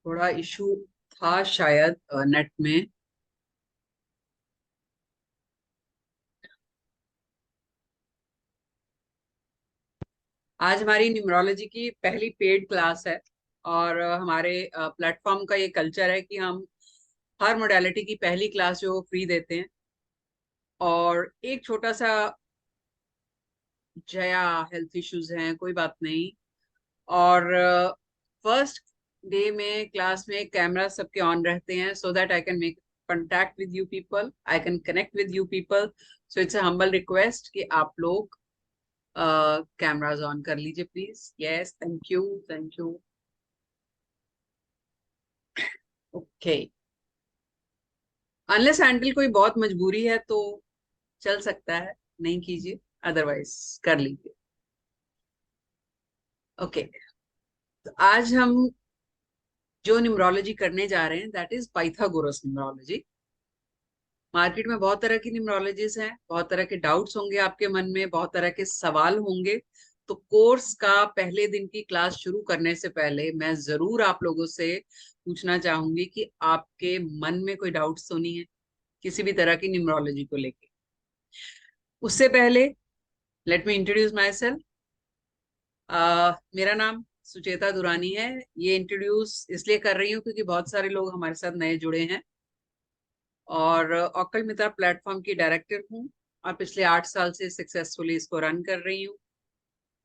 थोड़ा इशू था शायद नेट में। आज हमारी न्यूमरोलॉजी की पहली पेड क्लास है और हमारे प्लेटफॉर्म का ये कल्चर है कि हम हर मोडेलिटी की पहली क्लास जो फ्री देते हैं। और एक छोटा सा जया हेल्थ इश्यूज हैं, कोई बात नहीं। और फर्स्ट डे में क्लास में कैमरा सबके ऑन रहते हैं so that I can make contact with you people, I can connect with you people. So it's a humble request कि आप लोग कैमराज ऑन कर लीजिए please. Yes, thank you, thank you. Okay, unless until कोई बहुत मजबूरी है तो चल सकता है, नहीं कीजिए, अदरवाइज कर लीजिए। ओके, तो आज हम जो न्यूमरोलॉजी करने जा रहे हैं that is Pythagoras numerology. Market में बहुत तरह की न्यूमरोलॉजीज हैं, बहुत तरह के डाउट्स होंगे आपके मन में, बहुत तरह के सवाल होंगे। तो कोर्स का पहले दिन की क्लास शुरू करने से पहले मैं जरूर आप लोगों से पूछना चाहूंगी कि आपके मन में कोई डाउट्स तो नहीं है किसी भी तरह की न्यूमरोलॉजी को लेके। उससे पहले let me introduce my self. मेरा नाम सुचेता दुरानी है। ये इंट्रोड्यूस इसलिए कर रही हूँ क्योंकि बहुत सारे लोग हमारे साथ नए जुड़े हैं। और ऑक्कल मित्रा प्लेटफॉर्म की डायरेक्टर हूँ और पिछले 8 साल से सक्सेसफुली इसको रन कर रही हूँ।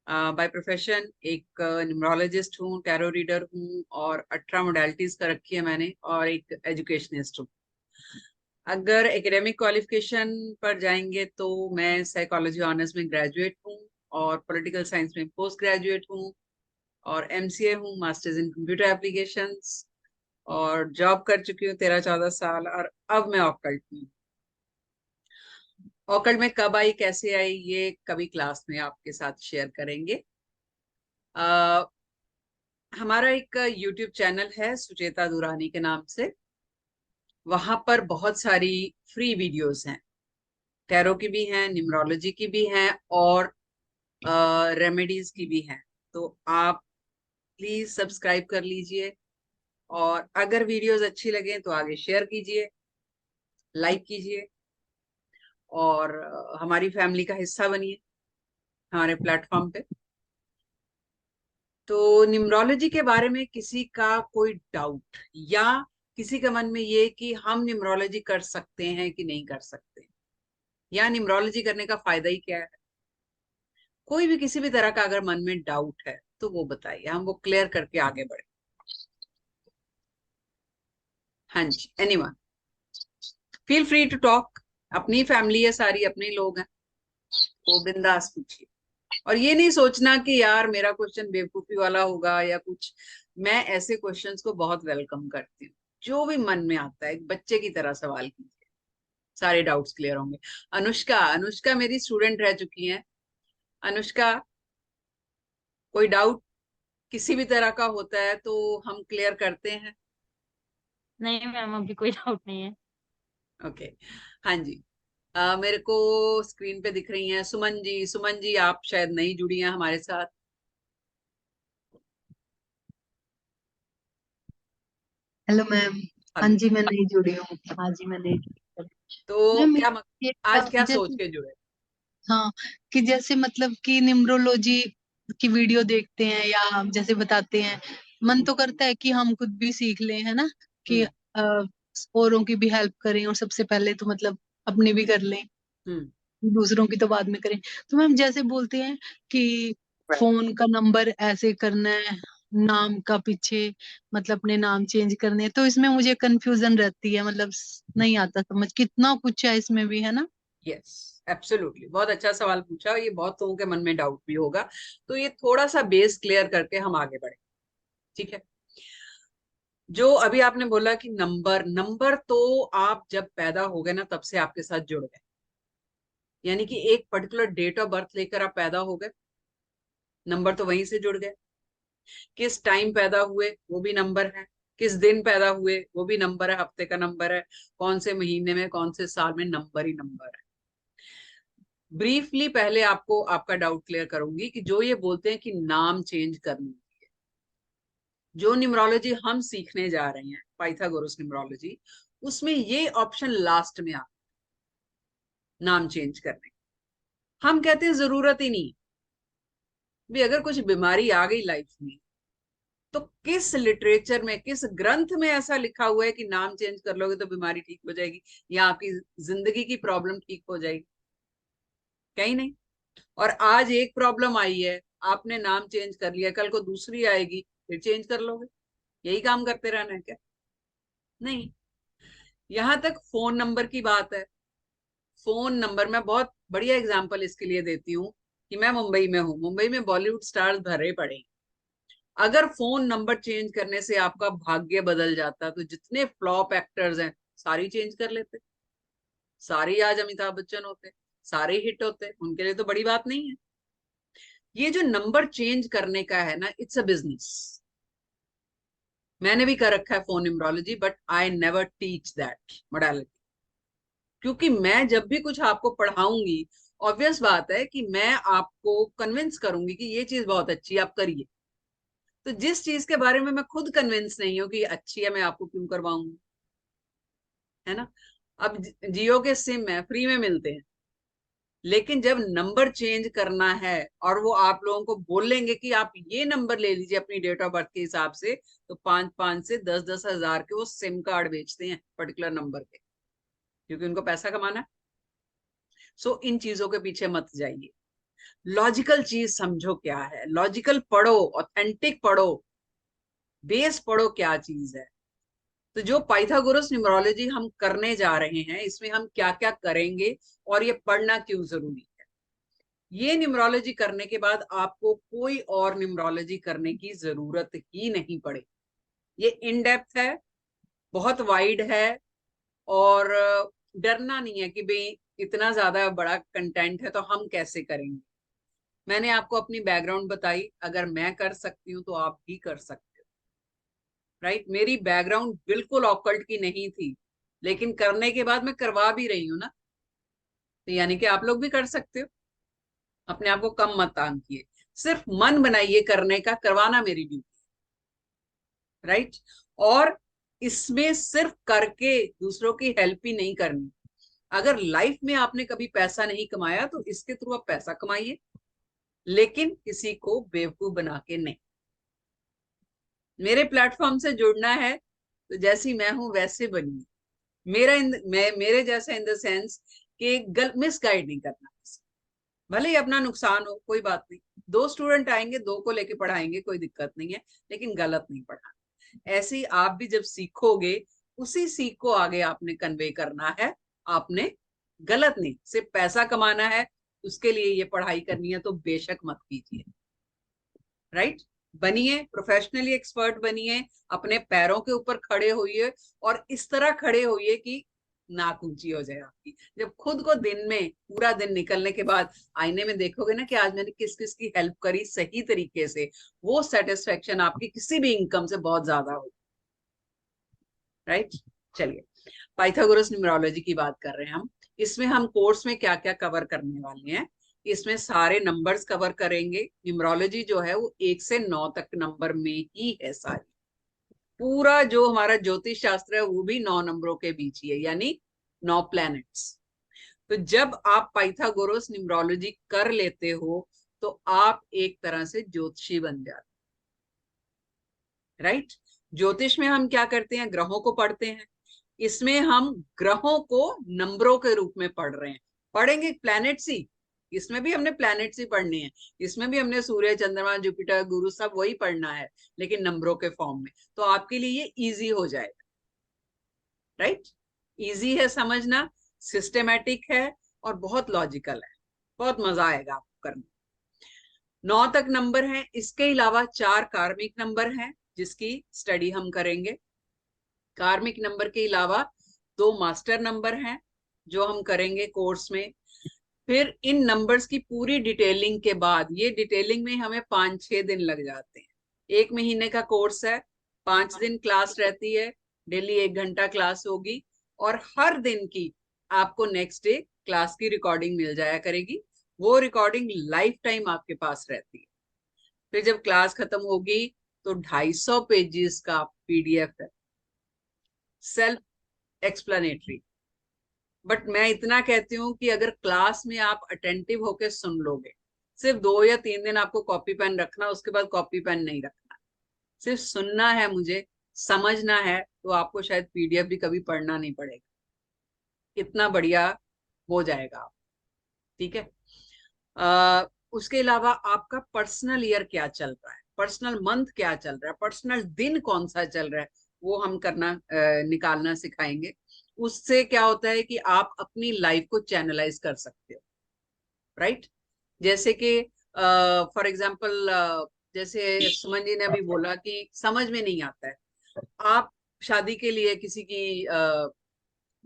बाय प्रोफेशन एक न्यूमरोलॉजिस्ट हूँ, टैरो रीडर हूँ और 18 मोडालिटीज का रखी है मैंने, और एक एजुकेशनिस्ट हूँ। अगर एकेडमिक क्वालिफिकेशन पर जाएंगे तो मैं साइकोलॉजी ऑनर्स में ग्रेजुएट हूँ और पॉलिटिकल साइंस में पोस्ट ग्रेजुएट हूँ और एमसीए हूँ, मास्टर्स इन कंप्यूटर एप्लीकेशंस। और जॉब कर चुकी हूँ 13-14 साल, और अब मैं ऑकल्ट हूँ। ऑकल्ट में कब आई, कैसे आई, ये कभी क्लास में आपके साथ शेयर करेंगे। आ, हमारा एक यूट्यूब चैनल है सुचेता दुरानी के नाम से। वहां पर बहुत सारी फ्री वीडियोस हैं, टैरो की भी हैं, न्यूमरोलॉजी की भी हैं और रेमेडीज की भी हैं। तो आप प्लीज सब्सक्राइब कर लीजिए और अगर वीडियोस अच्छी लगे तो आगे शेयर कीजिए, लाइक कीजिए और हमारी फैमिली का हिस्सा बनिए हमारे प्लेटफॉर्म पे। तो न्यूमरोलॉजी के बारे में किसी का कोई डाउट या किसी के मन में ये कि हम न्यूमरोलॉजी कर सकते हैं कि नहीं कर सकते, या न्यूमरोलॉजी करने का फायदा ही क्या है, कोई भी किसी भी तरह का अगर मन में डाउट है तो वो बताइए, हम वो क्लियर करके आगे बढ़े। हाँ जी, anyone, feel free to talk. अपनी फैमिली है, सारी अपने लोग हैं, वो बिंदास पूछिए। और ये नहीं सोचना कि यार मेरा क्वेश्चन बेवकूफी वाला होगा या कुछ। मैं ऐसे क्वेश्चंस को बहुत वेलकम करती हूँ। जो भी मन में आता है एक बच्चे की तरह सवाल कीजिए, सारे डाउट्स क्लियर होंगे। अनुष्का, अनुष्का मेरी स्टूडेंट रह चुकी हैं। अनुष्का, कोई डाउट किसी भी तरह का होता है तो हम क्लियर करते हैं। नहीं मैम, अभी कोई डाउट नहीं है। ओके, हाँ जी। मेरे को स्क्रीन पे दिख रही हैं सुमन जी। सुमन जी आप शायद नहीं जुड़ी हैं हमारे साथ। Hello ma'am. हाँ हेलो। जी, मैं नहीं जुड़ी हूँ। हाँ जी, मैं नहीं जुड़ी। तो मैम क्या ये था आज कि क्या सोच जैसे, के जुड़े? हाँ, कि जैसे मतलब कि न्यूमरोलॉजी की वीडियो देखते हैं या हम जैसे बताते हैं, मन तो करता है कि हम खुद भी सीख लें, है ना, कि हम्म। औरों की भी हेल्प करें और सबसे पहले तो मतलब अपनी भी कर लें, हम्म। दूसरों की तो बाद में करें। तो मैम जैसे बोलते हैं कि फोन का नंबर ऐसे करना है, नाम का पीछे मतलब अपने नाम चेंज करने हैं, तो इसमें मुझे कंफ्यूजन रहती है, मतलब नहीं आता समझ, कितना कुछ है इसमें भी, है ना। यस, एब्सोल्युटली, बहुत अच्छा सवाल पूछा। ये बहुत लोगों के मन में डाउट भी होगा, तो ये थोड़ा सा बेस क्लियर करके हम आगे बढ़े। ठीक है, जो अभी आपने बोला कि नंबर, नंबर तो आप जब पैदा हो गए ना तब से आपके साथ जुड़ गए। यानी कि एक पर्टिकुलर डेट ऑफ बर्थ लेकर आप पैदा हो गए, नंबर तो वहीं से जुड़ गए। किस टाइम पैदा हुए वो भी नंबर है, किस दिन पैदा हुए वो भी नंबर है, हफ्ते का नंबर है, कौन से महीने में कौन से साल में, नंबर ही नंबर है। ब्रीफली पहले आपको आपका डाउट क्लियर करूंगी कि जो ये बोलते हैं कि नाम चेंज करनी, जो न्यूमरोलॉजी हम सीखने जा रहे हैं, पाइथागोरस न्यूमरोलॉजी, उसमें ये ऑप्शन लास्ट में आता है, नाम चेंज करने। हम कहते हैं जरूरत ही नहीं भी। अगर कुछ बीमारी आ गई लाइफ में, तो किस लिटरेचर में, किस ग्रंथ में ऐसा लिखा हुआ है कि नाम चेंज कर लोगे तो बीमारी ठीक हो जाएगी या आपकी जिंदगी की प्रॉब्लम ठीक हो जाएगी? कहीं नहीं। और आज एक प्रॉब्लम आई है, आपने नाम चेंज कर लिया, कल को दूसरी आएगी, फिर चेंज कर लोगे? यही काम करते रहना है क्या? नहीं। यहां तक फोन नंबर की बात है। फोन नंबर, मैं बहुत बढ़िया एग्जांपल इसके लिए देती हूँ कि मैं मुंबई में हूँ। मुंबई में बॉलीवुड स्टार्स भरे पड़े हैं। अगर फोन नंबर चेंज करने से आपका भाग्य बदल जाता तो जितने फ्लॉप एक्टर्स हैं सारी चेंज कर लेते, सारे आज अमिताभ बच्चन होते, सारे हिट होते। उनके लिए तो बड़ी बात नहीं है। ये जो नंबर चेंज करने का है ना, इट्स अ बिजनेस। मैंने भी कर रखा है phone numerology, but I never teach that modality. क्योंकि मैं जब भी कुछ आपको पढ़ाऊंगी, ऑब्वियस बात है कि मैं आपको कन्विंस करूंगी कि ये चीज बहुत अच्छी है, आप करिए। तो जिस चीज के बारे में मैं खुद कन्विंस नहीं हूं कि ये अच्छी है, मैं आपको क्यों करवाऊंगी? है ना? अब जियो के सिम है, फ्री में मिलते हैं, लेकिन जब नंबर चेंज करना है और वो आप लोगों को बोलेंगे कि आप ये नंबर ले लीजिए अपनी डेट ऑफ बर्थ के हिसाब से, तो 5-5 से 10-10 हजार के वो सिम कार्ड बेचते हैं पर्टिकुलर नंबर के, क्योंकि उनको पैसा कमाना है। सो इन चीजों के पीछे मत जाइए। लॉजिकल चीज समझो क्या है, लॉजिकल पढ़ो, ऑथेंटिक पढ़ो, बेस पढ़ो क्या चीज है। तो जो पाइथागोरस न्यूमरोलॉजी हम करने जा रहे हैं, इसमें हम क्या क्या करेंगे और ये पढ़ना क्यों जरूरी है। ये न्यूमरोलॉजी करने के बाद आपको कोई और न्यूमरोलॉजी करने की जरूरत ही नहीं पड़े। ये इन डेप्थ है, बहुत वाइड है, और डरना नहीं है कि भाई इतना ज्यादा बड़ा कंटेंट है तो हम कैसे करेंगे। मैंने आपको अपनी बैकग्राउंड बताई, अगर मैं कर सकती हूँ तो आप भी कर सकते हो। राइट? मेरी बैकग्राउंड बिल्कुल ऑकल्ट की नहीं थी, लेकिन करने के बाद मैं करवा भी रही हूँ ना, तो यानी कि आप लोग भी कर सकते हो। अपने आप को कम मत आंकिए, सिर्फ मन बनाइए करने का, करवाना मेरी ड्यूटी। राइट? और इसमें सिर्फ करके दूसरों की हेल्प ही नहीं करनी। अगर लाइफ में आपने कभी पैसा नहीं कमाया तो इसके थ्रू आप पैसा कमाइए, लेकिन किसी को बेवकूफ बना के नहीं। मेरे प्लेटफॉर्म से जुड़ना है तो जैसी मैं हूं वैसे बनिए। मेरे जैसा इन द सेंस कि मिस गाइड नहीं करना। भले ही अपना नुकसान हो, कोई बात नहीं। 2 स्टूडेंट आएंगे, 2 को लेके पढ़ाएंगे, कोई दिक्कत नहीं है, लेकिन गलत नहीं पढ़ाना। ऐसे ही आप भी जब सीखोगे, उसी सीख को आगे आपने कन्वे करना है। आपने गलत नहीं, सिर्फ पैसा कमाना है, उसके लिए ये पढ़ाई करनी है तो बेशक मत कीजिए। राइट? बनिए, प्रोफेशनली एक्सपर्ट बनिए, अपने पैरों के ऊपर खड़े होइए, और इस तरह खड़े होइए कि नाक ऊंची हो जाए आपकी। जब खुद को दिन में, पूरा दिन निकलने के बाद आईने में देखोगे ना कि आज मैंने किस किस की हेल्प करी सही तरीके से, वो सेटिस्फेक्शन आपकी किसी भी इनकम से बहुत ज्यादा हो। राइट? चलिए, पाइथागोरस न्यूमरोलॉजी की बात कर रहे हैं हम। इसमें हम कोर्स में क्या क्या कवर करने वाले हैं? इसमें सारे नंबर्स कवर करेंगे। न्यूमरोलॉजी जो है वो 1 से 9 तक नंबर में ही है सारी। पूरा जो हमारा ज्योतिष शास्त्र है वो भी 9 नंबरों के बीच ही है, यानी 9 प्लैनेट्स। तो जब आप पाइथागोरस न्यूमरोलॉजी कर लेते हो तो आप एक तरह से ज्योतिषी बन जाते। राइट? ज्योतिष में हम क्या करते हैं? ग्रहों को पढ़ते हैं। इसमें हम ग्रहों को नंबरों के रूप में पढ़ रहे हैं। पढ़ेंगे प्लैनेट्स ही, इसमें भी हमने प्लैनेट्स ही पढ़ने हैं, इसमें भी हमने सूर्य, चंद्रमा, जुपिटर, गुरु सब वही पढ़ना है, लेकिन नंबरों के फॉर्म में। तो आपके लिए ये इजी हो जाएगा। राइट? इजी है समझना, सिस्टेमैटिक है, और बहुत लॉजिकल है। बहुत मजा आएगा आपको करने। 9 तक नंबर हैं, इसके अलावा 4 कार्मिक नंबर हैं जिसकी स्टडी हम करेंगे। कार्मिक नंबर के अलावा 2 मास्टर नंबर हैं जो हम करेंगे कोर्स में। फिर इन नंबर्स की पूरी डिटेलिंग के बाद, ये डिटेलिंग में हमें 5-6 दिन लग जाते हैं। 1 महीने का कोर्स है, 5 दिन क्लास रहती है, डेली 1 घंटा क्लास होगी, और हर दिन की आपको नेक्स्ट डे क्लास की रिकॉर्डिंग मिल जाया करेगी। वो रिकॉर्डिंग लाइफ टाइम आपके पास रहती है। फिर जब क्लास खत्म होगी तो 250 पेजेस का PDF है, सेल्फ एक्सप्लेनेटरी। बट मैं इतना कहती हूँ कि अगर क्लास में आप अटेंटिव होके सुन लोगे, सिर्फ 2 या 3 दिन आपको कॉपी पेन रखना, उसके बाद कॉपी पेन नहीं रखना, सिर्फ सुनना है, मुझे समझना है, तो आपको शायद PDF भी कभी पढ़ना नहीं पड़ेगा, इतना बढ़िया हो जाएगा आप। ठीक है। उसके अलावा आपका पर्सनल ईयर क्या चल रहा है, पर्सनल मंथ क्या चल रहा है, पर्सनल दिन कौन सा चल रहा है, वो हम करना निकालना सिखाएंगे। उससे क्या होता है कि आप अपनी लाइफ को चैनलाइज कर सकते हो, राइट। जैसे कि फॉर एग्जाम्पल, जैसे सुमन जी ने अभी बोला कि समझ में नहीं आता है, आप शादी के लिए किसी की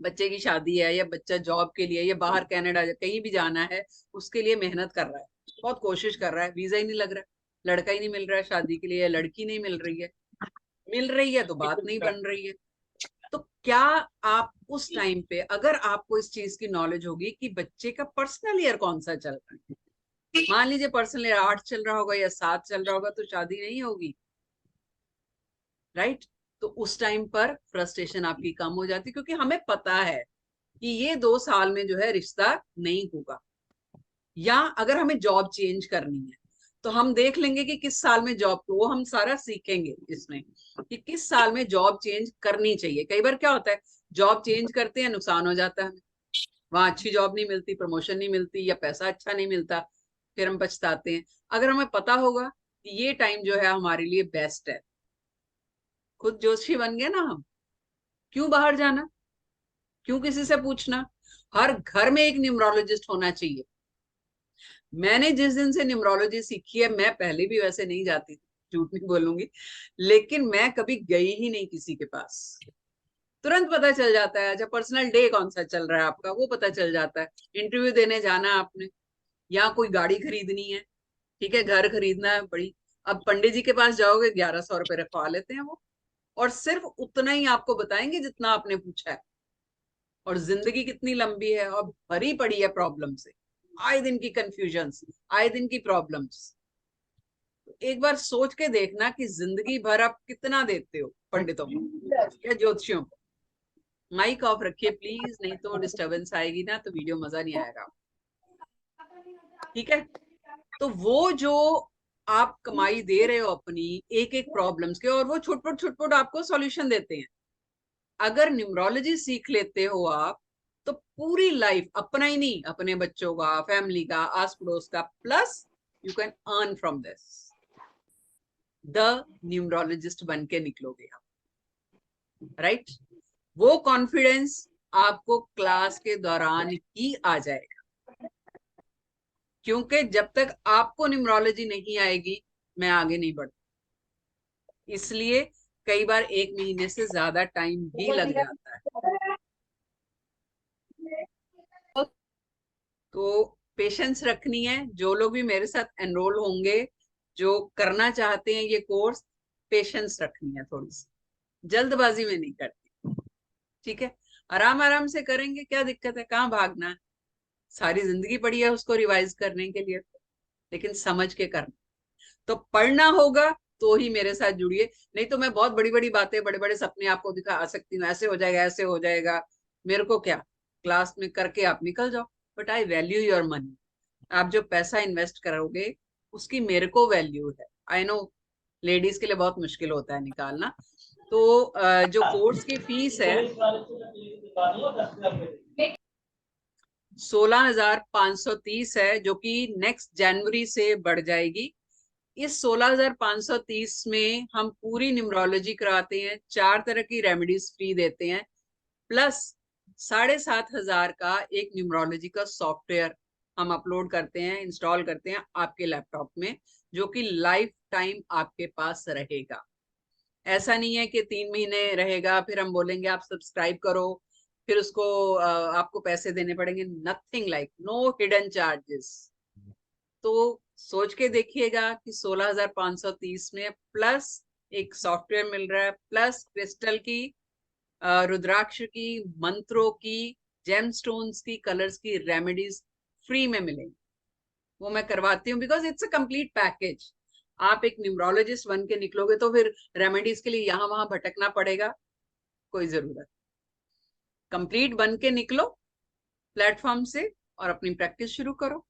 बच्चे की शादी है, या बच्चा जॉब के लिए, या बाहर कनाडा कहीं भी जाना है, उसके लिए मेहनत कर रहा है, बहुत कोशिश कर रहा है, वीजा ही नहीं लग रहा है, लड़का ही नहीं मिल रहा है शादी के लिए, लड़की नहीं मिल रही है, मिल रही है तो बात नहीं बन रही है। तो क्या आप उस टाइम पे, अगर आपको इस चीज की नॉलेज होगी कि बच्चे का पर्सनल ईयर कौन सा चल रहा है, मान लीजिए पर्सनल ईयर 8 चल रहा होगा या 7 चल रहा होगा, तो शादी नहीं होगी, राइट। तो उस टाइम पर फ्रस्ट्रेशन आपकी कम हो जाती, क्योंकि हमें पता है कि ये 2 साल में जो है रिश्ता नहीं होगा। या अगर हमें जॉब चेंज करनी है, तो हम देख लेंगे कि किस साल में जॉब, वो हम सारा सीखेंगे इसमें कि किस साल में जॉब चेंज करनी चाहिए। कई बार क्या होता है, जॉब चेंज करते हैं, नुकसान हो जाता है, वहां अच्छी जॉब नहीं मिलती, प्रमोशन नहीं मिलती, या पैसा अच्छा नहीं मिलता, फिर हम पछताते हैं। अगर हमें पता होगा कि ये टाइम जो है हमारे लिए बेस्ट है, खुद जोशी बन गए ना हम, क्यों बाहर जाना, क्यों किसी से पूछना। हर घर में एक न्यूमरोलॉजिस्ट होना चाहिए। मैंने जिस दिन से न्यूमरोलॉजी सीखी है, मैं पहले भी वैसे नहीं जाती थी, झूठ नहीं बोलूंगी, लेकिन मैं कभी गई ही नहीं किसी के पास। तुरंत पता चल जाता है, अच्छा पर्सनल डे कौन सा चल रहा है आपका, वो पता चल जाता है। इंटरव्यू देने जाना है आपने, या कोई गाड़ी खरीदनी है, ठीक है, घर खरीदना है बड़ी, अब पंडित जी के पास जाओगे 1100 रुपए रखवा लेते हैं वो, और सिर्फ उतना ही आपको बताएंगे जितना आपने पूछा है। और जिंदगी कितनी लंबी है और भरी पड़ी है प्रॉब्लम से, आए दिन की कंफ्यूजन, आए दिन की प्रॉब्लम्स। एक बार सोच के देखना कि जिंदगी भर आप कितना देते हो पंडितों को या ज्योतिषियों को। माइक ऑफ रखिए प्लीज, नहीं तो डिस्टरबेंस आएगी ना, तो वीडियो मजा नहीं आएगा। ठीक है। तो वो जो आप कमाई दे रहे हो अपनी एक एक प्रॉब्लम्स के, और वो छुटपुट छुटपुट आपको सॉल्यूशन देते हैं। अगर न्यूमरोलॉजी सीख लेते हो आप, तो पूरी लाइफ, अपना ही नहीं, अपने बच्चों का, फैमिली का, आस पड़ोस का, plus you can earn from this. The numerologist बन के निकलोगे आप, राइट। वो कॉन्फिडेंस आपको क्लास के दौरान ही आ जाएगा, क्योंकि जब तक आपको न्यूमरोलॉजी नहीं आएगी, मैं आगे नहीं बढ़, इसलिए कई बार 1 महीने से ज्यादा टाइम भी लग जाता है। तो पेशेंस रखनी है। जो लोग भी मेरे साथ एनरोल होंगे, जो करना चाहते हैं ये कोर्स, पेशेंस रखनी है थोड़ी सी, जल्दबाजी में नहीं करती, ठीक है। आराम आराम से करेंगे, क्या दिक्कत है, कहाँ भागना है, सारी जिंदगी पड़ी है उसको रिवाइज करने के लिए, लेकिन समझ के करना। तो पढ़ना होगा तो ही मेरे साथ जुड़िए, नहीं तो मैं बहुत बड़ी बड़ी बातें, बड़े बड़े सपने आपको दिखा सकती हूँ, ऐसे हो जाएगा, ऐसे हो जाएगा, मेरे को क्या, क्लास में करके आप निकल जाओ। But I value your money. आप जो पैसा इन्वेस्ट करोगे उसकी मेरे को वैल्यू है। आई नो लेडीज के लिए बहुत मुश्किल होता है निकालना। तो जो कोर्स की फीस है 16,530 है, जो कि नेक्स्ट जनवरी से बढ़ जाएगी। इस 16,530 में हम पूरी न्यूमरोलॉजी कराते हैं, 4 तरह की रेमेडीज फ्री देते हैं, प्लस 7,500 का एक न्यूमरोलॉजी का सॉफ्टवेयर हम अपलोड करते हैं, इंस्टॉल करते हैं आपके लैपटॉप में, जो कि लाइफ टाइम आपके पास रहेगा। ऐसा नहीं है कि 3 महीने रहेगा, फिर हम बोलेंगे आप सब्सक्राइब करो, फिर उसको आपको पैसे देने पड़ेंगे। Nothing like, no hidden charges. तो सोच के देखिएगा कि 16,530 में प्लस एक सॉफ्टवेयर मिल रहा है, प्लस क्रिस्टल की, रुद्राक्ष की, मंत्रों की, जेमस्टोन्स की, कलर्स की रेमेडीज फ्री में मिलेंगी। वो मैं करवाती हूँ because it's a complete package. आप एक न्यूमरोलॉजिस्ट बन के निकलोगे तो फिर रेमेडीज के लिए यहाँ वहां भटकना पड़ेगा, कोई जरूरत। कंप्लीट बन के निकलो प्लेटफॉर्म से और अपनी प्रैक्टिस शुरू करो,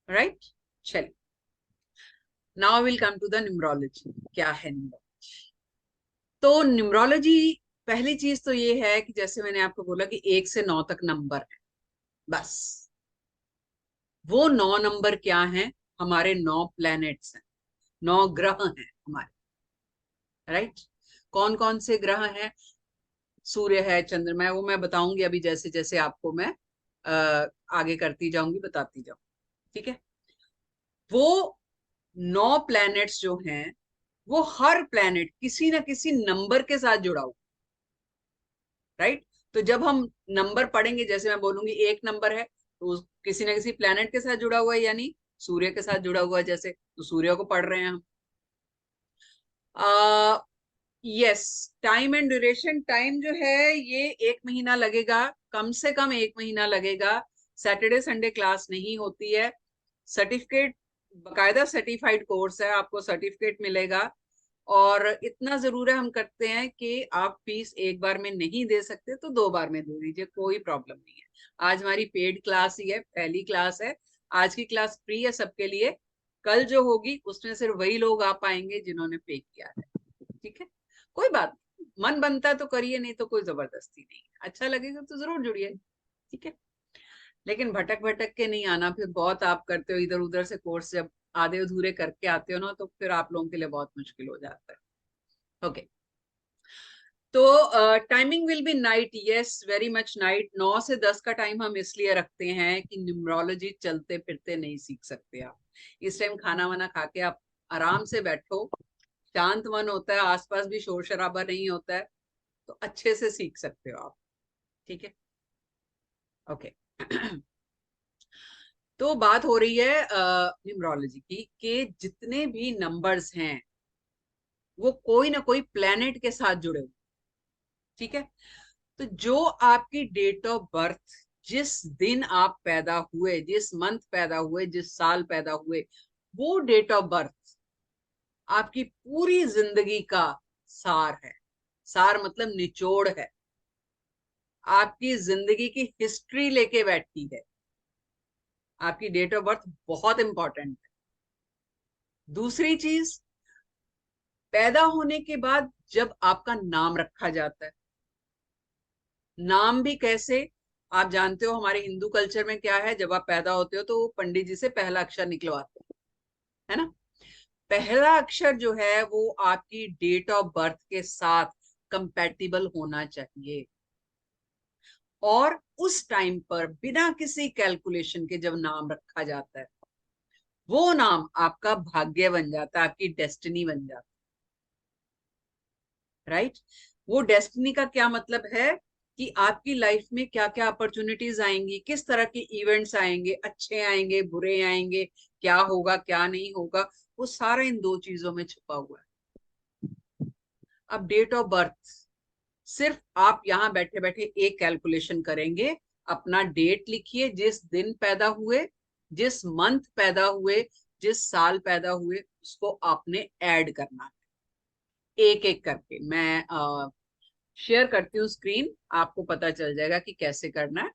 राइट। चलिए, now will come to the numerology. क्या है न्यूमरोलॉजी? तो न्यूमरोलॉजी, पहली चीज तो ये है कि जैसे मैंने आपको बोला कि 1 से 9 तक नंबर है, बस। वो 9 नंबर क्या हैं? हमारे 9 प्लैनेट्स हैं, 9 ग्रह हैं हमारे, राइट। कौन कौन से ग्रह हैं? सूर्य है, चंद्रमा है, वो मैं बताऊंगी अभी, जैसे जैसे आपको मैं आगे करती जाऊंगी, बताती जाऊंगी, ठीक है। वो 9 प्लैनेट्स जो हैं, वो हर प्लैनेट किसी ना किसी नंबर के साथ जुड़ा हुआ, राइट। तो जब हम नंबर पढ़ेंगे, जैसे मैं बोलूंगी 1 नंबर है, तो किसी ना किसी प्लैनेट के साथ जुड़ा हुआ है, यानी सूर्य के साथ जुड़ा हुआ है, जैसे तो सूर्य को पढ़ रहे हैं हम। Yes, time and duration, time जो है ये 1 महीना लगेगा, कम से कम 1 महीना लगेगा। सैटरडे संडे क्लास नहीं होती है। सर्टिफिकेट, बकायदा सर्टिफाइड कोर्स है, आपको सर्टिफिकेट मिलेगा। और इतना जरूर है, हम करते हैं कि आप फीस एक बार में नहीं दे सकते तो 2 बार में दे दीजिए, कोई प्रॉब्लम नहीं है। आज हमारी पेड क्लास ही है, पहली क्लास है। आज की क्लास फ्री है सबके लिए। कल जो होगी उसमें सिर्फ वही लोग आ पाएंगे जिन्होंने पे किया है, ठीक है। कोई बात नहीं, मन बनता है तो करिए, नहीं तो कोई जबरदस्ती नहीं है। अच्छा लगेगा तो जरूर जुड़िए, ठीक है। लेकिन भटक भटक के नहीं आना, फिर बहुत आप करते हो इधर उधर से कोर्स, जब आधे अधूरे करके आते हो ना, तो फिर आप लोगों के लिए बहुत मुश्किल हो जाता है। ओके, तो timing will be night, yes, very much night. 9 से 10 का टाइम हम इसलिए रखते हैं कि न्यूमरोलॉजी चलते फिरते नहीं सीख सकते आप। इस टाइम खाना वाना खा के आप आराम से बैठो, शांत मन होता है, आसपास भी शोर शराबा नहीं होता है, तो अच्छे से सीख सकते हो आप, ठीक है। ओके तो बात हो रही है न्यूमरोलॉजी की, कि जितने भी नंबर्स हैं वो कोई ना कोई प्लेनेट के साथ जुड़े हुए, ठीक है। तो जो आपकी डेट ऑफ बर्थ, जिस दिन आप पैदा हुए, जिस मंथ पैदा हुए, जिस साल पैदा हुए, वो डेट ऑफ बर्थ आपकी पूरी जिंदगी का सार है। सार मतलब निचोड़ है, आपकी जिंदगी की हिस्ट्री लेके बैठी है। आपकी डेट ऑफ बर्थ बहुत इंपॉर्टेंट है। दूसरी चीज, पैदा होने के बाद जब आपका नाम रखा जाता है, नाम भी कैसे, आप जानते हो हमारे हिंदू कल्चर में क्या है, जब आप पैदा होते हो तो पंडित जी से पहला अक्षर निकलवाते हैं, है ना। पहला अक्षर जो है वो आपकी डेट ऑफ बर्थ के साथ कंपैटिबल होना चाहिए। और उस टाइम पर बिना किसी कैलकुलेशन के जब नाम रखा जाता है, वो नाम आपका भाग्य बन जाता है, आपकी डेस्टिनी बन जाता है, राइट। वो डेस्टिनी का क्या मतलब है कि आपकी लाइफ में क्या क्या अपॉर्चुनिटीज आएंगी, किस तरह के इवेंट्स आएंगे, अच्छे आएंगे, बुरे आएंगे, क्या होगा क्या नहीं होगा, वो सारा इन 2 चीजों में छुपा हुआ है। अब डेट ऑफ बर्थ, सिर्फ आप यहाँ बैठे बैठे एक कैलकुलेशन करेंगे, अपना डेट लिखिए, जिस दिन पैदा हुए, जिस मंथ पैदा हुए, जिस साल पैदा हुए, उसको आपने ऐड करना है एक एक करके। मैं शेयर करती हूँ स्क्रीन, आपको पता चल जाएगा कि कैसे करना है।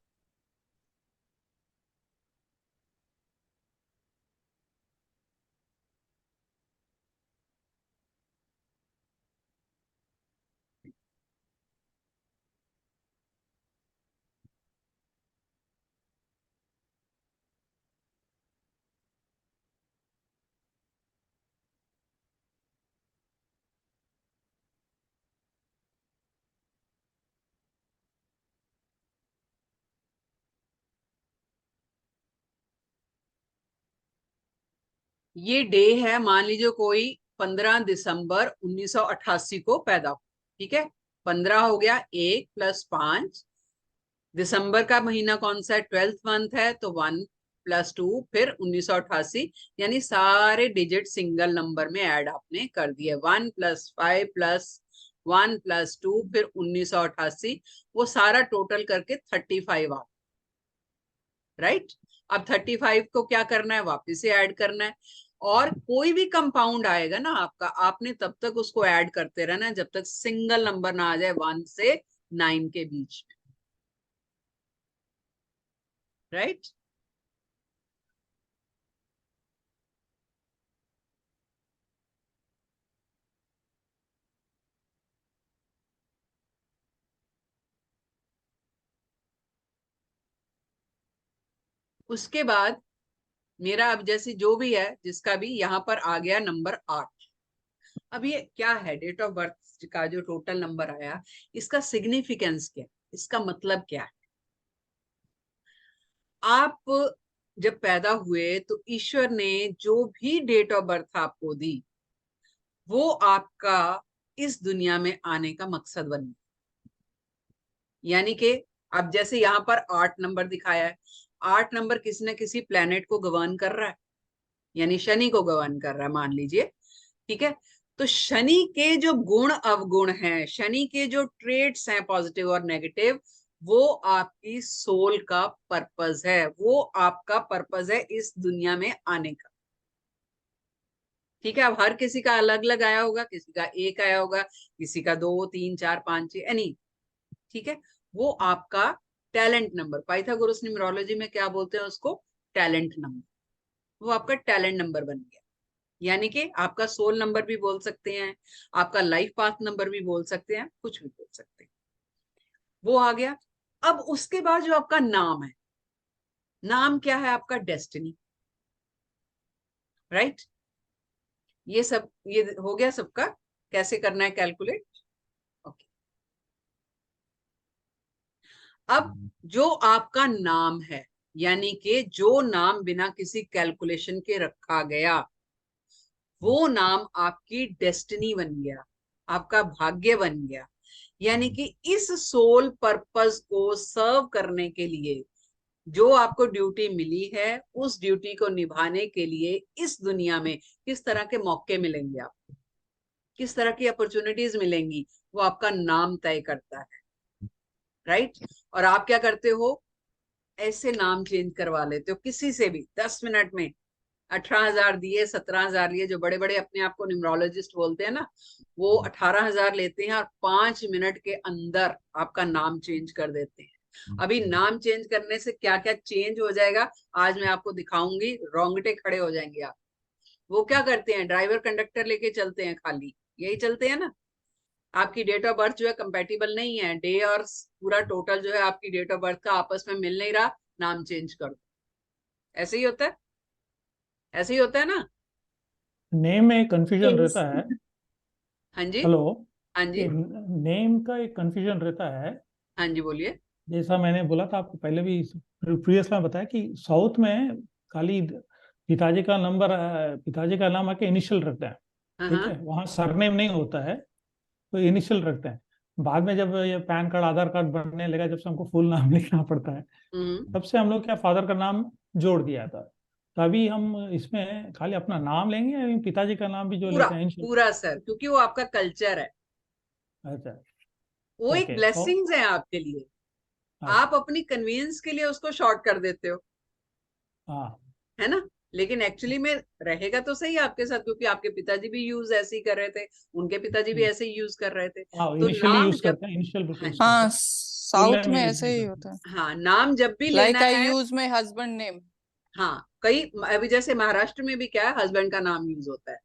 ये डे है, मान लीजिए कोई 15 दिसंबर 1988 को पैदा हुआ, ठीक है। 15 हो गया, 1 + 5, दिसंबर का महीना कौन सा है, 12th मंथ है, तो 1 + 2, फिर 1988, यानी सारे डिजिट सिंगल नंबर में ऐड आपने कर दिए। 1 + 5 + 1 + 2 फिर 1988, वो सारा टोटल करके 35 आ, राइट। अब 35 को क्या करना है, वापस से ऐड करना है। और कोई भी कंपाउंड आएगा ना आपका, आपने तब तक उसको ऐड करते रहना जब तक सिंगल नंबर ना आ जाए 1 से 9 के बीच में, राइट। उसके बाद मेरा अब जैसे जो भी है जिसका भी यहाँ पर आ गया नंबर 8। अब ये क्या है, डेट ऑफ बर्थ का जो टोटल नंबर आया, इसका सिग्निफिकेंस क्या है, इसका मतलब क्या है। आप जब पैदा हुए तो ईश्वर ने जो भी डेट ऑफ बर्थ आपको दी, वो आपका इस दुनिया में आने का मकसद बन गया। यानी कि अब जैसे यहाँ पर 8 नंबर दिखाया है, 8 नंबर किसी न किसी प्लेनेट को गवर्न कर रहा है, यानी शनि को गवर्न कर रहा है, मान लीजिए, ठीक है। तो शनि के जो गुण अवगुण हैं, शनि के जो ट्रेट्स हैं पॉजिटिव और नेगेटिव, वो आपकी सोल का पर्पस है, वो आपका पर्पस है इस दुनिया में आने का। ठीक है। अब हर किसी का अलग अलग आया होगा, किसी का 1 आया होगा, किसी का 2 3 4 5 6 एनी, ठीक है। वो आपका टैलेंट नंबर, पाइथागोरस न्यूमरोलॉजी में क्या बोलते हैं उसको, टैलेंट नंबर, वो आपका टैलेंट नंबर बन गया। यानी कि आपका सोल नंबर भी बोल सकते हैं, आपका लाइफ पाथ नंबर भी बोल सकते हैं, कुछ भी बोल सकते हैं, वो आ गया। अब उसके बाद जो आपका नाम है, नाम क्या है आपका, डेस्टिनी, राइट। ये सब ये हो गया सबका, कैसे करना है कैलकुलेट, ओके। अब जो आपका नाम है, यानी कि जो नाम बिना किसी कैलकुलेशन के रखा गया, वो नाम आपकी डेस्टिनी बन गया, आपका भाग्य बन गया। यानी कि इस सोल पर्पस को सर्व करने के लिए जो आपको ड्यूटी मिली है, उस ड्यूटी को निभाने के लिए इस दुनिया में किस तरह के मौके मिलेंगे, आपको किस तरह की अपॉर्चुनिटीज मिलेंगी, वो आपका नाम तय करता है, राइट। और आप क्या करते हो, ऐसे नाम चेंज करवा लेते हो किसी से भी 10 मिनट में। 18,000 दिए, 17,000 लिए, जो बड़े बड़े अपने आप को न्यूमरोलॉजिस्ट बोलते हैं ना, वो 18,000 लेते हैं और 5 मिनट के अंदर आपका नाम चेंज कर देते हैं। अभी नाम चेंज करने से क्या क्या चेंज हो जाएगा, आज मैं आपको दिखाऊंगी, रोंगटे खड़े हो जाएंगे आप। वो क्या करते हैं, ड्राइवर कंडक्टर लेके चलते हैं, खाली यही चलते हैं ना। आपकी डेट ऑफ बर्थ जो है कंपेटिबल नहीं है, डे और पूरा टोटल जो है आपकी डेट ऑफ बर्थ का आपस में मिल नहीं रहा, नाम चेंज कर दो। ऐसे ही होता है, ऐसे ही होता है ना। नेम में कंफ्यूजन Yes. रहता है। हाँ जी, हेलो। हाँ जी, ये नेम का एक कंफ्यूजन रहता है। हाँ जी, बोलिए। जैसा मैंने बोला था आपको पहले भी, प्रीवियस में बताया कि साउथ में खाली पिताजी का नंबर, पिताजी का नाम आके इनिशियल रखते हैं। हाँ ठीक हाँ, है, वहाँ सरनेम नहीं होता है, तो इनिशियल रखते हैं। बाद में जब ये पैन कार्ड आधार कार्ड बनने लगा, जब से हमको फुल नाम लिखना पड़ता है, तब से हम लोग क्या फादर का नाम जोड़ दिया था। तभी हम इसमें खाली अपना नाम लेंगे या पिताजी का नाम भी जो पूरा लेते हैं इनिशियल? पूरा सर, क्योंकि वो आपका कल्चर है, अच्छा। वो एक ओके तो ब्लेसिंग्स है आपके लिए। आप अच्छा। अपनी कन्वीनियंस के लिए उसको शॉर्ट कर देते हो, हाँ है ना। लेकिन एक्चुअली में रहेगा तो सही आपके साथ, क्योंकि आपके पिताजी भी यूज ऐसे ही कर रहे थे, उनके पिताजी भी ऐसे ही यूज कर रहे थे। हाँ, तो इनिशियली नाम यूज जब, करते हैं, इनिशियल बिल्कुल हाँ यूज जी, करते हाँ, हैं, फुल साउथ नेम में यूज ऐसे नहीं ही करते। होता है। हाँ, नाम जब भी लेना लाइक आई है, यूज माई हस्बैंड नेम। हाँ, कई अभी जैसे महाराष्ट्र में भी क्या है, हस्बैंड का नाम यूज होता है।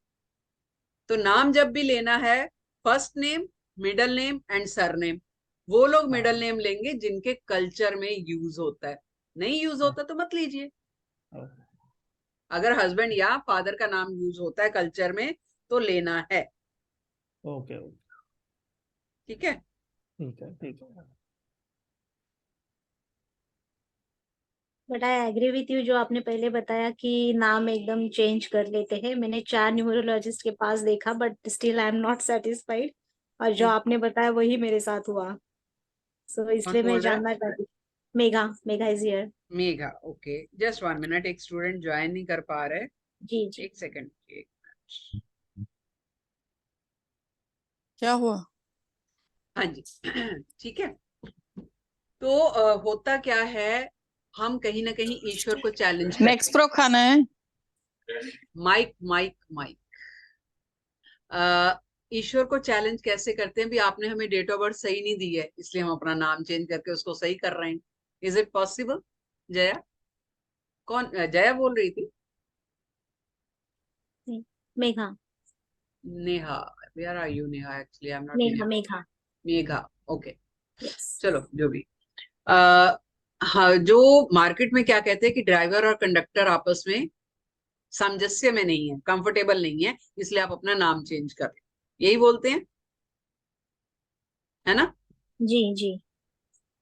तो नाम जब भी लेना है, first name, middle name and surname, वो लोग मिडल हाँ नेम लेंगे जिनके कल्चर में यूज होता है। नहीं यूज हाँ, होता तो मत लीजिए। ओके अगर हस्बैंड या फादर का नाम यूज होता है कल्चर में तो लेना है, ओके, ठीक है। ठीक है ठीक है। But I agree with you, जो आपने पहले बताया कि नाम एकदम चेंज कर लेते हैं। मैंने 4 न्यूमरोलॉजिस्ट के पास देखा, but still I am not satisfied. और जो आपने बताया वही मेरे साथ हुआ, सो कौन इसलिए मैं बोल रहा है, जानना चाहती। Megha, Megha is here. Megha, okay. Just 1 minute, एक स्टूडेंट ज्वाइन नहीं कर पा रहे, जी जी। एक सेकंड, एक मिनट। क्या हुआ? हाँ जी, ठीक है। तो होता क्या है, हम कहीं ना कहीं ईश्वर को चैलेंज करते नेक्स्ट हैं। प्रो खाना है। Mic mic mic. ईश्वर को चैलेंज कैसे करते हैं? भी आपने हमें डेट ऑफ बर्थ सही नहीं दी है, इसलिए हम अपना नाम चेंज करके उसको सही कर रहे हैं। Is it possible? जया, कौन जया बोल रही थी? Megha. Neha, where are you Neha? Actually I am not. Megha Megha. Megha, okay. Yes. चलो जो भी। हाँ, जो मार्केट में क्या कहते हैं कि ड्राइवर और कंडक्टर आपस में सामंजस्य में नहीं है, कंफर्टेबल नहीं है, इसलिए आप अपना नाम चेंज कर, यही बोलते हैं, है ना? जी जी।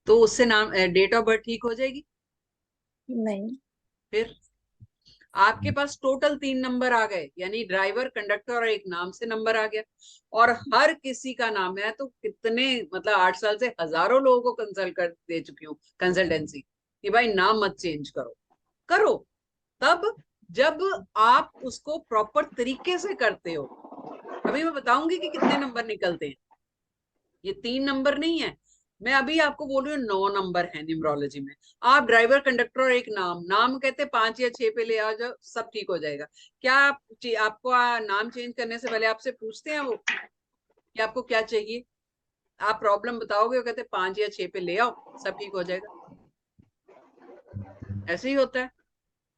तो उससे नाम डेट ऑफ बर्थ ठीक हो जाएगी? नहीं। फिर आपके पास टोटल 3 नंबर आ गए, यानी ड्राइवर, कंडक्टर और एक नाम से नंबर आ गया। और हर किसी का नाम है, तो कितने, मतलब 8 साल से हजारों लोगों को कंसल्ट कर दे चुकी हूँ, कंसल्टेंसी, कि भाई नाम मत चेंज करो। करो तब जब आप उसको प्रॉपर तरीके से करते हो। अभी मैं बताऊंगी कि कितने नंबर निकलते हैं। ये 3 नंबर नहीं है, मैं अभी आपको बोल रही हूँ 9 नंबर है न्यूमरोलॉजी में। आप ड्राइवर, कंडक्टर और एक नाम, नाम कहते 5 या 6 पे ले आ जाओ, सब ठीक हो जाएगा। क्या आपको नाम चेंज करने से पहले आपसे पूछते हैं वो कि आपको क्या चाहिए? आप प्रॉब्लम बताओगे, वो कहते 5 या 6 पे ले आओ, सब ठीक हो जाएगा। ऐसे ही होता है।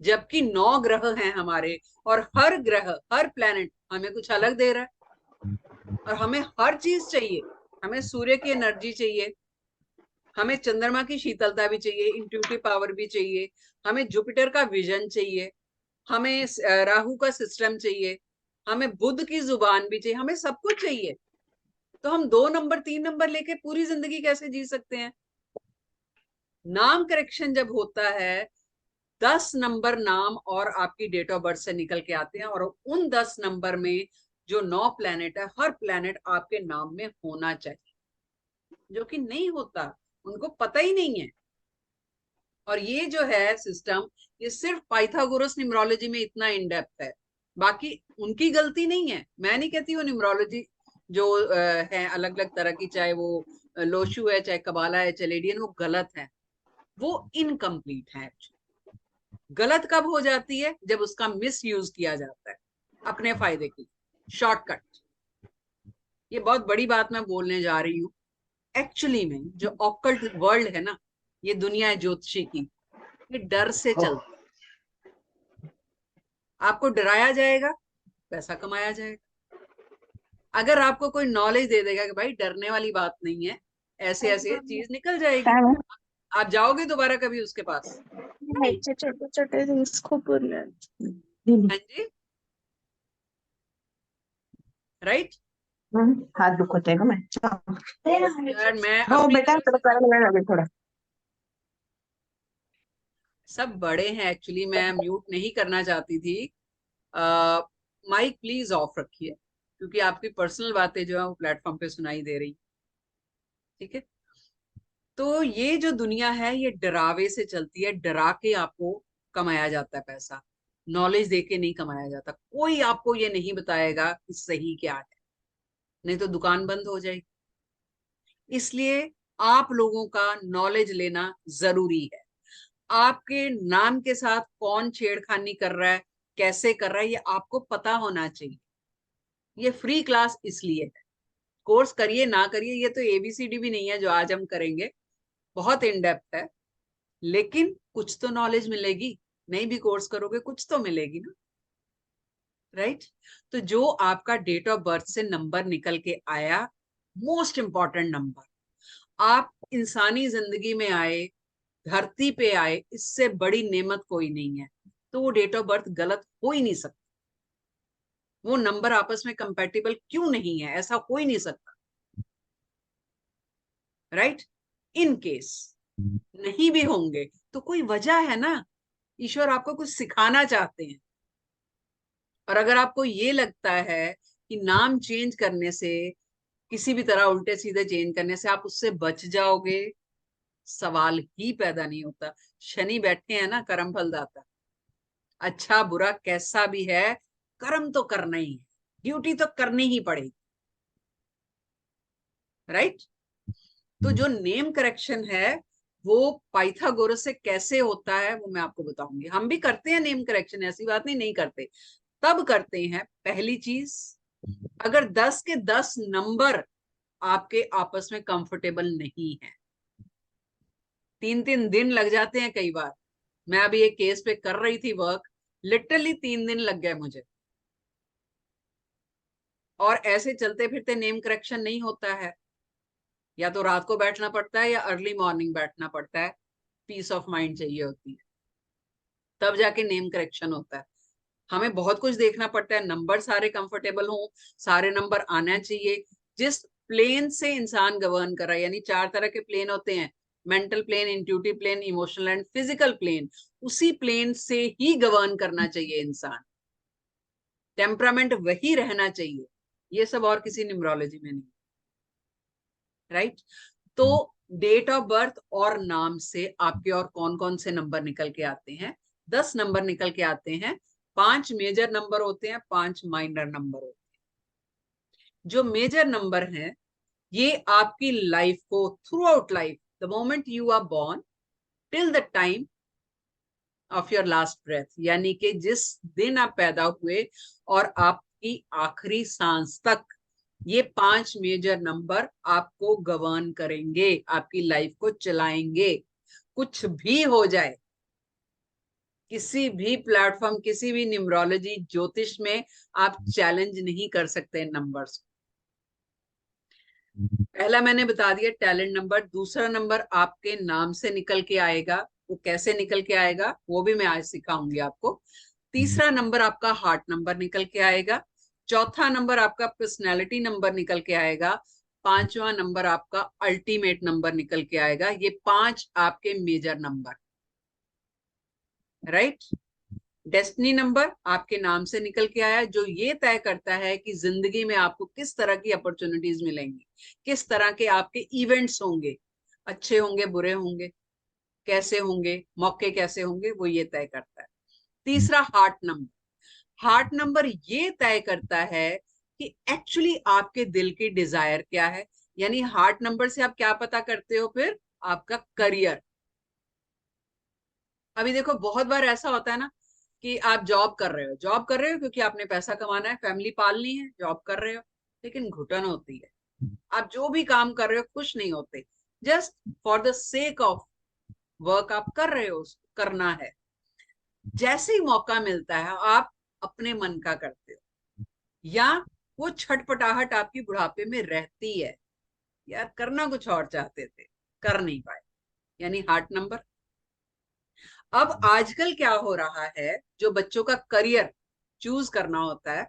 जबकि 9 ग्रह हैं हमारे, और हर ग्रह, हर प्लेनेट हमें कुछ अलग दे रहा है, और हमें हर चीज चाहिए। हमें सूर्य की एनर्जी चाहिए, हमें चंद्रमा की शीतलता भी चाहिए, इंट्यूटिव पावर भी चाहिए, हमें जुपिटर का विजन चाहिए, हमें राहु का सिस्टम चाहिए, हमें बुध की जुबान भी चाहिए, हमें सब कुछ चाहिए। तो हम 2 नंबर 3 नंबर लेके पूरी जिंदगी कैसे जी सकते हैं? नाम करेक्शन जब होता है, 10 नंबर नाम और आपकी डेट ऑफ बर्थ से निकल के आते हैं, और उन 10 नंबर में जो 9 प्लैनेट है, हर प्लैनेट आपके नाम में होना चाहिए, जो कि नहीं होता, उनको पता ही नहीं है। और ये जो है सिस्टम, ये सिर्फ पाइथागोरस न्यूमरोलॉजी में इतना इन डेप्थ है, बाकी उनकी गलती नहीं है। मैं नहीं कहती वो न्यूमरोलॉजी जो है अलग अलग तरह की, चाहे वो लोशु है, चाहे कबाला है, चलेडियन, वो गलत है, वो इनकम्प्लीट है। गलत कब हो जाती है? जब उसका मिस यूज किया जाता है अपने फायदे के लिए, शॉर्टकट। ये बहुत बड़ी बात मैं बोलने जा रही हूँ। एक्चुअली में जो ऑकल्ट वर्ल्ड है ना, ये दुनिया है ज्योतिषी की, ये डर से चलती है। आपको डराया जाएगा, पैसा कमाया जाएगा। अगर आपको कोई नॉलेज दे देगा कि भाई डरने वाली बात नहीं है, ऐसे ऐसे चीज निकल जाएगी, आप जाओगे दोबारा कभी उसके पास? छोटे छोटे इसको हाँ जी, राइट। हाथ दुखोतेगा मैं यार मैं हो अपनी बेटा तरफ तेरा से, पैर लगा लगे थोड़ा सब बड़े हैं एक्चुअली, मैं म्यूट नहीं करना चाहती थी। माइक प्लीज ऑफ रखिए, क्योंकि आपकी पर्सनल बातें जो है वो प्लेटफॉर्म पे सुनाई दे रही, ठीक है? तो ये जो दुनिया है, ये डरावे से चलती है, डरा के आपको कमाया जाता है पैसा, नॉलेज दे के नहीं कमाया जाता। कोई आपको ये नहीं बताएगा कि सही क्या है, नहीं तो दुकान बंद हो जाएगी। इसलिए आप लोगों का नॉलेज लेना जरूरी है। आपके नाम के साथ कौन छेड़खानी कर रहा है, कैसे कर रहा है, ये आपको पता होना चाहिए। ये फ्री क्लास इसलिए है, कोर्स करिए ना करिए, ये तो एबीसीडी भी नहीं है जो आज हम करेंगे, बहुत इन डेप्थ है, लेकिन कुछ तो नॉलेज मिलेगी। नहीं भी कोर्स करोगे कुछ तो मिलेगी ना, राइट? तो जो आपका डेट ऑफ बर्थ से नंबर निकल के आया, मोस्ट इंपॉर्टेंट नंबर, आप इंसानी जिंदगी में आए, धरती पे आए, इससे बड़ी नेमत कोई नहीं है। तो वो डेट ऑफ बर्थ गलत हो ही नहीं सकता। वो नंबर आपस में कंपैटिबल क्यों नहीं है? ऐसा हो ही नहीं सकता, राइट? इन केस नहीं भी होंगे तो कोई वजह है ना, ईश्वर आपको कुछ सिखाना चाहते हैं। और अगर आपको ये लगता है कि नाम चेंज करने से, किसी भी तरह उल्टे सीधे चेंज करने से आप उससे बच जाओगे, सवाल ही पैदा नहीं होता। शनि बैठे हैं ना कर्म फल दाता, अच्छा बुरा कैसा भी है, कर्म तो करना ही है, ड्यूटी तो करनी ही पड़ेगी, राइट? तो जो नेम करेक्शन है, वो पाइथागोरस से कैसे होता है वो मैं आपको बताऊंगी। हम भी करते हैं नेम करेक्शन, ऐसी बात नहीं नहीं करते, तब करते हैं। पहली चीज, अगर 10 के 10 नंबर आपके आपस में कंफर्टेबल नहीं है, 3-3 दिन लग जाते हैं कई बार। मैं अभी एक केस पे कर रही थी वर्क, लिटरली 3 दिन लग गए मुझे, और ऐसे चलते फिरते नेम करेक्शन नहीं होता है। या तो रात को बैठना पड़ता है या अर्ली मॉर्निंग बैठना पड़ता है, पीस ऑफ माइंड चाहिए होती है, तब जाके नेम करेक्शन होता है। हमें बहुत कुछ देखना पड़ता है, नंबर सारे कंफर्टेबल हों, सारे नंबर आना चाहिए। जिस प्लेन से इंसान गवर्न कर रहा है, यानी 4 तरह के प्लेन होते हैं, mental plane, intuitive plane, emotional and physical plane, उसी प्लेन से ही गवर्न करना चाहिए इंसान। टेम्परामेंट वही रहना चाहिए, ये सब और किसी न्यूमरोलॉजी में नहीं, राइट। तो डेट ऑफ बर्थ और नाम से आपके और कौन कौन से नंबर निकल के आते हैं? 10 नंबर निकल के आते हैं। 5 मेजर नंबर होते हैं, 5 माइनर नंबर होते हैं। जो मेजर नंबर हैं, ये आपकी लाइफ को, throughout life, the moment you are born till the time of your last breath, यानी कि जिस दिन आप पैदा हुए और आपकी आखिरी सांस तक, ये 5 मेजर नंबर आपको गवर्न करेंगे, आपकी लाइफ को चलाएंगे। कुछ भी हो जाए, किसी भी प्लेटफॉर्म, किसी भी न्यूमरोलॉजी, ज्योतिष में आप चैलेंज नहीं कर सकते नंबर्स। पहला मैंने बता दिया टैलेंट नंबर। दूसरा नंबर आपके नाम से निकल के आएगा, वो कैसे निकल के आएगा वो भी मैं आज सिखाऊंगी आपको। तीसरा नंबर आपका हार्ट नंबर निकल के आएगा। चौथा नंबर आपका पर्सनैलिटी नंबर निकल के आएगा। पांचवा नंबर आपका अल्टीमेट नंबर निकल के आएगा। ये 5 आपके major number, right. Destiny number आपके नाम से निकल के आया, जो ये तय करता है कि जिंदगी में आपको किस तरह की अपॉर्चुनिटीज मिलेंगी, किस तरह के आपके इवेंट्स होंगे, अच्छे होंगे बुरे होंगे, कैसे होंगे, मौके कैसे होंगे, वो ये तय करता है। तीसरा हार्ट नंबर। हार्ट नंबर ये तय करता है कि एक्चुअली आपके दिल की डिजायर क्या है। यानी हार्ट नंबर से आप क्या पता करते हो? फिर आपका करियर। अभी देखो, बहुत बार ऐसा होता है ना कि आप जॉब कर रहे हो, जॉब कर रहे हो क्योंकि आपने पैसा कमाना है, फैमिली पालनी है, जॉब कर रहे हो, लेकिन घुटन होती है। आप जो भी काम कर रहे हो खुश नहीं होते, just for the sake of work आप कर रहे हो, उसको करना है। जैसे ही मौका मिलता है आप अपने मन का करते हो, या वो छटपटाहट आपकी बुढ़ापे में रहती है, यार करना कुछ और चाहते थे, कर नहीं पाए, यानी हार्ट नंबर। अब आजकल क्या हो रहा है, जो बच्चों का करियर चूज करना होता है,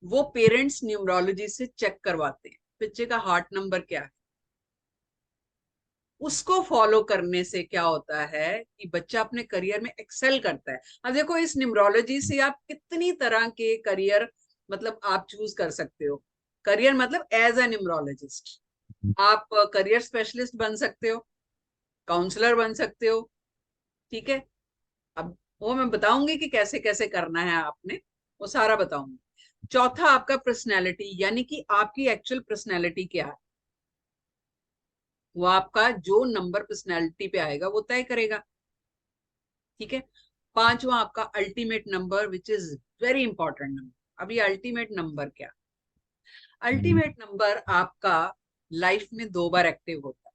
वो पेरेंट्स न्यूमरोलॉजी से चेक करवाते हैं बच्चे का हार्ट नंबर क्या है। उसको फॉलो करने से क्या होता है कि बच्चा अपने करियर में एक्सेल करता है। अब देखो, इस न्यूमरोलॉजी से आप कितनी तरह के करियर मतलब आप चूज कर सकते हो। करियर मतलब एज ए न्यूमरोलॉजिस्ट आप करियर स्पेशलिस्ट बन सकते हो, काउंसलर बन सकते हो, ठीक है। अब वो मैं बताऊंगी कि कैसे कैसे करना है आपने, वो सारा बताऊंगी। चौथा आपका पर्सनैलिटी, यानी कि आपकी एक्चुअल पर्सनैलिटी क्या है, वो आपका जो नंबर पर्सनैलिटी पे आएगा वो तय करेगा, ठीक है। पांचवा आपका ultimate number, which is very important number. अब ये अल्टीमेट नंबर क्या? अल्टीमेट नंबर आपका लाइफ में 2 बार एक्टिव होता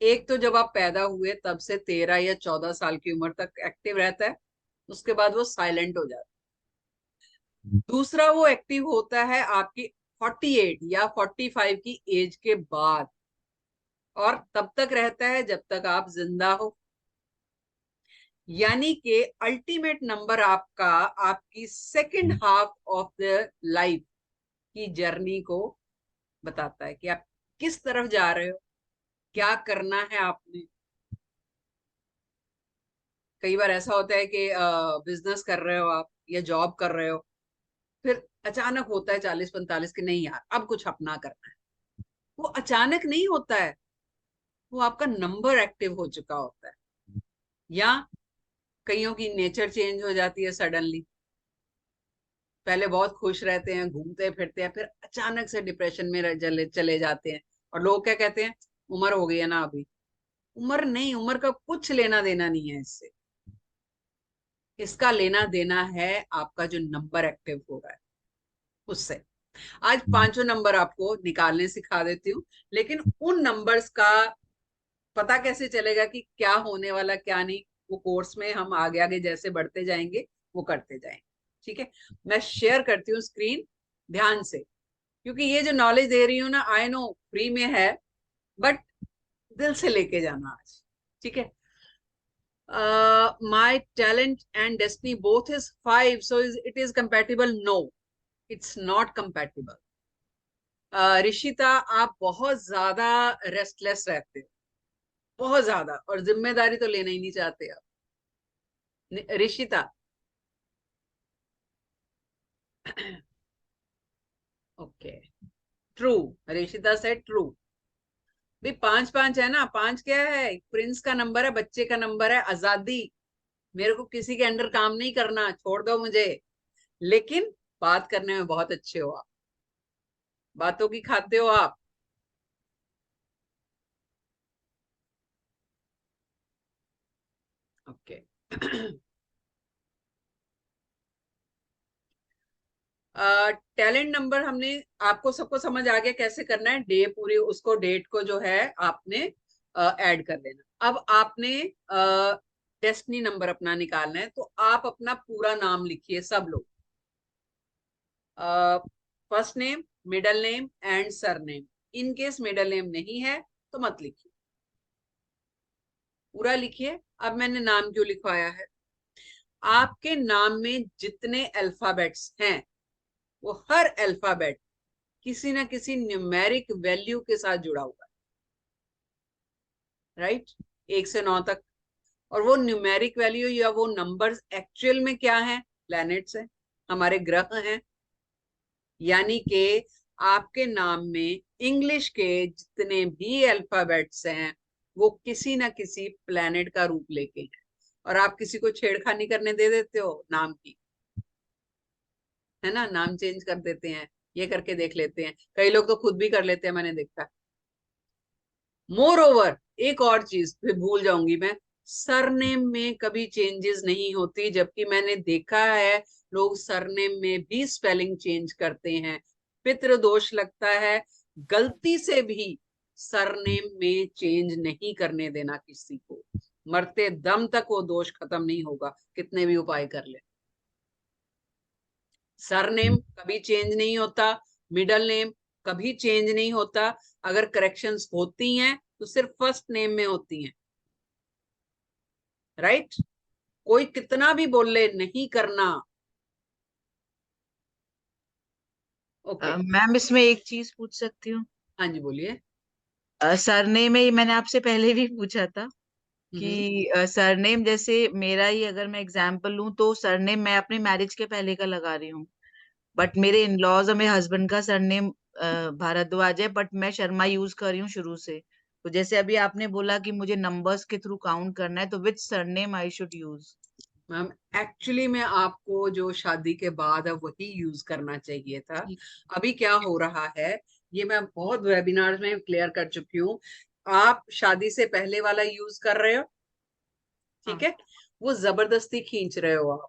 है। एक तो जब आप पैदा हुए तब से 13 या 14 साल की उम्र तक एक्टिव रहता है, उसके बाद वो साइलेंट हो जाता है। दूसरा वो एक्टिव होता है आपकी 48 या 45 की एज के बाद, और तब तक रहता है जब तक आप जिंदा हो। यानी कि अल्टीमेट नंबर आपका आपकी second half of the life की जर्नी को बताता है कि आप किस तरफ जा रहे हो, क्या करना है आपने। कई बार ऐसा होता है कि बिजनेस कर रहे हो आप या जॉब कर रहे हो, फिर अचानक होता है 40-45 के, नहीं यार अब कुछ अपना करना है। वो अचानक नहीं होता है, वो आपका नंबर एक्टिव हो चुका होता है। या कईयों की नेचर चेंज हो जाती है सडनली, पहले बहुत खुश रहते हैं, घूमते फिरते हैं, फिर अचानक से डिप्रेशन में चले जाते हैं। और लोग क्या कहते हैं, उम्र हो गई है ना अभी, उम्र नहीं, उम्र का कुछ लेना देना नहीं है इससे। इसका लेना देना है आपका जो नंबर एक्टिव हो रहा है उससे। आज पांचों नंबर आपको निकालने सिखा देती हूँ, लेकिन उन नंबर्स का पता कैसे चलेगा कि क्या होने वाला क्या नहीं, वो कोर्स में हम आगे आगे जैसे बढ़ते जाएंगे वो करते जाएंगे। ठीक है, मैं शेयर करती हूँ स्क्रीन ध्यान से, क्योंकि ये जो नॉलेज दे रही हूँ ना, आई नो फ्री में है, बट दिल से लेके जाना आज। ठीक है, my talent and destiny both is 5, so it is compatible? No, it's not compatible. Rishita, आप बहुत ज्यादा रेस्टलेस रहते हो, बहुत ज्यादा, और जिम्मेदारी तो लेना ही नहीं चाहते आप। ऋषिता, ओके, ट्रू, ऋषिता से ट्रू। भाई 5 5 है ना, 5 क्या है, प्रिंस का नंबर है, बच्चे का नंबर है, आजादी। मेरे को किसी के अंडर काम नहीं करना, छोड़ दो मुझे। लेकिन बात करने में बहुत अच्छे हो आप, बातों की खाते हो आप। ओके टैलेंट नंबर हमने आपको सबको समझ आ गया कैसे करना है, डे पूरी उसको डेट को जो है आपने ऐड कर लेना। अब आपने डेस्टिनी नंबर अपना निकालना है, तो आप अपना पूरा नाम लिखिए सब लोग, first name, middle name and surname. In case middle name नहीं है तो मत लिखिए, पूरा लिखिए। अब मैंने नाम क्यों लिखवाया है, आपके नाम में जितने अल्फाबेट्स हैं वो हर अल्फाबेट किसी ना किसी न्यूमेरिक वैल्यू के साथ जुड़ा हुआ है, राइट, 1 से 9 तक। और वो न्यूमेरिक वैल्यू या वो नंबर्स एक्चुअल में क्या है, प्लैनेट्स हैं, हमारे ग्रह हैं। यानी कि आपके नाम में इंग्लिश के जितने भी अल्फाबेट्स हैं वो किसी ना किसी प्लैनेट का रूप लेके हैं। और आप किसी को छेड़खानी करने दे देते हो नाम की, है ना, नाम चेंज कर देते हैं, ये करके देख लेते हैं, कई लोग तो खुद भी कर लेते हैं, मैंने देखा। मोर ओवर एक और चीज फिर भूल जाऊंगी मैं, सरनेम में कभी चेंजेस नहीं होती, जबकि मैंने देखा है लोग सरनेम में भी स्पेलिंग चेंज करते हैं। पितृ दोष लगता है, गलती से भी सरनेम में चेंज नहीं करने देना किसी को, मरते दम तक वो दोष खत्म नहीं होगा, कितने भी उपाय कर ले। सरनेम कभी चेंज नहीं होता, मिडल नेम कभी चेंज नहीं होता, अगर करेक्शंस होती हैं तो सिर्फ फर्स्ट नेम में होती हैं, राइट। कोई कितना भी बोल ले, नहीं करना। ओके, मैम इसमें एक चीज पूछ सकती हूँ? हाँ जी बोलिए। सरनेम में मैंने आपसे पहले भी पूछा था कि सरनेम जैसे मेरा ही अगर मैं एग्जांपल लूं तो सरनेम मैं अपने मैरिज के पहले का लगा रही हूँ, बट मेरे इन लॉज और मेरे हस्बैंड का सरनेम भारद्वाज है, बट मैं शर्मा यूज कर रही हूँ शुरू से। तो जैसे अभी आपने बोला कि मुझे नंबर्स के थ्रू काउंट करना है, तो which surname I should use? Ma'am actually में आपको जो शादी के बाद है वही यूज करना चाहिए था। अभी क्या हो रहा है, ये मैं बहुत वेबिनार्स में क्लियर कर चुकी हूँ, आप शादी से पहले वाला यूज कर रहे हो, ठीक है, वो जबरदस्ती खींच रहे हो आप।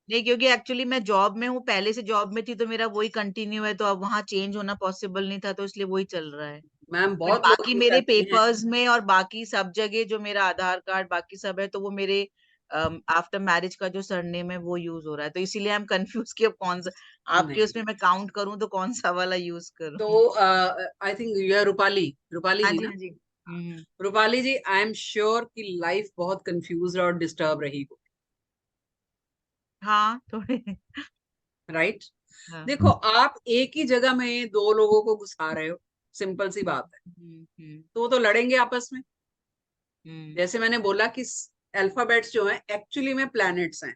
नहीं, क्योंकि एक्चुअली मैं जॉब में हूँ, पहले से जॉब में थी, तो मेरा वही कंटिन्यू है, तो अब वहाँ चेंज होना पॉसिबल नहीं था, तो इसलिए वही चल रहा है। मैम बट बहुत लोग बाकी ये मेरे करते हैं। पेपर्स में और बाकी सब जगह जो मेरा आधार कार्ड बाकी सब है, तो वो मेरे आफ्टर मैरिज का जो सरनेम है वो यूज हो रहा है, तो इसीलिए हम कंफ्यूज कि अब कौन सा आपके नहीं, उसमें मैं काउंट करूं तो कौन सा वाला यूज तो करूं। I think you are Rupali, Rupali हाँ जी जी, ना। हाँ जी। Rupali ji, I am sure कि लाइफ बहुत कंफ्यूज और डिस्टर्ब रही हो, हाँ थोड़े। राइट। हाँ। देखो आप एक ही जगह में दो लोगों को घुसा रहे हो, सिंपल सी बात है, तो वो तो लड़ेंगे आपस में। जैसे मैंने बोला कि अल्फाबेट्स जो हैं एक्चुअली में प्लैनेट्स हैं,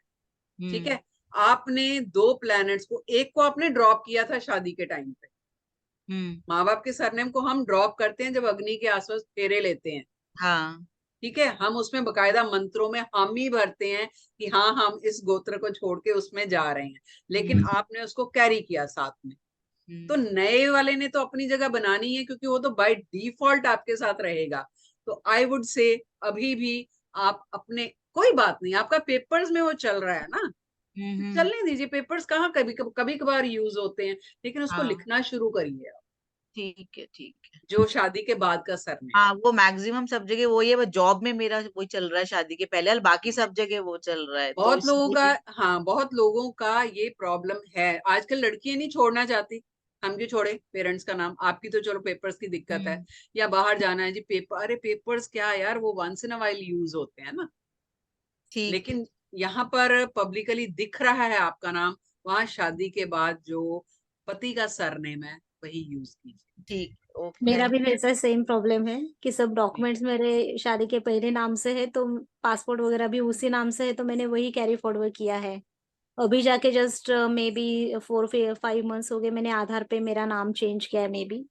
ठीक है। आपने दो प्लैनेट्स को, एक को आपने ड्रॉप किया था शादी के टाइम पे, माँ बाप के सरनेम को हम ड्रॉप करते हैं जब अग्नि के आसपास फेरे लेते हैं, हाँ। ठीक है, हम उसमें बकायदा मंत्रों में हम ही भरते हैं कि हाँ हम इस गोत्र को छोड़ के उसमें जा रहे हैं, लेकिन आपने उसको कैरी किया साथ में। तो नए वाले ने तो अपनी जगह बनानी है, क्योंकि वो तो बाय डिफॉल्ट आपके साथ रहेगा, तो आई वुड से अभी भी आप अपने, कोई बात नहीं, आपका पेपर्स में वो चल रहा है ना, चलने दीजिए, पेपर्स कहाँ कभी कभार यूज होते हैं, लेकिन उसको हाँ लिखना शुरू करिए आप, ठीक है ठीक है। जो शादी के बाद का सरनेम। हाँ वो मैक्सिमम सब जगह वही है, बस जॉब में मेरा वही चल रहा है शादी के पहले, और बाकी सब जगह वो चल रहा है, तो बहुत लोगों का, इसलिए हाँ बहुत लोगों का ये प्रॉब्लम है। आजकल लड़कियां नहीं छोड़ना चाहती, हम क्यों छोड़े पेरेंट्स का नाम, आपकी तो चलो पेपर्स की दिक्कत है, या बाहर जाना है जी पेपर, अरे पेपर्स क्या यार, वो once in a while use होते हैं ना, ठीक लेकिन यहाँ पर पब्लिकली दिख रहा है आपका नाम, वहां शादी के बाद जो पति का सरनेम है वही यूज कीजिए। ठीक ओके मेरा थैंक भी वैसा सेम प्रॉब्लम है कि सब डॉक्यूमेंट्स मेरे शादी के पहले नाम से है, तो पासपोर्ट वगैरह भी उसी नाम से है, तो मैंने वही कैरी फॉरवर्ड किया है। अभी जाके जस्ट मे बी 4-5 मंथ्स हो गए, मैंने आधार पे मेरा नाम चेंज किया है मे बी,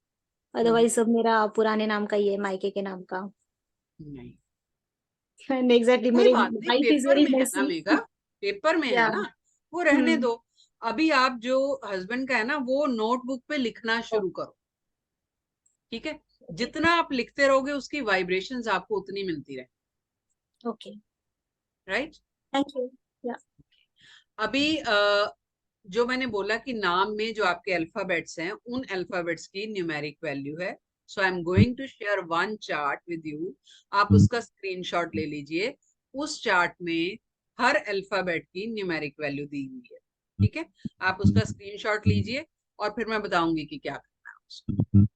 अदरवाइज सब मेरा पुराने नाम का ही है, मायके के नाम का। नहीं एंड एग्जैक्टली कोई मेरी बात नहीं, लाइफ इज पेपर वेरी में है ना मेसी। मेघा, पेपर में है या ना, वो रहने हम्म दो। अभी आप जो हस्बैंड का है ना, वो नोटबुक पे लिखना शुरू करो, ठीक है, जितना आप लिखते रहोगे उसकी वाइब्रेशंस आपको उतनी मिलती रहे, ओके, राइट। Thank you. या अभी जो मैंने बोला कि नाम में जो आपके अल्फाबेट्स हैं, उन अल्फाबेट्स की न्यूमेरिक वैल्यू है, so I am going to share one chart with you, आप उसका स्क्रीनशॉट ले लीजिए। उस चार्ट में हर अल्फाबेट की न्यूमेरिक वैल्यू दी हुई है, ठीक है, आप उसका स्क्रीनशॉट लीजिए और फिर मैं बताऊंगी कि क्या करना है उसको।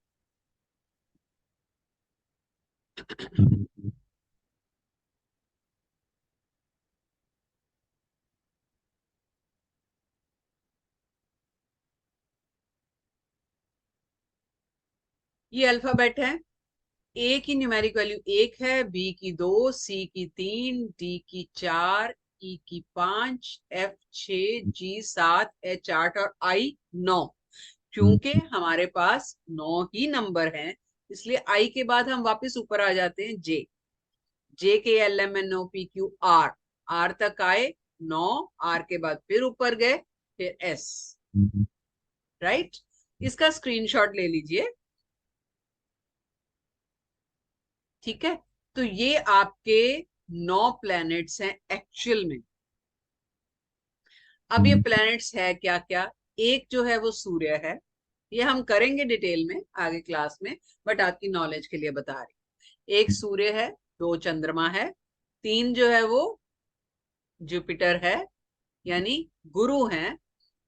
ये अल्फाबेट है, ए की न्यूमेरिक वैल्यू 1 है, बी की 2, सी की 3, डी की 4, ई की 5, एफ 6, जी 7, एच 8 और आई 9। क्योंकि हमारे पास 9 ही नंबर हैं, इसलिए आई के बाद हम वापस ऊपर आ जाते हैं J, J K L M N O P Q R, R तक आए 9, आर के बाद फिर ऊपर गए, फिर एस, राइट। इसका स्क्रीनशॉट ले लीजिए, ठीक है। तो ये आपके 9 प्लैनेट्स हैं एक्चुअल में। अब ये प्लैनेट्स है क्या क्या, एक जो है वो सूर्य है, ये हम करेंगे डिटेल में आगे क्लास में, बट आपकी नॉलेज के लिए बता रही। एक सूर्य है, 2 चंद्रमा है, 3 जो है वो जुपिटर है यानी गुरु हैं,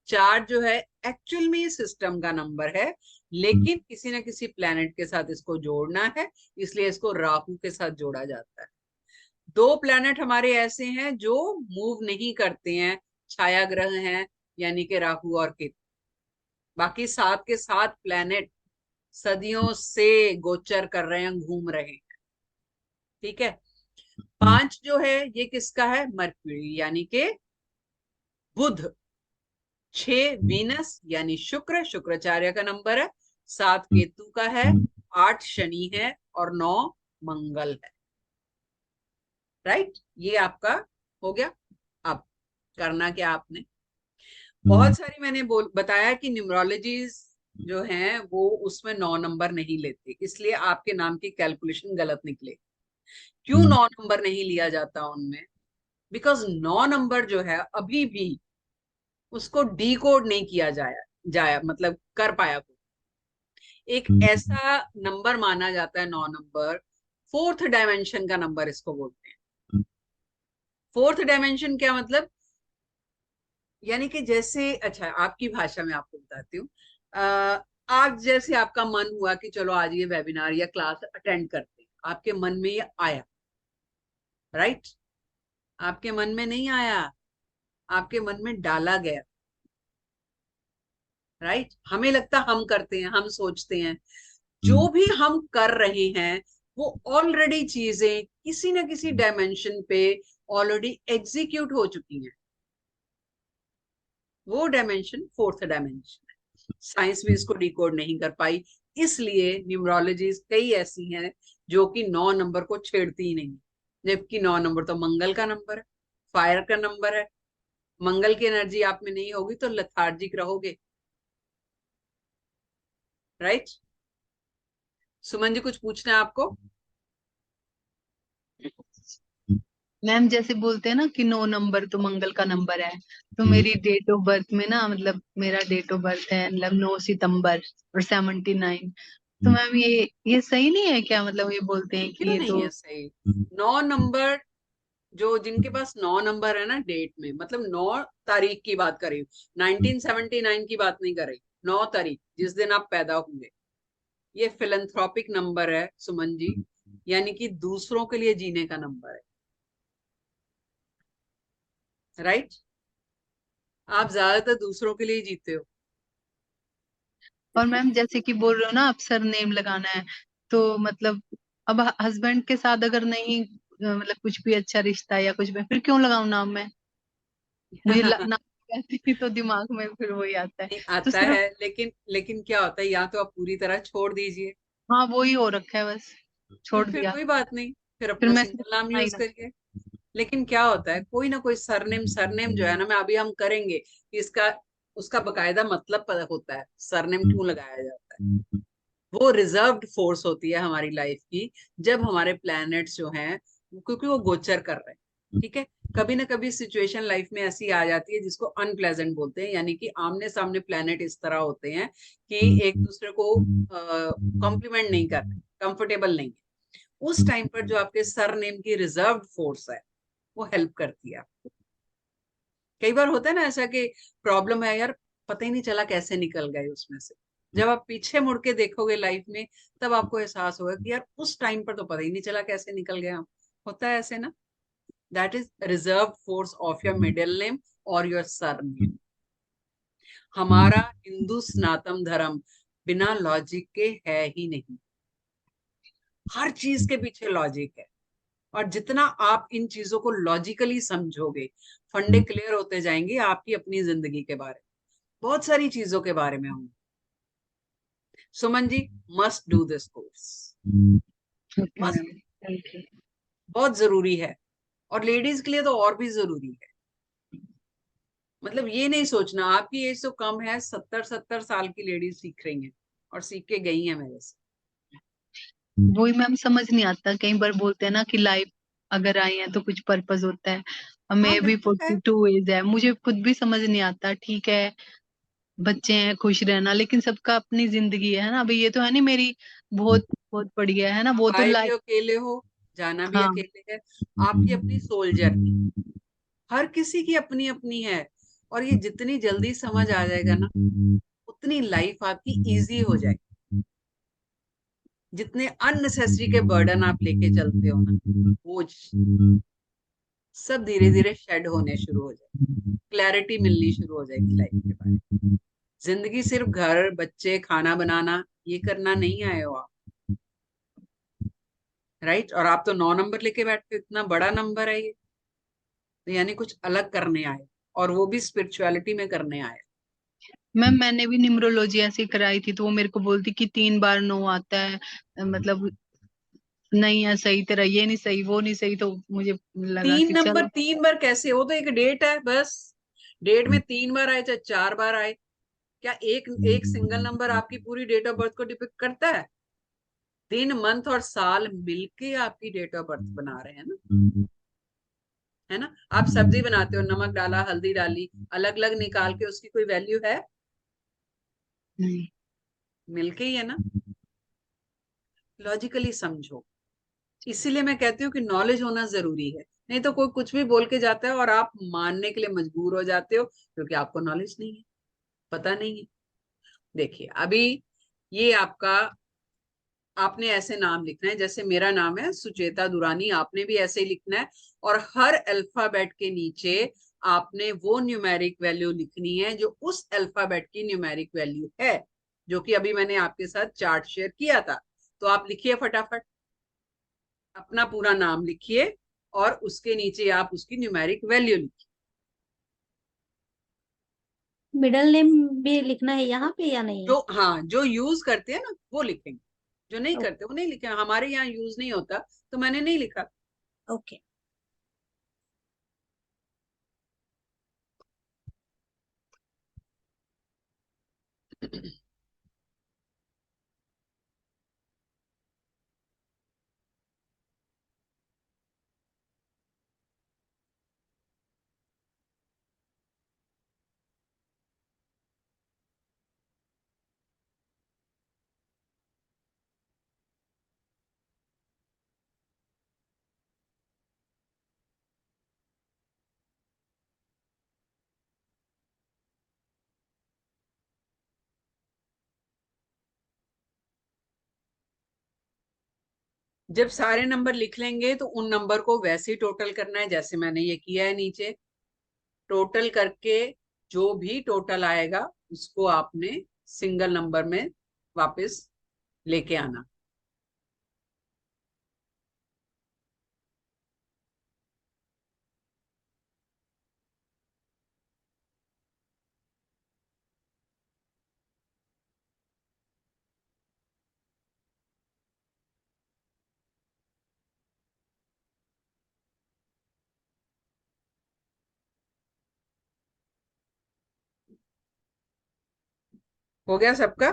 4 जो है एक्चुअल में ये सिस्टम का नंबर है, लेकिन किसी ना किसी प्लैनेट के साथ इसको जोड़ना है, इसलिए इसको राहु के साथ जोड़ा जाता है। 2 प्लैनेट हमारे ऐसे हैं जो मूव नहीं करते हैं, छाया ग्रह हैं, यानी कि राहु और केतु। बाकी 7 के 7 प्लैनेट सदियों से गोचर कर रहे हैं, घूम रहे हैं, ठीक है। 5 जो है ये किसका है, मर्क्यूरी यानी कि बुध। 6 वीनस यानी शुक्र, शुक्राचार्य का नंबर है। 7 केतु का है, 8 शनि है और 9 मंगल है, राइट। ये आपका हो गया। अब करना क्या आपने, बहुत सारी मैंने बताया कि न्यूमरोलॉजीज जो हैं वो उसमें 9 नंबर नहीं लेते, इसलिए आपके नाम की कैलकुलेशन गलत निकले। क्यों 9 नंबर नहीं लिया जाता उनमें, बिकॉज 9 नंबर जो है अभी भी उसको डिकोड नहीं किया जाया मतलब कर पाया कोई। एक ऐसा नंबर माना जाता है 9 नंबर, फोर्थ डायमेंशन का नंबर इसको बोलते हैं। फोर्थ डायमेंशन क्या मतलब, यानी कि जैसे, अच्छा आपकी भाषा में आपको बताती हूँ, आज जैसे आपका मन हुआ कि चलो आज ये वेबिनार या क्लास अटेंड करते हैं, आपके मन में ये आया, राइट। आपके मन में नहीं आया, आपके मन में डाला गया, राइट। हमें लगता हम करते हैं, हम सोचते हैं, जो भी हम कर रहे हैं वो ऑलरेडी चीजें किसी ना किसी डायमेंशन पे ऑलरेडी एग्जीक्यूट हो चुकी हैं। वो डायमेंशन फोर्थ डायमेंशन है, साइंस भी इसको डिकोड नहीं कर पाई, इसलिए न्यूमरोलॉजीज कई ऐसी हैं जो कि 9 नंबर को छेड़ती ही नहीं, जबकि 9 नंबर तो मंगल का नंबर है, फायर का नंबर है। मंगल की एनर्जी आप में नहीं होगी तो लथार्जिक रहोगे, राइट। सुमन जी कुछ पूछना है आपको? मैम जैसे बोलते हैं ना कि 9 नंबर तो मंगल का नंबर है, तो मेरी डेट ऑफ बर्थ में ना, मतलब मेरा डेट ऑफ बर्थ है मतलब 9 सितंबर और 79। तो मैम ये सही नहीं है क्या? मतलब ये बोलते हैं कि क्यों ये नहीं तो है सही? 9 नंबर, जो जिनके पास 9 नंबर है ना डेट में, मतलब 9 तारीख की बात कर रही हूँ, 1979 की बात नहीं कर रही, 9 तारीख जिस दिन आप पैदा हुए, ये फिलंथ्रॉपिक नंबर है सुमन जी, यानी कि दूसरों के लिए जीने का नंबर है। राइट? आप ज्यादातर दूसरों के लिए ही जीते हो। और मैम जैसे कि बोल रहे हो ना आप सरनेम लगाना है, तो मतलब अब हस्बैंड के साथ अगर नहीं मतलब कुछ भी अच्छा रिश्ता या कुछ भी, फिर क्यों लगाऊं नाम मैं? मुझे नाम कहती ही तो दिमाग में फिर वही आता है। नहीं तो आता सिर्फ है, लेकिन लेकिन क्या होता है, या तो आप पूरी तरह छोड़ दीजिए, हाँ वो ही हो रखा है बस, छोड़ फिर दिया। कोई बात नहीं, फिर फिर अपना मैं सिंगल सिर्फ नाम नहीं यूज रख। करिए। लेकिन क्या होता है, कोई ना कोई सरनेम, सरनेम जो है ना, मैं अभी हम करेंगे कि इसका उसका बकायदा मतलब पता होता है, सरनेम क्यों लगाया जाता है। वो रिजर्व्ड फोर्स होती है हमारी लाइफ की, जब हमारे प्लैनेट्स जो हैं, क्योंकि वो गोचर कर रहे हैं, ठीक है। कभी ना कभी सिचुएशन लाइफ में ऐसी आ जाती है जिसको अनप्लेजेंट बोलते हैं, यानी कि आमने सामने प्लैनेट इस तरह होते हैं कि एक दूसरे को कॉम्प्लीमेंट नहीं कर रहे, कंफर्टेबल नहीं है। उस टाइम पर जो आपके सरनेम की रिजर्व्ड फोर्स है, वो हेल्प करती है आपको। कई बार होता है ना ऐसा कि प्रॉब्लम है यार, पता ही नहीं चला कैसे निकल गए उसमें से। जब आप पीछे मुड़ के देखोगे लाइफ में, तब आपको एहसास होगा कि यार उस टाइम पर तो पता ही नहीं चला कैसे निकल गया हम। होता है ऐसे ना। That is reserve force of your middle name और योर सरनेम। हमारा हिंदू सनातन धर्म बिना लॉजिक के है ही नहीं। हर चीज के पीछे लॉजिक है, और जितना आप इन चीजों को लॉजिकली समझोगे, फंडे क्लियर होते जाएंगे आपकी अपनी जिंदगी के बारे में, बहुत सारी चीजों के बारे में होंगे। Suman ji, must do this course, okay must, ma'am, thank you. बहुत जरूरी है। और लेडीज के लिए तो और भी जरूरी है। मतलब ये नहीं सोचना आपकी एज तो कम है, 70-70 साल की लेडीज सीख रही हैं और सीख के गई हैं मेरे से। वही मैम समझ नहीं आता, कई बार बोलते हैं ना कि लाइफ अगर आई है तो कुछ पर्पस होता है। अब हाँ मैं भी बिल्कुल है। 42 एज है, मुझे खुद भी समझ नहीं आता। ठीक है, बच्चे हैं, खुश रहना, लेकिन सबका अपनी जिंदगी है ना। अभी ये तो है नहीं मेरी बहुत बहुत बढ़िया है ना, आप वो तो आए भी लाइफ। अकेले हो, जाना भी हाँ अकेले है। आपकी अपनी सोल जर्नी, हर किसी की अपनी अपनी है। और ये जितनी जल्दी समझ आ जाएगा ना, उतनी लाइफ आपकी इजी हो जाएगी। जितने अननेसेसरी के बर्डन आप लेके चलते हो ना, बोझ, सब धीरे धीरे शेड होने शुरू हो जाएगी। क्लैरिटी मिलनी शुरू हो जाएगी लाइफ के बारे में। जिंदगी सिर्फ घर, बच्चे, खाना बनाना, ये करना नहीं आए हो आप। राइट? और आप तो 9 नंबर लेके बैठते हो, इतना बड़ा नंबर है ये, तो यानी कुछ अलग करने आए, और वो भी स्पिरिचुअलिटी में करने आए। मैम मैंने भी न्यूमरोलॉजी ऐसे कराई थी, तो वो मेरे को बोलती कि 3 बार नो आता है, मतलब नहीं है सही तेरा, ये नहीं सही वो नहीं सही। तो मुझे लगा तीन कि नंबर चलो। 3 बार कैसे? वो तो एक डेट है बस। डेट में 3 बार आए चाहे 4 बार आए, क्या एक एक सिंगल नंबर आपकी पूरी डेट ऑफ बर्थ को डिपिक्ट करता है? दिन, मंथ और साल मिलके आपकी डेट ऑफ बर्थ बना रहे हैं ना। है ना? आप सब्जी बनाते हो, नमक डाला, हल्दी डाली, अलग अलग निकाल के उसकी कोई वैल्यू है? नहीं। मिलके ही है ना। लॉजिकली समझो। इसीलिए मैं कहती हूँ कि नॉलेज होना जरूरी है। नहीं तो कोई कुछ भी बोल के जाता है और आप मानने के लिए मजबूर हो जाते हो, क्योंकि आपको नॉलेज नहीं है, पता नहीं है। देखिए अभी ये आपका, आपने ऐसे नाम लिखना है, जैसे मेरा नाम है सुचेता दुरानी, आपने भी ऐसे ही लिखना है। और हर अल्फाबेट के नीचे आपने वो न्यूमेरिक वैल्यू लिखनी है जो उस अल्फाबेट की न्यूमेरिक वैल्यू है, जो कि अभी मैंने आपके साथ चार्ट शेयर किया था। तो आप लिखिए फटाफट, अपना पूरा नाम लिखिए, और उसके नीचे आप उसकी न्यूमेरिक वैल्यू लिखिए। मिडल नेम भी लिखना है यहाँ पे या नहीं है? जो, हाँ, जो यूज करते हैं ना वो लिखेंगे, जो नहीं ओ- करते वो नहीं लिखेंगे। हमारे यहाँ यूज नहीं होता, तो मैंने नहीं लिखा। ओके। जब सारे नंबर लिख लेंगे तो उन नंबर को वैसे ही टोटल करना है जैसे मैंने ये किया है नीचे। टोटल करके जो भी टोटल आएगा उसको आपने सिंगल नंबर में वापस लेके आना। हो गया सबका?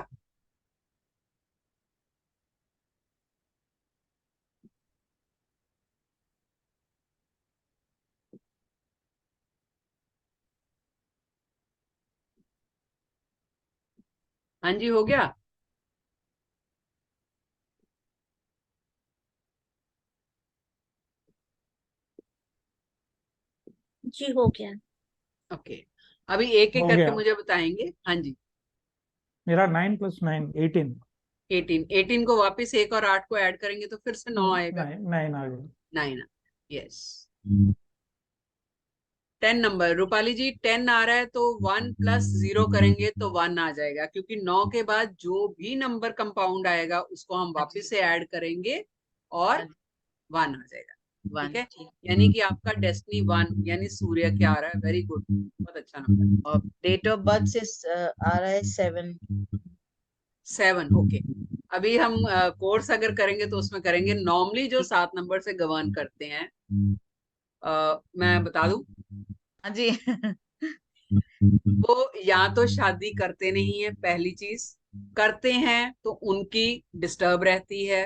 हाँ जी, हो गया। जी हो गया। ओके, अभी एक एक हो करके गया। मुझे बताएंगे। हाँ जी। मेरा 9 + 9 18। 18 को वापस 1 और 8 को ऐड करेंगे तो फिर से 9 आएगा। 9 आ गया। 9। यस। 10 नंबर, रूपाली जी 10 आ रहा है तो 1 + 0 करेंगे तो 1 आ जाएगा, क्योंकि 9 के बाद जो भी नंबर कंपाउंड आएगा उसको हम वापस से ऐड करेंगे और 1 आ जाएगा। ठीक है, यानी कि आपका डेस्टिनी 1 यानी सूर्य क्या आ रहा है। वेरी गुड, बहुत अच्छा नंबर। और डेट ऑफ बर्थ से आ रहा है 7। 7। ओके, अभी हम कोर्स अगर करेंगे तो उसमें करेंगे नॉर्मली जो 7 नंबर से गवर्न करते हैं। मैं बता दूं, हाँ जी। वो या तो शादी करते नहीं है, पहली चीज। करते हैं तो उनकी डिस्टर्ब रहती है।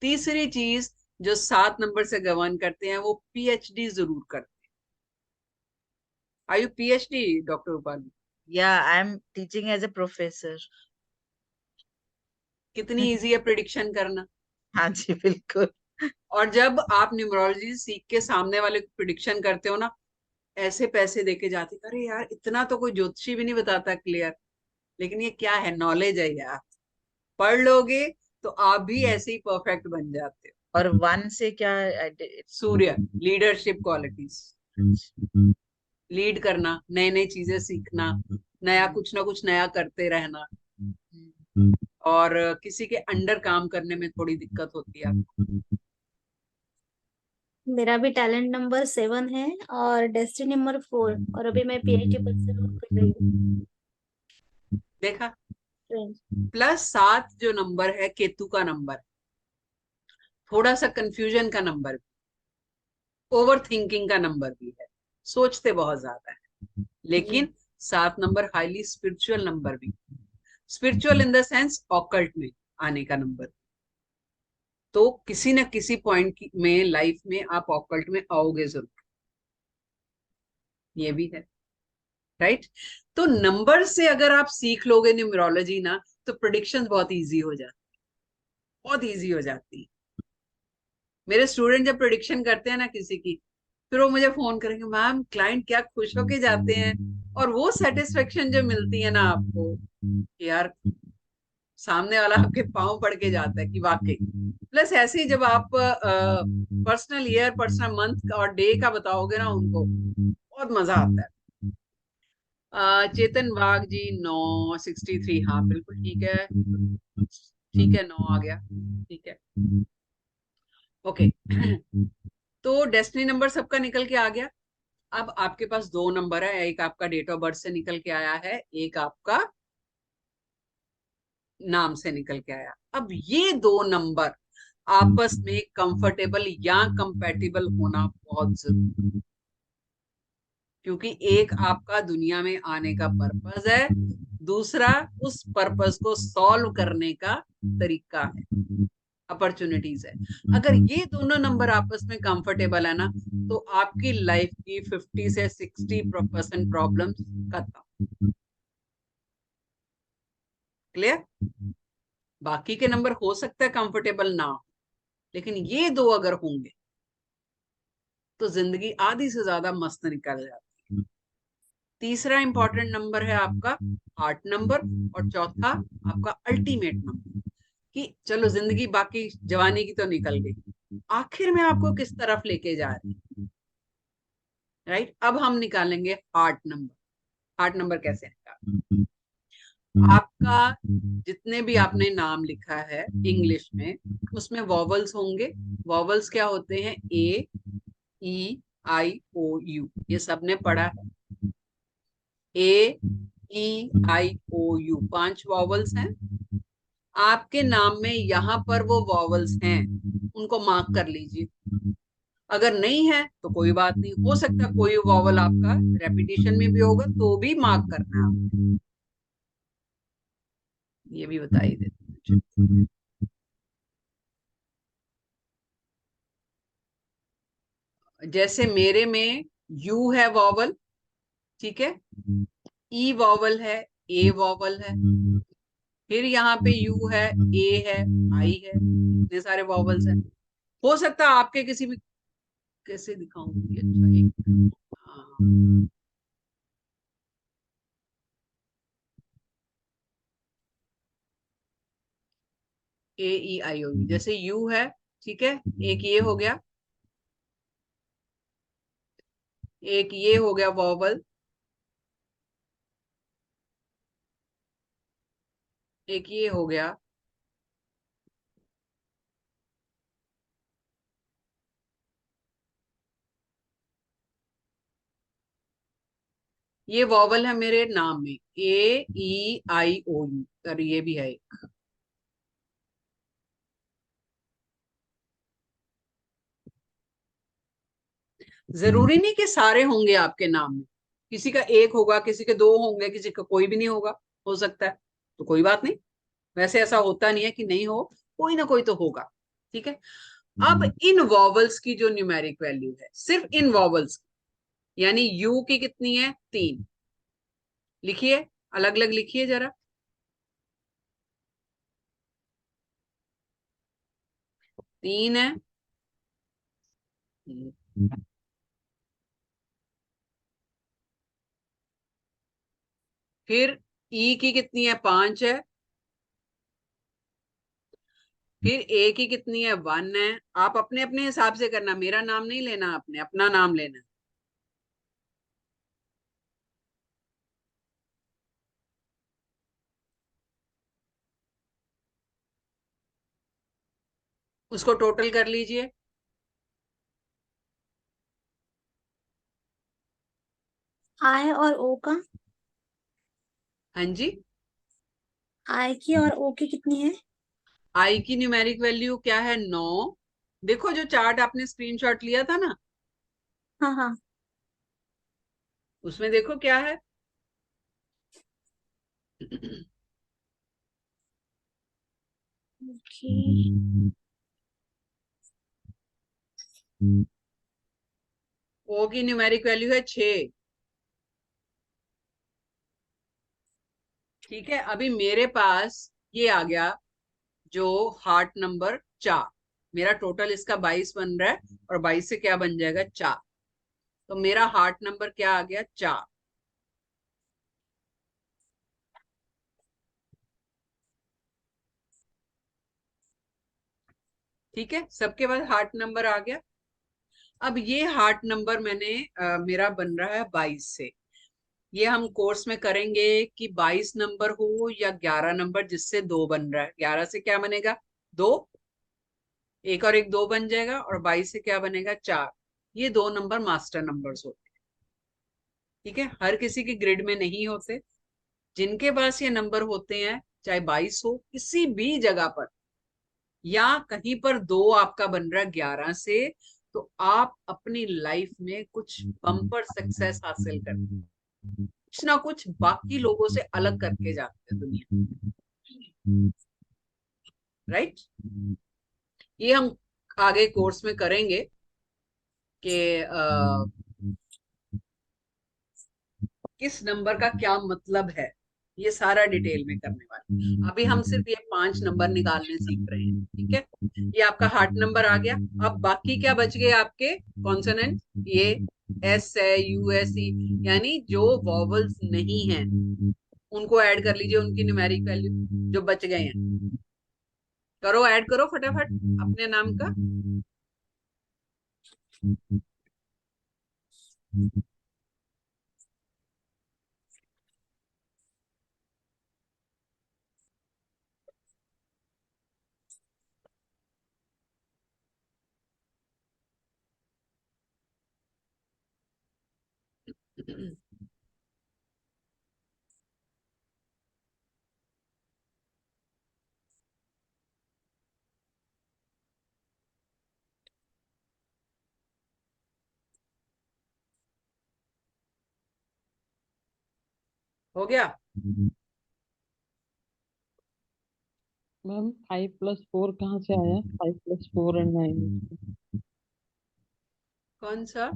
तीसरी चीज, जो 7 नंबर से गवर्न करते हैं वो पीएचडी जरूर करते हैं। Are you PhD doctor Rupali? या I am teaching as a professor. कितनी इजी है प्रिडिक्शन करना। हाँ जी बिल्कुल। और जब आप न्यूमरोलॉजी सीख के सामने वाले को प्रिडिक्शन करते हो ना, ऐसे पैसे देके जाते, अरे यार इतना तो कोई ज्योतिषी भी नहीं बताता क्लियर। लेकिन ये क्या है, नॉलेज है यार। पढ़ लोगे तो आप भी ऐसे ही परफेक्ट बन जाते हो। और 1 से क्या? सूर्य, लीडरशिप क्वालिटीज, लीड करना, नई नई चीजें सीखना, नया कुछ ना कुछ नया करते रहना। और किसी के अंडर काम करने में थोड़ी दिक्कत होती है आपको। मेरा भी टैलेंट नंबर 7 है और डेस्टिनी नंबर 4, और अभी मैं पीएचडी परस्यू कर रही हूँ। देखा, Strange. +7 जो नंबर है केतु का नंबर, थोड़ा सा कंफ्यूजन का नंबर, ओवर थिंकिंग का नंबर भी है, सोचते बहुत ज्यादा है। लेकिन 7 नंबर हाईली स्पिरिचुअल नंबर भी, spiritual in the sense occult में आने का नंबर। तो किसी न किसी पॉइंट में लाइफ में आप ऑकल्ट में आओगे जरूर, ये भी है। राइट, तो नंबर से अगर आप सीख लोगे न्यूमरोलॉजी ना, तो प्रिडिक्शंस बहुत इजी हो जाती, बहुत इजी हो जाती है। मेरे स्टूडेंट जब प्रिडिक्शन करते हैं ना किसी की, फिर वो मुझे फोन करेंगे, मैम क्लाइंट क्या खुश होके जाते हैं, और वो सेटिस्फेक्शन जो मिलती है ना आपको, यार सामने वाला आपके पांव पड़ के जाता है कि वाकई। प्लस ऐसे ही जब आप पर्सनल ईयर, पर्सनल मंथ और डे का बताओगे ना उनको, बहुत मजा आता है। चेतन वाघ जी 963, हाँ बिल्कुल ठीक है। ठीक है, 9 आ गया, ठीक है। ओके, तो डेस्टिनी नंबर सबका निकल के आ गया। अब आपके पास 2 नंबर है, एक आपका डेट ऑफ बर्थ से निकल के आया है, एक आपका नाम से निकल के आया। अब ये 2 नंबर आपस में कंफर्टेबल या कंपैटिबल होना बहुत जरूरी है, क्योंकि एक आपका दुनिया में आने का पर्पस है, दूसरा उस पर्पस को सॉल्व करने का तरीका है, अपॉर्चुनिटीज है। अगर ये दोनों नंबर आपस में कंफर्टेबल है ना, तो आपकी लाइफ की 50 से 60% प्रॉब्लम खत्म। क्लियर? बाकी के नंबर हो सकता है कंफर्टेबल ना हो, लेकिन ये 2 अगर होंगे तो जिंदगी आधी से ज्यादा मस्त निकल जाती है। तीसरा इंपॉर्टेंट नंबर है आपका 8 नंबर, और चौथा आपका अल्टीमेट नंबर। कि चलो जिंदगी बाकी जवानी की तो निकल गई, आखिर में आपको किस तरफ लेके जा रहे हैं, राइट। अब हम निकालेंगे हार्ट नंबर। हार्ट नंबर कैसे निकालें? आपका जितने भी आपने नाम लिखा है इंग्लिश में, उसमें वॉवल्स होंगे। वॉवल्स क्या होते हैं? ए, ई, आई, ओ, यू, ये सबने पढ़ा है। ए, ई, आई, ओ, यू, 5 वॉवल्स हैं आपके नाम में। यहाँ पर वो वॉवल्स हैं, उनको मार्क कर लीजिए। अगर नहीं है तो कोई बात नहीं, हो सकता है कोई वॉवल आपका रेपिटेशन में भी होगा, तो भी मार्क करना है आपको। ये भी बता ही देते हैं। जैसे मेरे में यू है वॉवल, ठीक है, ई वॉवल है, ए वॉवल है, फिर यहाँ पे यू है, ए है, आई है, इतने सारे वॉवल्स हैं। हो सकता है आपके किसी भी, कैसे दिखाऊंगी, अच्छा एक, हाँ, ए, ई, आई, ओ, यू, जैसे यू है, ठीक है, एक ये हो गया, एक ये हो गया वॉवल, एक ये हो गया, ये वॉवल है मेरे नाम में, ए, ई, आई, ओ, यू, और ये भी है एक। जरूरी नहीं कि सारे होंगे आपके नाम में, किसी का एक होगा, किसी के 2 होंगे, किसी का कोई भी नहीं होगा, हो सकता है, तो कोई बात नहीं। वैसे ऐसा होता नहीं है कि नहीं हो, कोई ना कोई तो होगा, ठीक है। अब इन वॉवल्स की जो न्यूमेरिक वैल्यू है, सिर्फ इन वॉवल्स की, यानी यू की कितनी है? 3। लिखिए, अलग अलग लिखिए जरा। 3 है, फिर ई की कितनी है? 5 है, फिर ए की कितनी है? 1 है। आप अपने अपने हिसाब से करना, मेरा नाम नहीं लेना, आपने अपना नाम लेना। उसको टोटल कर लीजिए। आई और ओ का? हाँ जी, आई की और ओ की कितनी है? आई की न्यूमेरिक वैल्यू क्या है? 9। देखो जो चार्ट आपने स्क्रीनशॉट लिया था ना, हाँ हाँ। उसमें देखो क्या है। ओके। ओ की न्यूमेरिक वैल्यू है 6, ठीक है। अभी मेरे पास ये आ गया जो हार्ट नंबर 4, मेरा टोटल इसका 22 बन रहा है, और 22 से क्या बन जाएगा? 4। तो मेरा हार्ट नंबर क्या आ गया? 4। ठीक है, सबके बाद हार्ट नंबर आ गया। अब ये हार्ट नंबर मैंने मेरा बन रहा है 22 से। ये हम कोर्स में करेंगे कि 22 नंबर हो या 11 नंबर, जिससे 2 बन रहा है। 11 से क्या बनेगा? 2, एक और एक 2 बन जाएगा, और 22 से क्या बनेगा? 4। ये 2 नंबर मास्टर नंबर्स होते हैं, ठीक है। हर किसी के ग्रिड में नहीं होते। जिनके पास ये नंबर होते हैं, चाहे 22 हो किसी भी जगह पर, या कहीं पर 2 आपका बन रहा है 11 से, तो आप अपनी लाइफ में कुछ बम्पर सक्सेस हासिल करते हैं, कुछ ना कुछ बाकी लोगों से अलग करके जाते हैं दुनिया, राइट। ये हम आगे कोर्स में करेंगे कि किस नंबर का क्या मतलब है, ये सारा डिटेल में करने वाले। अभी हम सिर्फ ये 5 नंबर निकालने सीख रहे हैं, ठीक है। ये आपका हार्ट नंबर आ गया। अब बाकी क्या बच गए आपके? कॉन्सोनेंट, ये एस है, यू, एस, ई, यानी जो वॉवल्स नहीं हैं उनको ऐड कर लीजिए, उनकी न्यूमेरिक वैल्यू जो बच गए हैं। करो, ऐड करो फटाफट अपने नाम का। हो गया? मैम 5+4 कहाँ से आया? 5+4 और 9। कौन सा?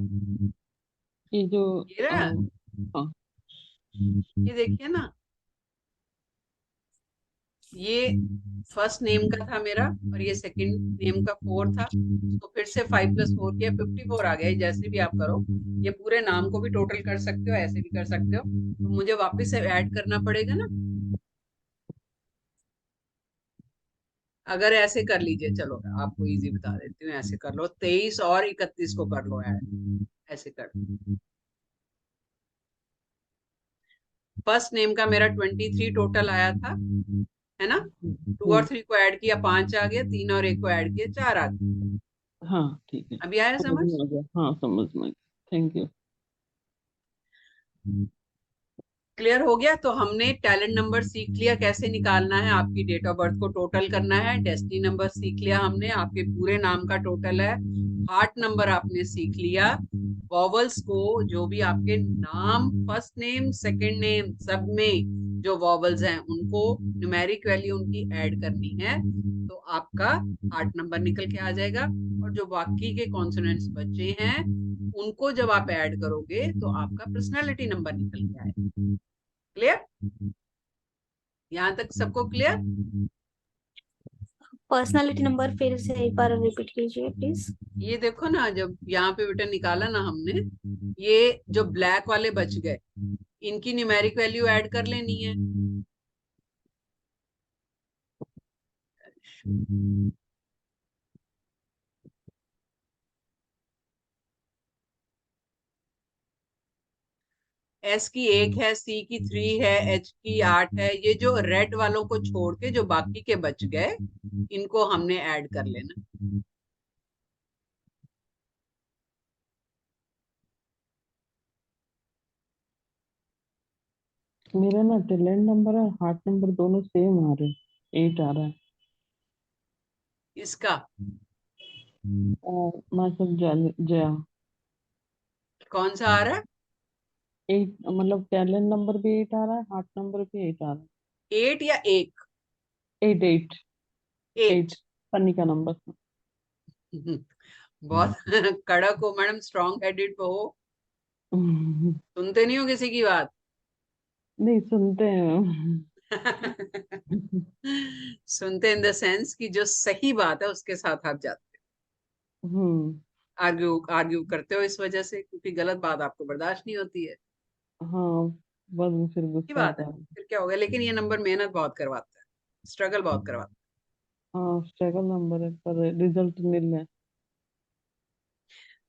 ये जो ये रहा? हाँ। ये देखिए ना, ये फर्स्ट नेम का था मेरा और ये सेकंड नेम का 4 था, तो फिर से 5+4 किया, 54 आ गया। ये जैसे भी आप करो, ये पूरे नाम को भी टोटल कर सकते हो, ऐसे भी कर सकते हो। तो मुझे वापस से ऐड करना पड़ेगा ना। अगर ऐसे कर लीजिए, चलो आपको इजी बता देती हूँ, ऐसे कर लो 23 और 31 को कर लो ऐड, ऐसे कर। फर्स्ट नेम का मेरा 23 टोटल आया था, है ना? 2 और 3 को ऐड किया, 5 आ गया, 3 और 1 को ऐड किया, 4 आ गया। हाँ ठीक है, अभी आया समझ समझ? में आ गया। हाँ समझ में आ गया, थैंक यू। क्लियर हो गया? तो हमने टैलेंट नंबर सीख लिया कैसे निकालना है, आपकी डेट ऑफ बर्थ को टोटल करना है। डेस्टिनी नंबर सीख लिया हमने, आपके पूरे नाम का टोटल है। हार्ट नंबर आपने सीख लिया। वॉवल्स को, जो भी आपके नाम, फर्स्ट नेम सेकंड नेम सब में जो वॉवल्स हैं उनको न्यूमेरिक वैल्यू उनकी ऐड करनी है, तो आपका हार्ट नंबर निकल के आ जाएगा। और जो बाकी के कॉन्सोनेंट्स बचे हैं उनको जब आप ऐड करोगे तो आपका पर्सनालिटी नंबर निकल के आएगा। क्लियर? यहाँ तक सबको क्लियर? पर्सनालिटी नंबर फिर से एक बार रिपीट कीजिए प्लीज। ये देखो ना, जब यहाँ पे बेटा निकाला ना हमने, ये जो ब्लैक वाले बच गए, इनकी न्यूमेरिक वैल्यू ऐड कर लेनी है। एस की 1 है, सी की 3 है, एच की 8 है। ये जो रेड वालों को छोड़ के जो बाकी के बच गए, इनको हमने ऐड कर लेना। मेरा ना टैलेंट नंबर और हार्ट नंबर दोनों सेम आ रहे हैं, 8 आ रहा है। इसका और मतलब जया कौन सा आ रहा है? 8, मतलब टैलेंट नंबर भी 8 आ रहा है, हार्ट नंबर भी 8 आ रहा 8 या 1? है। 8 8 8। फनी का नंबर। बहुत कड़क हो मैडम, स्ट्रॉन्ग हेडेड हो, सुनते नहीं हो किसी की बात। नहीं सुनते हैं। सुनते इन द सेंस कि जो सही बात है उसके साथ आप जाते हम्म। हो, आर्ग्यू आर्ग्यू करते हो इस वजह से, क्योंकि गलत बात आपको बर्दाश्त नहीं होती है। हाँ, बस फिर की गुस्सा बात है, आता है। फिर क्या हो गया? लेकिन ये नंबर मेहनत बहुत करवाता है, स्ट्रगल बहुत करवाता हाँ स्ट्रगल नंबर है पर रिजल्ट मिल है। है।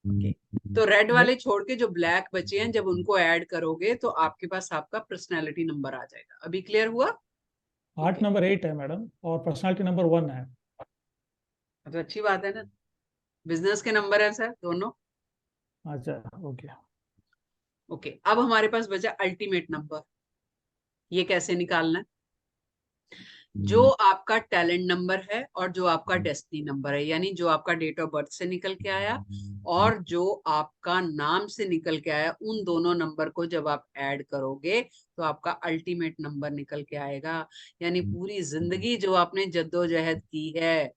ओके, तो रेड वाले छोड़ के जो ब्लैक बचे हैं, जब उनको ऐड करोगे तो आपके पास आपका पर्सनैलिटी नंबर आ जाएगा। अभी क्लियर हुआ? हार्ट ओके, नंबर 8 है मैडम और पर्सनालिटी नंबर 1 है। तो अच्छी बात है ना, बिजनेस के नंबर है सर दोनों। अच्छा, ओके। ओके, अब हमारे पास बचा अल्टीमेट नंबर। ये कैसे निकालना है? जो आपका टैलेंट नंबर है और जो आपका डेस्टिनी नंबर है, यानी जो आपका डेट ऑफ बर्थ से निकल के आया और जो आपका नाम से निकल के आया, उन दोनों नंबर को जब आप ऐड करोगे तो आपका अल्टीमेट नंबर निकल के आएगा। यानी पूरी जिंदगी जो आपने जद्दोजहद की है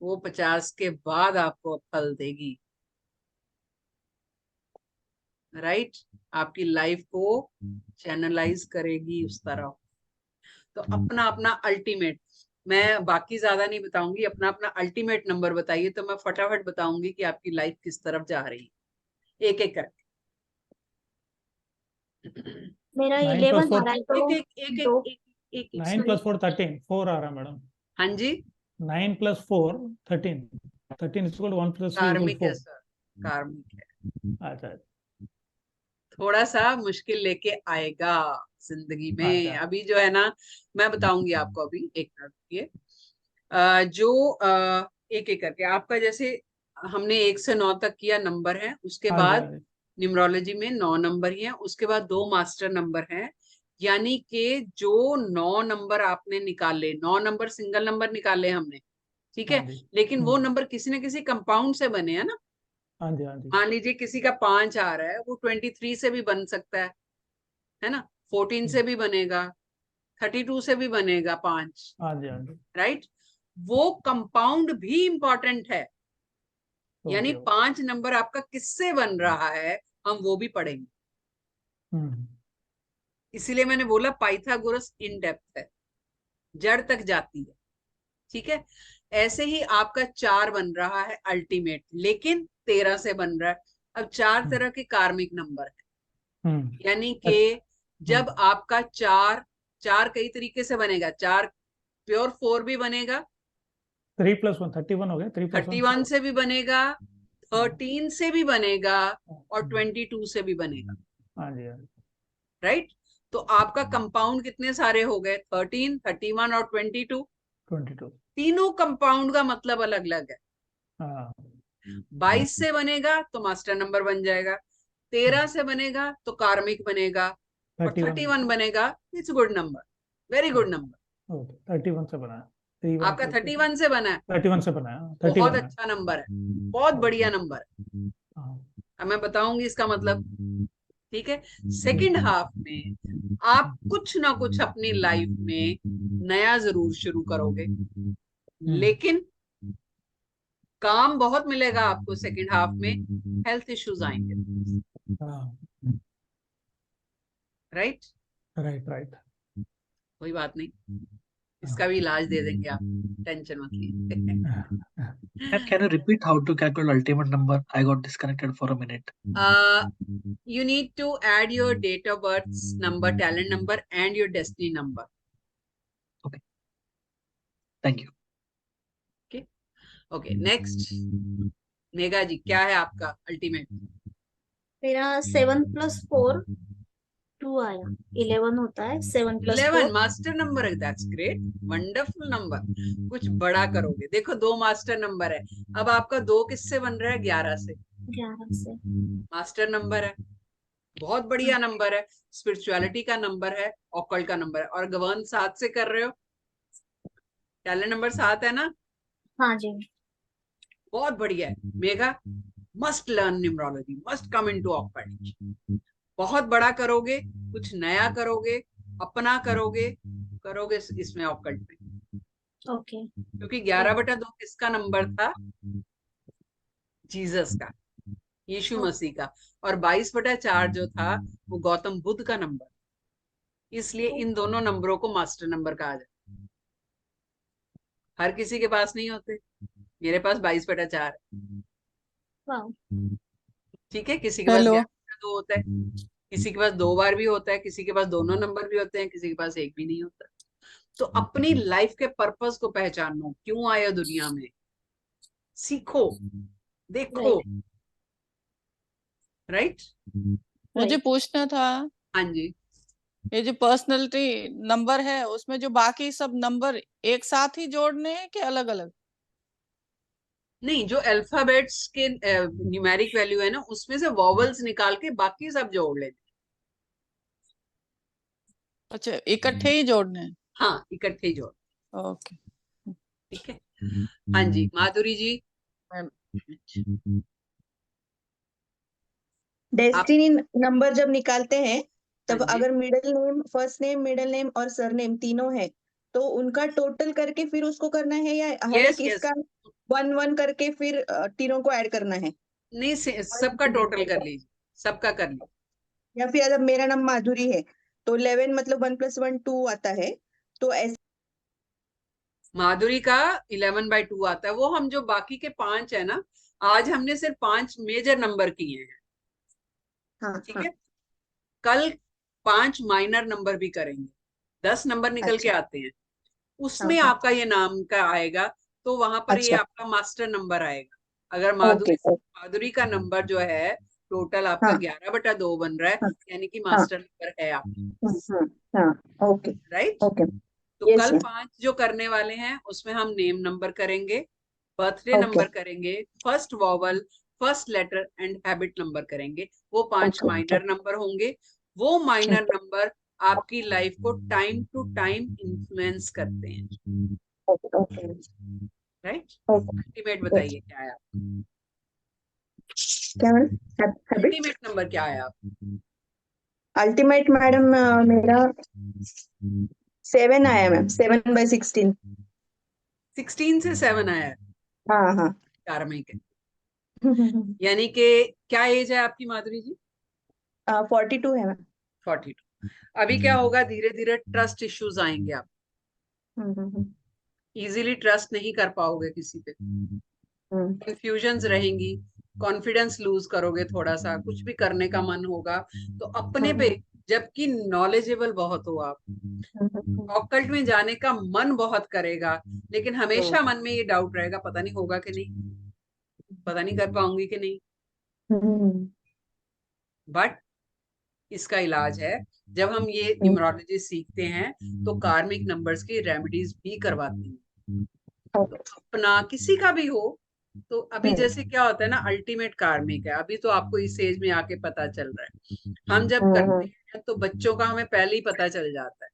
वो 50 के बाद आपको फल देगी। राइट? आपकी लाइफ को चैनलाइज करेगी उस तरह। तो अपना अपना अल्टीमेट, मैं बाकी ज्यादा नहीं बताऊंगी, अपना अपना अल्टीमेट नंबर बताइए तो मैं फटाफट बताऊंगी कि आपकी लाइफ किस तरफ जा रही है, एक एक करके। मेरा 9 + 11 आ 4, रहा है एक तो एक एक एक दो एक एक एक 9 सॉरी + 4 13, 4 आ रहा है मैडम। हाँ जी, 9 + 4 13 13 = 1 + 3 = कार्मिक है 4। सर, कार्मिक है। अच्छा थोड़ा सा मुश्किल लेके आएगा जिंदगी में। अच्छा अभी जो है ना, मैं बताऊंगी आपको अभी, एक मिनट रुकिए। जो एक एक करके आपका, जैसे हमने 1 से 9 तक किया नंबर है, उसके हाँ जी हाँ बाद जी न्यूमरोलॉजी में 9 नंबर ही हैं, उसके बाद 2 मास्टर नंबर हैं। यानी कि जो 9 नंबर आपने निकाले, 9 नंबर सिंगल नंबर निकाले हमने, ठीक हाँ है, जी लेकिन वो नंबर किसी न किसी कंपाउंड से बने हैं ना। हाँ जी हाँ जी मान लीजिए किसी का 5 आ रहा है, वो 23 से भी बन सकता है ना, 14 से भी बनेगा, 32 से भी बनेगा 5, हाँ जी हाँ जी राइट। वो कंपाउंड भी इंपॉर्टेंट है, यानी ओके 5 नंबर आपका किससे बन रहा है, हम वो भी पढ़ेंगे। हम्म इसीलिए मैंने बोला पाइथागोरस इन डेप्थ है, जड़ तक जाती है, ठीक है। ऐसे ही आपका 4 बन रहा है अल्टीमेट, लेकिन 13 से बन रहा है। अब 4 तरह के कार्मिक नंबर है, यानी कि जब आपका 4 4 कई तरीके से बनेगा। 4 प्योर 4 भी बनेगा, 3 + 1 31 हो गया, 3 + 1 31 4। से भी बनेगा, 13 से भी बनेगा, और 22 से भी बनेगा, हाँ जी हाँ जी राइट। तो आपका कंपाउंड कितने सारे हो गए, 13, 31 और 22। 22 तीनों कंपाउंड का मतलब अलग अलग है। हाँ 22 से बनेगा तो मास्टर नंबर बन जाएगा, 13 से बनेगा तो कार्मिक बनेगा, और 31 31 बनेगा, it's good number, very good number. Okay 31 से बना है, 31 आपका + 31 से बना है, 31 से बना है, बहुत 31 है। अच्छा नंबर है, बहुत बढ़िया नंबर है। हाँ अब मैं बताऊंगी इसका मतलब, ठीक है। सेकंड हाफ में आप कुछ ना कुछ अपनी लाइफ में नया जरूर शुरू करोगे, लेकिन काम बहुत मिलेगा आपको सेकंड हाफ में, हेल्थ इश्यूज आएंगे, हाँ राइट। राइट राइट कोई बात नहीं, इसका भी इलाज दे देंगे आप, टेंशन मत लीजिए। And can you repeat how to calculate ultimate number? I got disconnected for a minute. You need to add your date of birth number, talent number, and your destiny number. Okay. Thank you. Okay, next. Megha ji, क्या है आपका ultimate? मेरा 7 + 4 2 आया, 11 होता है, 7 + 11 4 master number है, that's great, wonderful number. कुछ बड़ा करोगे, देखो 2 मास्टर नंबर है। अब आपका 2 किससे बन रहा है, 11 से, 11 से। मास्टर नंबर है, बहुत बढ़िया नंबर है, स्पिरिचुअलिटी का नंबर है, ऑकल्ट का नंबर है, और गवर्न 7 से कर रहे हो, टैलेंट नंबर 7 है ना, हाँ जी। बहुत बढ़िया है। Mega must learn numerology, must come into occult. बहुत बड़ा करोगे, कुछ नया करोगे, अपना करोगे, करोगे इसमें ऑकल्ट में, ओके। क्योंकि 11/2 किसका नंबर था, जीसस का, यीशु मसीह का, और 22/4 जो था वो गौतम बुद्ध का नंबर, इसलिए इन दोनों नंबरों को मास्टर नंबर कहा जाए। हर किसी के पास नहीं होते, मेरे पास 22/4 है, वाह। ठीक है। किसी के पास 11/2 होता है, किसी के पास 2 बार भी होता है, किसी के पास दोनों नंबर भी होते हैं, किसी के पास एक भी नहीं होता। तो अपनी लाइफ के पर्पस को पहचानो, क्यों आए हो दुनिया में, सीखो, देखो, राइट राइट। मुझे राइट। पूछना था, हाँ जी, ये जो पर्सनैलिटी नंबर है उसमें जो बाकी सब नंबर एक साथ ही जोड़ने हैं कि अलग अलग? नहीं, जो अल्फाबेट्स के न्यूमेरिक वैल्यू है ना, उसमें से वॉवल्स निकाल के बाकी सब जोड़ लेते। अच्छा, इकट्ठे ही जोड़ने हैं? हाँ, इकट्ठे ही जोड़, ओके। ठीक है। हाँ जी, माधुरी जी, मैम, डेस्टिनी नंबर जब निकालते हैं तब हाँ जी, अगर middle name, first name, middle name और सरनेम तीनों है तो उनका टोटल करके फिर उसको करना है, या हर यस एक यस, इसका 1 1 करके फिर तीनों को ऐड करना है? नहीं सबका टोटल कर लीजिए, सबका कर लीजिए। या फिर अगर मेरा नाम माधुरी है तो 11 मतलब 1 + 1 2 आता है, तो ऐसे माधुरी का 11/2 आता है, वो हम जो बाकी के 5 है ना, आज हमने सिर्फ 5 मेजर नंबर किए हैं, हाँ ठीक हाँ। है। कल 5 माइनर नंबर भी करेंगे, 10 नंबर निकल के अच्छा। आते हैं, हाँ उसमें हाँ। आपका ये नाम का आएगा तो वहां पर ये अच्छा आपका मास्टर नंबर आएगा। अगर ओके माधुरी का नंबर जो है टोटल आपका हाँ 11/2 बन रहा है, हाँ यानी कि हाँ मास्टर नंबर है आप, हाँ ओके राइट। ओके तो यस कल मैम 5 जो करने वाले हैं उसमें हम नेम नंबर करेंगे, बर्थडे ओके नंबर करेंगे, first vowel, first letter and habit number करेंगे। वो 5 ओके माइनर नंबर होंगे। वो माइनर नंबर आपकी लाइफ को टाइम टू टाइम इन्फ्लुएंस करते हैं, okay okay right. Okay ultimate बताइए क्या है आप, क्या मैम हैबिट अल्टीमेट नंबर क्या है आप? अल्टीमेट मैडम मेरा 7 आया मैम 7/16 16 से 7 आया है हाँ हाँ कार्मिक है, यानी कि क्या एज है आपकी माधुरी जी? 42 है मैम 42। अभी क्या होगा, धीरे धीरे ट्रस्ट इश्यूज आएंगे, आप इजीली ट्रस्ट नहीं कर पाओगे किसी पे, कंफ्यूजन्स रहेंगी, कॉन्फिडेंस लूज करोगे, थोड़ा सा कुछ भी करने का मन होगा तो अपने पे, जबकि नॉलेजेबल बहुत हो आप, ऑकल्ट में जाने का मन बहुत करेगा, लेकिन हमेशा मन में ये डाउट रहेगा, पता नहीं होगा कि नहीं, पता नहीं कर पाऊंगी कि नहीं। बट इसका इलाज है, जब हम ये न्यूमरोलॉजी सीखते हैं तो कार्मिक नंबर्स की रेमेडीज भी करवाते हैं। तो अपना किसी का भी हो, तो अभी जैसे क्या होता है ना, अल्टीमेट कार्मिक है, अभी तो आपको इस एज में आके पता चल रहा है। हम जब करते हैं तो बच्चों का हमें पहले ही पता चल जाता है,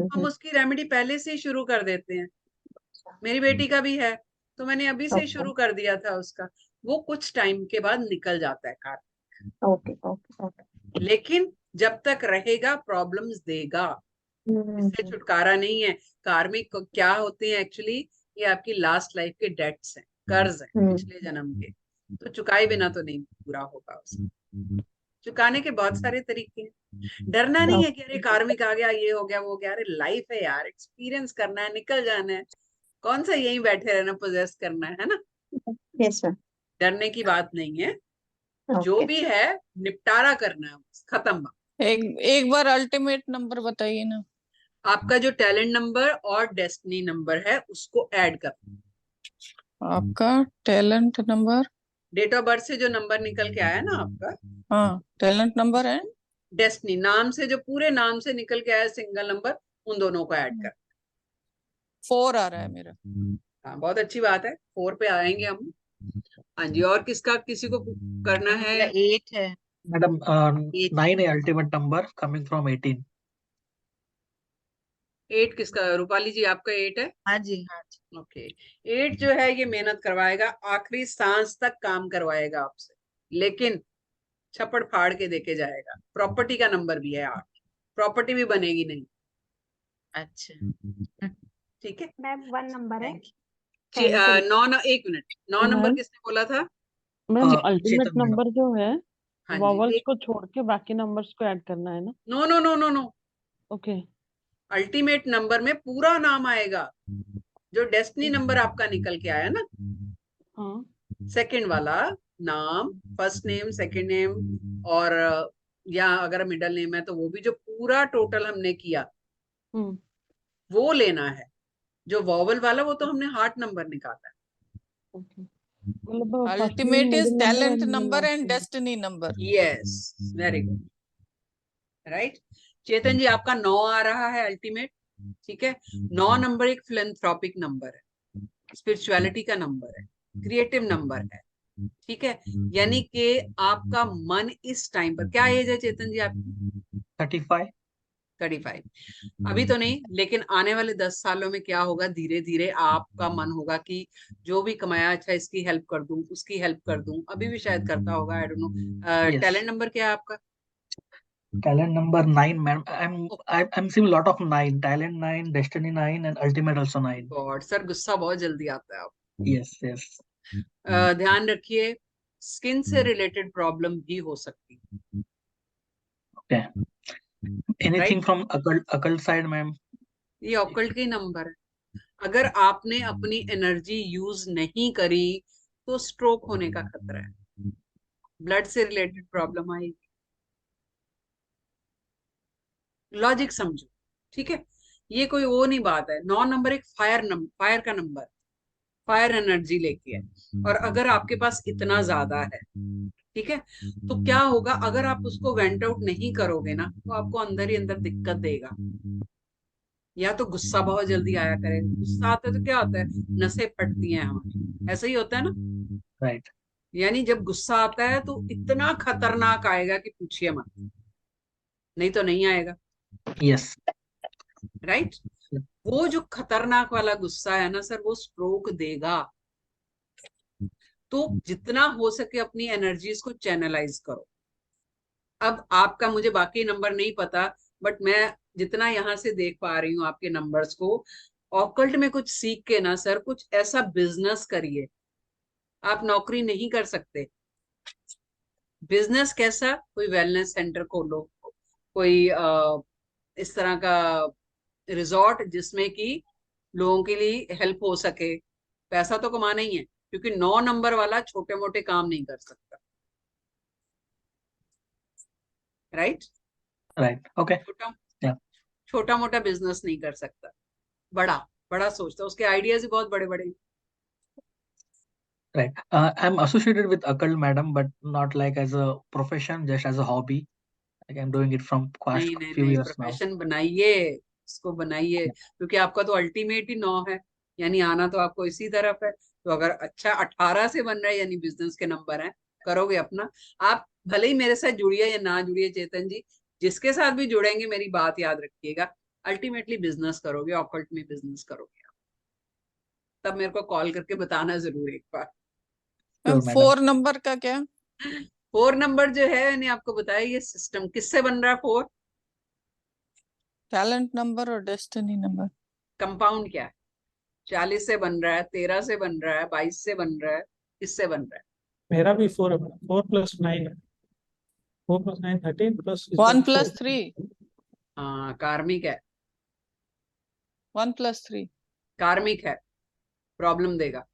हम उसकी रेमेडी पहले से ही शुरू कर देते हैं। मेरी बेटी का भी है, तो मैंने अभी से ही शुरू कर दिया था उसका। वो कुछ टाइम के बाद निकल जाता है कार्मिक, ओके ओके ओके लेकिन जब तक रहेगा प्रॉब्लम्स देगा, इससे छुटकारा नहीं है। कार्मिक क्या होते हैं एक्चुअली, ये आपकी लास्ट लाइफ के डेट्स हैं, कर्ज हैं पिछले जन्म के, तो चुकाए बिना तो नहीं पूरा होगा उसका। चुकाने के बहुत सारे तरीके हैं, डरना नहीं है कि अरे कार्मिक आ गया, ये हो गया, वो हो गया। अरे लाइफ है यार, एक्सपीरियंस करना है, निकल जाना है, कौन सा यहीं बैठे रहना, पोजेस करना है ना। यस मैम डरने की बात नहीं है, जो ओके भी है निपटारा करना है, खत्म। एक बार अल्टीमेट नंबर बताइए ना। आपका जो टैलेंट नंबर और डेस्टिनी नंबर है उसको ऐड कर, आपका talent number, date of birth से जो नंबर निकल के आया ना आपका, हाँ टैलेंट नंबर है, डेस्टिनी नाम से जो पूरे नाम से निकल के आया सिंगल नंबर, उन दोनों को ऐड कर। 4 आ रहा है मेरा। हाँ बहुत अच्छी बात है, 4 पे आएंगे हम। हाँ जी, और किसका किसी को करना है? 8 है। मैडम 8 9 है अल्टीमेट नंबर कमिंग फ्रॉम 18। 8 किसका? रूपाली जी आपका 8 है? हाँ जी हाँ जी ओके। 8 जो है ये मेहनत करवाएगा, आखिरी सांस तक काम करवाएगा आपसे, लेकिन छप्पड़ फाड़ के देके जाएगा। प्रॉपर्टी का नंबर भी है 8, प्रॉपर्टी भी बनेगी नहीं, अच्छा ठीक है। मैम 1 नंबर है। थैंक यू 9 एक मिनट, 9 नंबर किसने बोला था? मैम अल्टीमेट चेतन मैडम नंबर जो है हाँ जी, वॉवल्स को छोड़ के बाकी नंबर्स को ऐड करना है ना? No no no no no, okay ultimate number में पूरा नाम आएगा। जो डेस्टिनी नंबर आपका निकल के आया ना, हाँ सेकंड वाला नाम, फर्स्ट नेम, सेकंड नेम, और या अगर मिडिल नेम है तो वो भी, जो पूरा टोटल हमने किया हम्म वो लेना है। जो वॉवल वाला वो तो हमने हार्ट नंबर निकाला है। ओके मतलब first name ultimate is middle number talent and number last and number. Destiny number. Yes, very good, right. Chetan ji आपका 9 आ रहा है अल्टीमेट, ठीक है। 9 नंबर एक फिलैंथ्रोपिक नंबर है, स्पिरिचुअलिटी का नंबर है, क्रिएटिव नंबर है, ठीक है। यानी कि आपका मन इस टाइम पर, क्या एज है चेतन जी आपकी? 35। 35। अभी तो नहीं, लेकिन आने वाले 10 सालों में क्या होगा, धीरे धीरे आपका मन होगा कि जो भी कमाया, अच्छा इसकी हेल्प कर दूं, उसकी हेल्प कर दूं। अभी भी शायद करता होगा, I don't know. Yes. Talent number क्या है आपका? Talent number 9, ma'am. I'm seeing a lot of 9. Talent 9, Destiny 9, and Ultimate also 9. God sir, गुस्सा बहुत जल्दी आता है आप। Yes, yes. ध्यान रखिए, स्किन से रिलेटेड प्रॉब्लम भी हो सकती है, Okay. Anything right. from occult side, ma'am? ये ऑकल्ट के नंबर है। अगर आपने अपनी एनर्जी यूज नहीं करी तो स्ट्रोक होने का खतरा है, ब्लड से रिलेटेड प्रॉब्लम आएगी। लॉजिक समझो, ठीक है। ये कोई वो नहीं बात है। 9 नंबर एक फायर का नंबर, फायर एनर्जी लेके है। और अगर आपके पास इतना ज्यादा है, ठीक है, तो क्या होगा, अगर आप उसको वेंट आउट नहीं करोगे ना, तो आपको अंदर ही अंदर दिक्कत देगा। या तो गुस्सा बहुत जल्दी आया करेगा, गुस्सा आता है तो क्या होता है, नसें फटती हैं हमारी, ऐसा ही होता है ना। राइट। यानी जब गुस्सा आता है तो इतना खतरनाक आएगा कि पूछिए मत, नहीं तो नहीं आएगा। यस। राइट। वो जो खतरनाक वाला गुस्सा है ना सर, वो स्ट्रोक देगा। तो जितना हो सके अपनी एनर्जीज को चैनलाइज करो। अब आपका मुझे बाकी नंबर नहीं पता, बट मैं जितना यहां से देख पा रही हूँ आपके नंबर्स को, ऑकल्ट में कुछ सीख के ना सर, कुछ ऐसा बिजनेस करिए। आप नौकरी नहीं कर सकते। बिजनेस कैसा, कोई वेलनेस सेंटर खोलो, कोई इस तरह का रिजॉर्ट जिसमें कि लोगों के लिए हेल्प हो सके। पैसा तो कमाना ही है, क्योंकि 9 नंबर वाला छोटे मोटे काम नहीं कर सकता। राइट। राइट। ओके। छोटा मोटा बिजनेस नहीं कर सकता, बड़ा बड़ा सोचता। उसके आइडियाज ही बहुत बड़े बड़े हैं। Right. I'm associated with Occult, madam, but not like as a profession, just as a hobby. Like I'm doing it from past नहीं नहीं few नहीं, years now. प्रोफेशन बनाइए, इसको बनाइए, क्योंकि आपका तो अल्टीमेट ही 9 है, यानी आना तो आपको इसी तरफ है। तो अगर अच्छा 18 से बन रहा है, यानी बिजनेस के नंबर हैं, करोगे अपना। आप भले ही मेरे साथ जुड़िए या ना जुड़िए चेतन जी, जिसके साथ भी जुड़ेंगे मेरी बात याद रखिएगा, अल्टीमेटली बिजनेस करोगे, ऑकल्ट में बिजनेस करोगे आप। तब मेरे को कॉल करके बताना जरूर एक बार। Ma'am Sure, madam. 4 नंबर का क्या? 4 नंबर जो है, मैंने आपको बताया, ये सिस्टम किससे बन रहा है 4? टैलेंट नंबर और डेस्टिनी नंबर। कंपाउंड क्या है? 40 से बन रहा है, 13 से बन रहा है, 22 से बन रहा है, किससे बन रहा है? मेरा भी 4 है, 4+9 है। 4+9 13 प्लस 1 + 3। हाँ, कार्मिक है। 1 + 3 कार्मिक है, प्रॉब्लम देगा।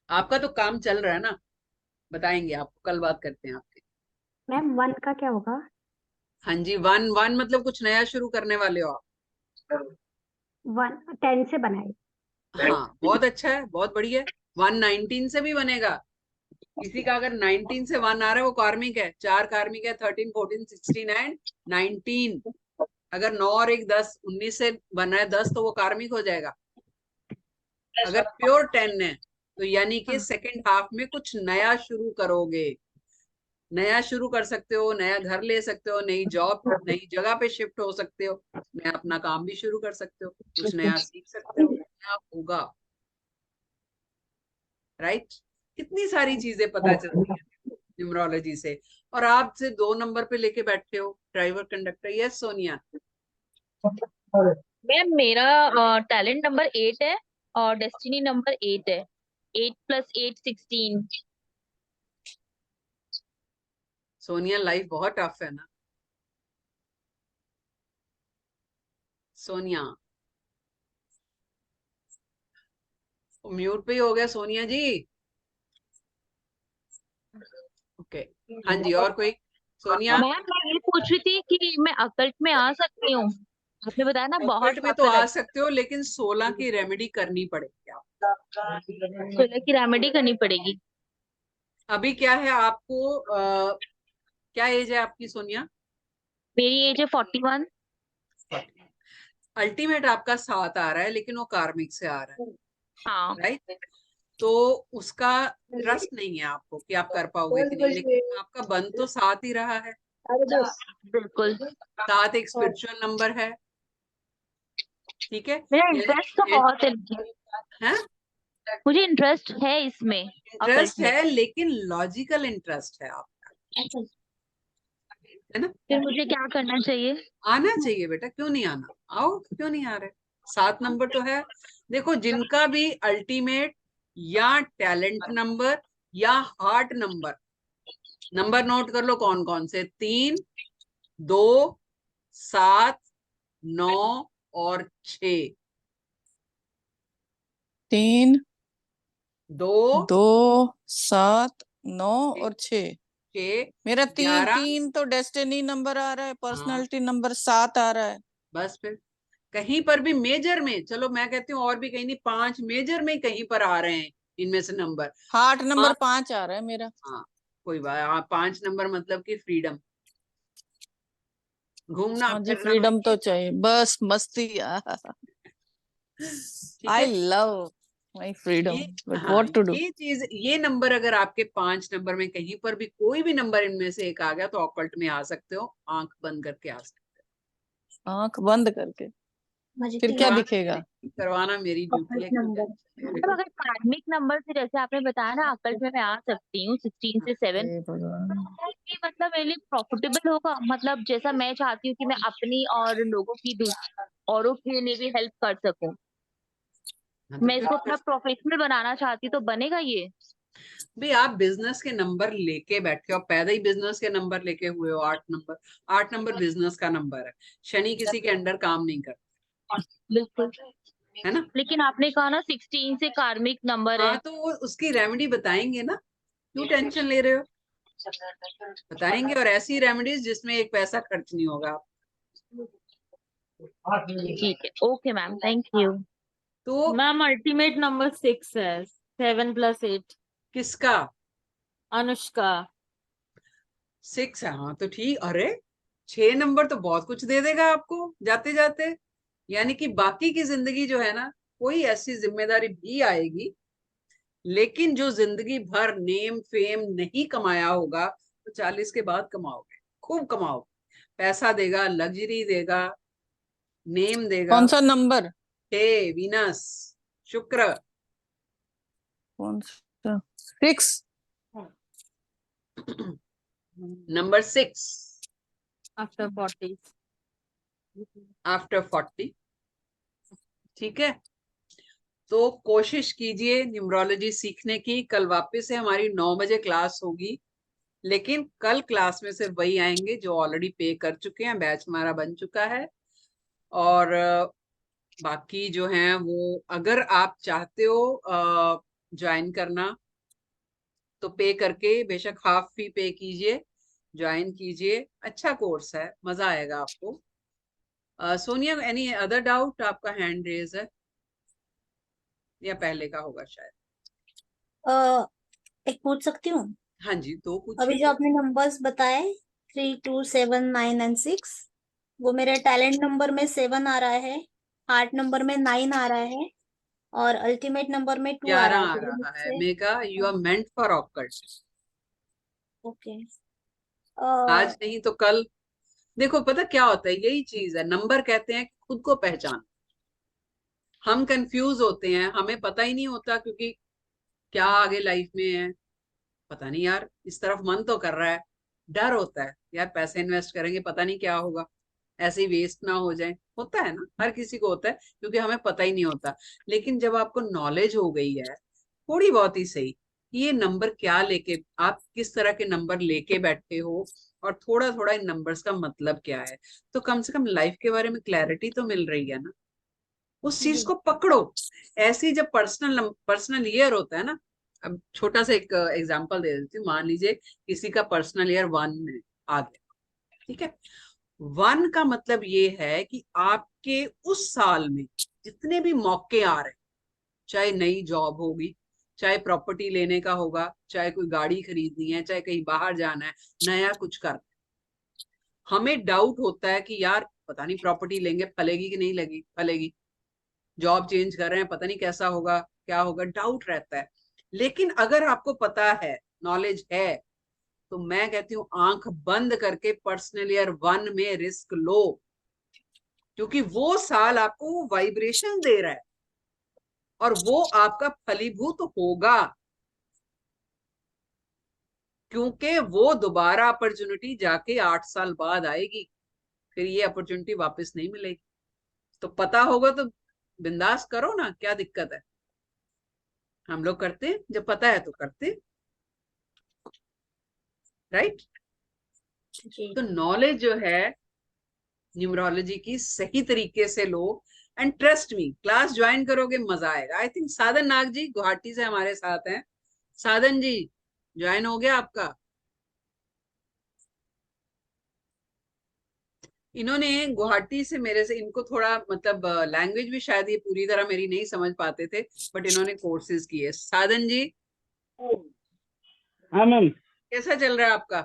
आपका तो काम चल रहा है ना, बताएंगे आपको, कल बात करते हैं आपके। मैम 1 का क्या होगा? हाँ जी, 1 मतलब कुछ नया शुरू करने वाले हो आप। 1 10 से बनाए। हाँ, बहुत अच्छा है, बहुत बढ़िया है। 119 से भी बनेगा। किसी का अगर 19 से 1 आ रहा है, वो कार्मिक है। 4 कार्मिक है, 13 14 16 एंड 19। अगर 9 और 1 10, 19 से बना है 10, तो वो कार्मिक हो जाएगा। अगर प्योर 10 है, तो यानी कि सेकंड हाफ में कुछ नया शुरू करोगे। नया शुरू कर सकते हो, नया घर ले सकते हो, नई जॉब, नई जगह पे शिफ्ट हो सकते हो, नया अपना काम भी शुरू कर सकते हो, कुछ नया सीख सकते हो, नया होगा। राइट। कितनी सारी चीजें पता चलती है न्यूमरोलॉजी से। और आप से 2 नंबर पे लेके बैठे हो, driver conductor. Yes Sonia. Ma'am मेरा टैलेंट नंबर 8 है और डेस्टिनी नंबर 8 है। 8 + 8 16। सोनिया, लाइफ बहुत टफ है ना सोनिया। म्यूट पे ही हो गया सोनिया जी। ओके। हाँ जी, और कोई? सोनिया। मैम मैं ये पूछ रही थी कि मैं अकल्ट में आ सकती हूँ? आपने बताया ना बहुत ऑकल्ट में तो आ सकते हो, लेकिन 16 की रेमेडी करनी पड़ेगी आप। 16 की रेमेडी करनी पड़ेगी। अभी क्या है आपको, क्या एज है आपकी सोनिया? मेरी एज है 41। अल्टीमेट आपका 7 आ रहा है, लेकिन वो कार्मिक से आ रहा है। हाँ। राइट। तो उसका ट्रस्ट नहीं है आपको कि आप कर पाओगे कि नहीं, लेकिन आपका बन तो 7 ही रहा है। बिल्कुल। 7 एक स्पिरिचुअल नंबर है, ठीक है। मेरा इंटरेस्ट तो बहुत है। मुझे इंटरेस्ट है इसमें, इंटरेस्ट है, लेकिन लॉजिकल इंटरेस्ट है आपका, है ना। फिर मुझे क्या करना चाहिए? आना चाहिए बेटा, क्यों नहीं आना, आओ, क्यों नहीं आ रहे। 7 नंबर तो है। देखो, जिनका भी अल्टीमेट या टैलेंट नंबर या हार्ट नंबर, नंबर नोट कर लो कौन कौन से, 3 2 7 9 और 6। 3 2 2 7 9 और 6। 6 मेरा 3 11। 3 तो डेस्टिनी नंबर आ रहा है, पर्सनालिटी नंबर 7 आ रहा है। बस फिर कहीं पर भी मेजर में, चलो मैं कहती हूँ और भी कहीं नहीं, 5 मेजर में कहीं पर आ रहे हैं इनमें से नंबर। हार्ट नंबर 5 आ रहा है मेरा। हाँ कोई बात, 5 नंबर मतलब कि फ्रीडम, घूमना हाँ जी, फिरना। फ्रीडम तो चाहिए, बस मस्ती। ठीक आई है। लव माई फ्रीडम, ये बट हाँ, व्हाट टू डू। ये चीज, ये नंबर अगर आपके 5 नंबर में कहीं पर भी कोई भी नंबर इनमें से एक आ गया तो ऑकल्ट में आ सकते हो, आंख बंद करके आ सकते आंख बंद करके फिर पॉजिटिव क्या हो। दिखेगा? करवाना मेरी ड्यूटी है, क्यों नंबर। टेंशन ले रहे मतलब हो? अगर कार्मिक नंबर से जैसे आपने बताया ना अकल्ट में मैं आ सकती हूँ 16 से 7, हे भगवान। तो ये मतलब मेरे लिए प्रॉफिटेबल होगा, मतलब जैसा मैं चाहती हूँ कि मैं अपनी और लोगों की औरों के लिए भी हेल्प कर सकूं, हाँ, तो मैं क्यों इसको नहीं अपना कर प्रोफेशनल बनाना चाहती हूँ, तो बनेगा ये? भाई? आप बिजनेस के नंबर लेके बैठे हो, पैदा ही बिजनेस के नंबर लेके हुए हो। 8 नंबर, 8 नंबर बिजनेस का नंबर है। शनि किसी के अंडर काम नहीं करता, बिल्कुल। है ना? लेकिन आपने कहा ना 16 से कार्मिक नंबर है। हाँ तो वो उसकी रेमेडी बताएंगे ना, क्यों टेंशन ले रहे हो? बताएंगे, और ऐसी रेमेडीज जिसमें एक पैसा खर्च नहीं होगा। ठीक है, ओके मैम, थैंक यू। तो मैम अल्टीमेट नंबर 6 है, 7 + 8। किसका? अनुष्का। 6 है, हाँ तो ठीक। अरे 6 नंबर तो बहुत कुछ दे देगा आपको जाते जाते, यानी कि बाकी की जिंदगी जो है ना, कोई ऐसी जिम्मेदारी भी आएगी, लेकिन जो जिंदगी भर नेम फेम नहीं कमाया होगा, तो 40 के बाद कमाओगे, खूब कमाओगे। पैसा देगा, लग्जरी देगा, नेम देगा। कौन सा नंबर? वीनस, शुक्र। कौन सा? 6। Number 6 after 40। आफ्टर 40। ठीक है, तो कोशिश कीजिए न्यूमरोलॉजी सीखने की। कल वापस से हमारी 9 बजे क्लास होगी, लेकिन कल क्लास में सिर्फ वही आएंगे जो ऑलरेडी पे कर चुके हैं, बैच हमारा बन चुका है। और बाकी जो हैं वो, अगर आप चाहते हो ज्वाइन करना, तो पे करके बेशक हाफ फी पे कीजिए, ज्वाइन कीजिए। अच्छा कोर्स है, मजा आएगा आपको। Sonia, any other doubt? आपका हैंड रेज है या पहले का होगा शायद? एक पूछ सकती हूँ? हाँ जी, तो अभी पूछिए। जो आपने नंबर्स बताए 3, 2, 7, 9 एंड 6, वो मेरे टैलेंट नंबर में 7 आ रहा है, हार्ट नंबर में 9 आ रहा है, और अल्टीमेट नंबर में 2 आ 11 रहा है, आ तो वो रहा है मुझसे। Megha, you are meant for occult. Okay. आज नहीं तो कल। देखो पता क्या होता है, यही चीज है, नंबर कहते हैं खुद को पहचान। हम कंफ्यूज होते हैं, हमें पता ही नहीं होता, क्योंकि क्या आगे लाइफ में है पता नहीं यार, इस तरफ मन तो कर रहा है, डर होता है यार पैसे इन्वेस्ट करेंगे पता नहीं क्या होगा, ऐसे ही वेस्ट ना हो जाए। होता है ना, हर किसी को होता है, क्योंकि हमें पता ही नहीं होता। लेकिन जब आपको नॉलेज हो गई है, थोड़ी बहुत ही सही, कि ये नंबर क्या लेके, आप किस तरह के नंबर लेके बैठे हो, और थोड़ा थोड़ा इन नंबर्स का मतलब क्या है, तो कम से कम लाइफ के बारे में क्लैरिटी तो मिल रही है ना। उस चीज जी। को पकड़ो। ऐसे ही जब पर्सनल ईयर होता है ना, अब छोटा सा एक एग्जांपल दे देती हूँ। मान लीजिए किसी का पर्सनल ईयर 1 में आ गया, ठीक है। 1 का मतलब ये है कि आपके उस साल में जितने भी मौके आ रहे हैं, चाहे नई जॉब होगी, चाहे प्रॉपर्टी लेने का होगा, चाहे कोई गाड़ी खरीदनी है, चाहे कहीं बाहर जाना है, नया कुछ करना है, हमें डाउट होता है कि यार पता नहीं प्रॉपर्टी लेंगे फलेगी कि नहीं लगी फलेगी, जॉब चेंज कर रहे हैं पता नहीं कैसा होगा क्या होगा, डाउट रहता है। लेकिन अगर आपको पता है, नॉलेज है, तो मैं कहती हूँ आंख बंद करके पर्सनल ईयर 1 में रिस्क लो, क्योंकि वो साल आपको वाइब्रेशन दे रहा है, और वो आपका फलीभूत होगा, क्योंकि वो दोबारा अपॉर्चुनिटी जाके 8 साल बाद आएगी, फिर ये अपॉर्चुनिटी वापस नहीं मिलेगी। तो पता होगा तो बिंदास करो ना, क्या दिक्कत है? हम लोग करते हैं, जब पता है तो करते हैं, राइट? जी। तो नॉलेज जो है न्यूमरोलॉजी की सही तरीके से लो, and trust me, class join करोगे मजा आएगा। आई थिंक साधन नाग जी गुवाहाटी से हमारे साथ हैं। साधन जी, ज्वाइन हो गया आपका? इन्होंने गुवाहाटी से मेरे से, इनको थोड़ा मतलब लैंग्वेज भी शायद ये पूरी तरह मेरी नहीं समझ पाते थे, बट इन्होंने कोर्सेज किए। साधन जी, हाँ मैम, कैसा चल रहा है आपका?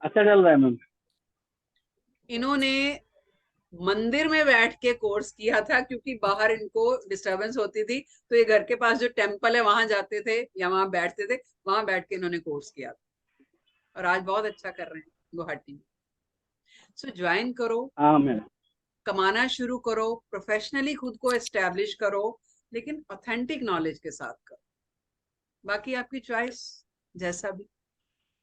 अच्छा चल रहा है मैम। इन्होंने मंदिर में बैठ के कोर्स किया था, क्योंकि बाहर इनको डिस्टरबेंस होती थी, तो ये घर के पास जो टेम्पल है वहां जाते थे या वहां बैठते थे, वहां बैठ के इन्होंने कोर्स किया था, और आज बहुत अच्छा कर रहे हैं गुवाहाटी में। सो ज्वाइन करो, हाँ मैम। कमाना शुरू करो, प्रोफेशनली खुद को एस्टेब्लिश करो, लेकिन ऑथेंटिक नॉलेज के साथ करो। बाकी आपकी चॉइस, जैसा भी।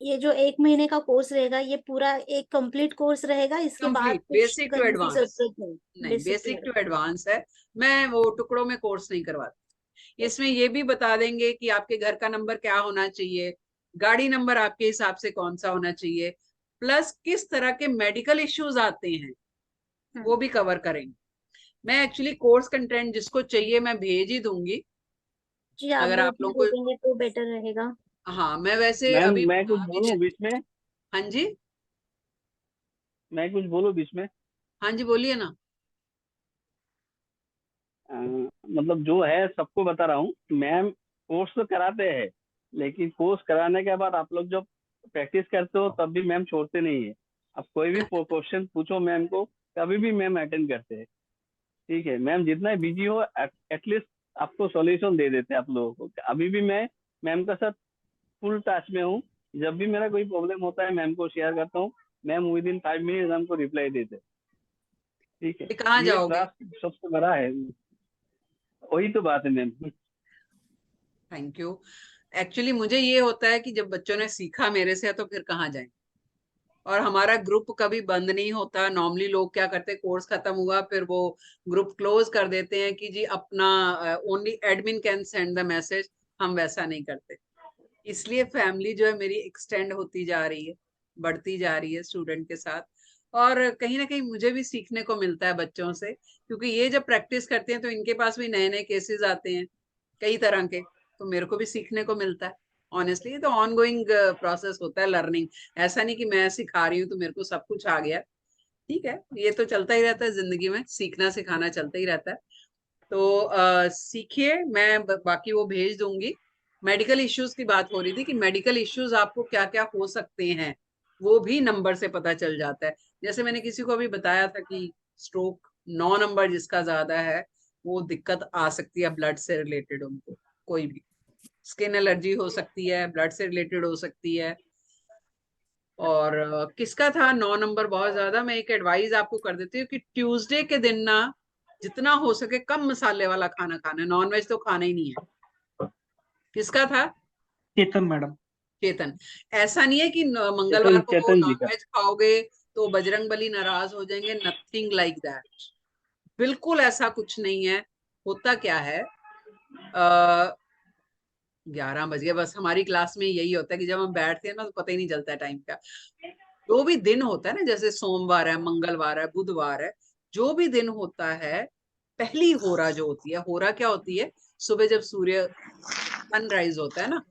ये जो 1 महीने का कोर्स रहेगा, ये पूरा एक कंप्लीट कोर्स रहेगा, इसके बाद कंप्लीट, कुछ बेसिक टू करने की एडवांस। जरूरत नहीं? नहीं, बेसिक टू एडवांस है। मैं वो टुकड़ों में कोर्स नहीं करवाती। इसमें ये भी बता देंगे कि आपके घर का नंबर क्या होना चाहिए, गाड़ी नंबर आपके हिसाब से कौन सा होना चाहिए, प्लस किस तरह के मेडिकल इश्यूज आते हैं वो भी कवर करेंगे। मैं एक्चुअली कोर्स कंटेंट जिसको चाहिए मैं भेज ही दूंगी, जी, आप अगर आप ग्रुप में लोगों को। भेजेंगे तो बेटर रहेगा। हाँ, मैं वैसे मैम अभी मैं कुछ बता भी बोलूँ देती। बीच में? हाँ जी, मैं कुछ बोलूँ बीच में? हाँ जी, बोलिए ना। मतलब जो है सबको बता रहा हूँ, मैम कोर्स तो कराते हैं, लेकिन कोर्स कराने के बाद आप लोग जब प्रैक्टिस करते हो तब भी मैम छोड़ते नहीं है। आप कोई भी क्वेश्चन पूछो मैम को, कभी भी मैम अटेंड करते हैं। ठीक है मैम, जितना बिजी हो एटलीस्ट आपको सॉल्यूशन दे देते हैं आप लोगों को। अभी भी मैं मैम के साथ फुल टच में हूँ। जब भी मेरा कोई प्रॉब्लम होता है मैम को शेयर करता हूँ, मैम विद इन 5 मिनट हमको रिप्लाई देते हैं। ठीक है, ये कहाँ ये जाओगे? ट्रस्ट सबसे बड़ा है। वही तो बात है मैम। Thank you. एक्चुअली मुझे ये होता है कि जब बच्चों ने सीखा मेरे से तो फिर कहाँ जाएं, और हमारा ग्रुप कभी बंद नहीं होता। नॉर्मली लोग क्या करते हैं, कोर्स खत्म हुआ फिर वो ग्रुप क्लोज कर देते हैं कि जी अपना only admin can send the message. हम वैसा नहीं करते, इसलिए फैमिली जो है मेरी एक्सटेंड होती जा रही है, बढ़ती जा रही है स्टूडेंट के साथ। और कहीं ना कहीं मुझे भी सीखने को मिलता है बच्चों से, क्योंकि ये जब प्रैक्टिस करते हैं तो इनके पास भी नए नए केसेस आते हैं कई तरह के, तो मेरे को भी सीखने को मिलता है। ऑनेस्टली ये तो ऑनगोइंग प्रोसेस होता है लर्निंग। ऐसा नहीं कि मैं सिखा रही हूँ तो मेरे को सब कुछ आ गया। ठीक है, ये तो चलता ही रहता है जिंदगी में, सीखना सिखाना चलता ही रहता है। तो सीखिए, मैं बाकी वो भेज दूंगी। मेडिकल इश्यूज की बात हो रही थी कि मेडिकल इश्यूज आपको क्या क्या हो सकते हैं, वो भी नंबर से पता चल जाता है। जैसे मैंने किसी को अभी बताया था कि स्ट्रोक 9 नंबर जिसका ज्यादा है, वो दिक्कत आ सकती है ब्लड से रिलेटेड उनको। कोई भी स्किन एलर्जी हो सकती है, ब्लड से रिलेटेड हो सकती है। और किसका था 9 नंबर बहुत ज्यादा, मैं एक एडवाइस आपको कर देती हूँ कि ट्यूसडे के दिन ना जितना हो सके कम मसाले वाला खाना खाना है, नॉनवेज तो खाना ही नहीं है। किसका था? चेतन मैडम। चेतन। ऐसा नहीं है कि चेतन मंगलवार को चेतन जी का। नॉनवेज खाओगे तो बजरंग बली नाराज हो जाएंगे, नथिंग लाइक दैट। बिल्कुल ऐसा कुछ नहीं है। होता क्या है, 11 बज गए, बस हमारी क्लास में यही होता है कि जब हम बैठते हैं ना तो पता ही नहीं चलता है टाइम का। जो भी दिन होता है ना, जैसे सोमवार है, मंगलवार है, बुधवार है, जो भी दिन होता है, पहली होरा जो होती है, होरा क्या होती है, सुबह जब सूर्य सनराइज होता है ना,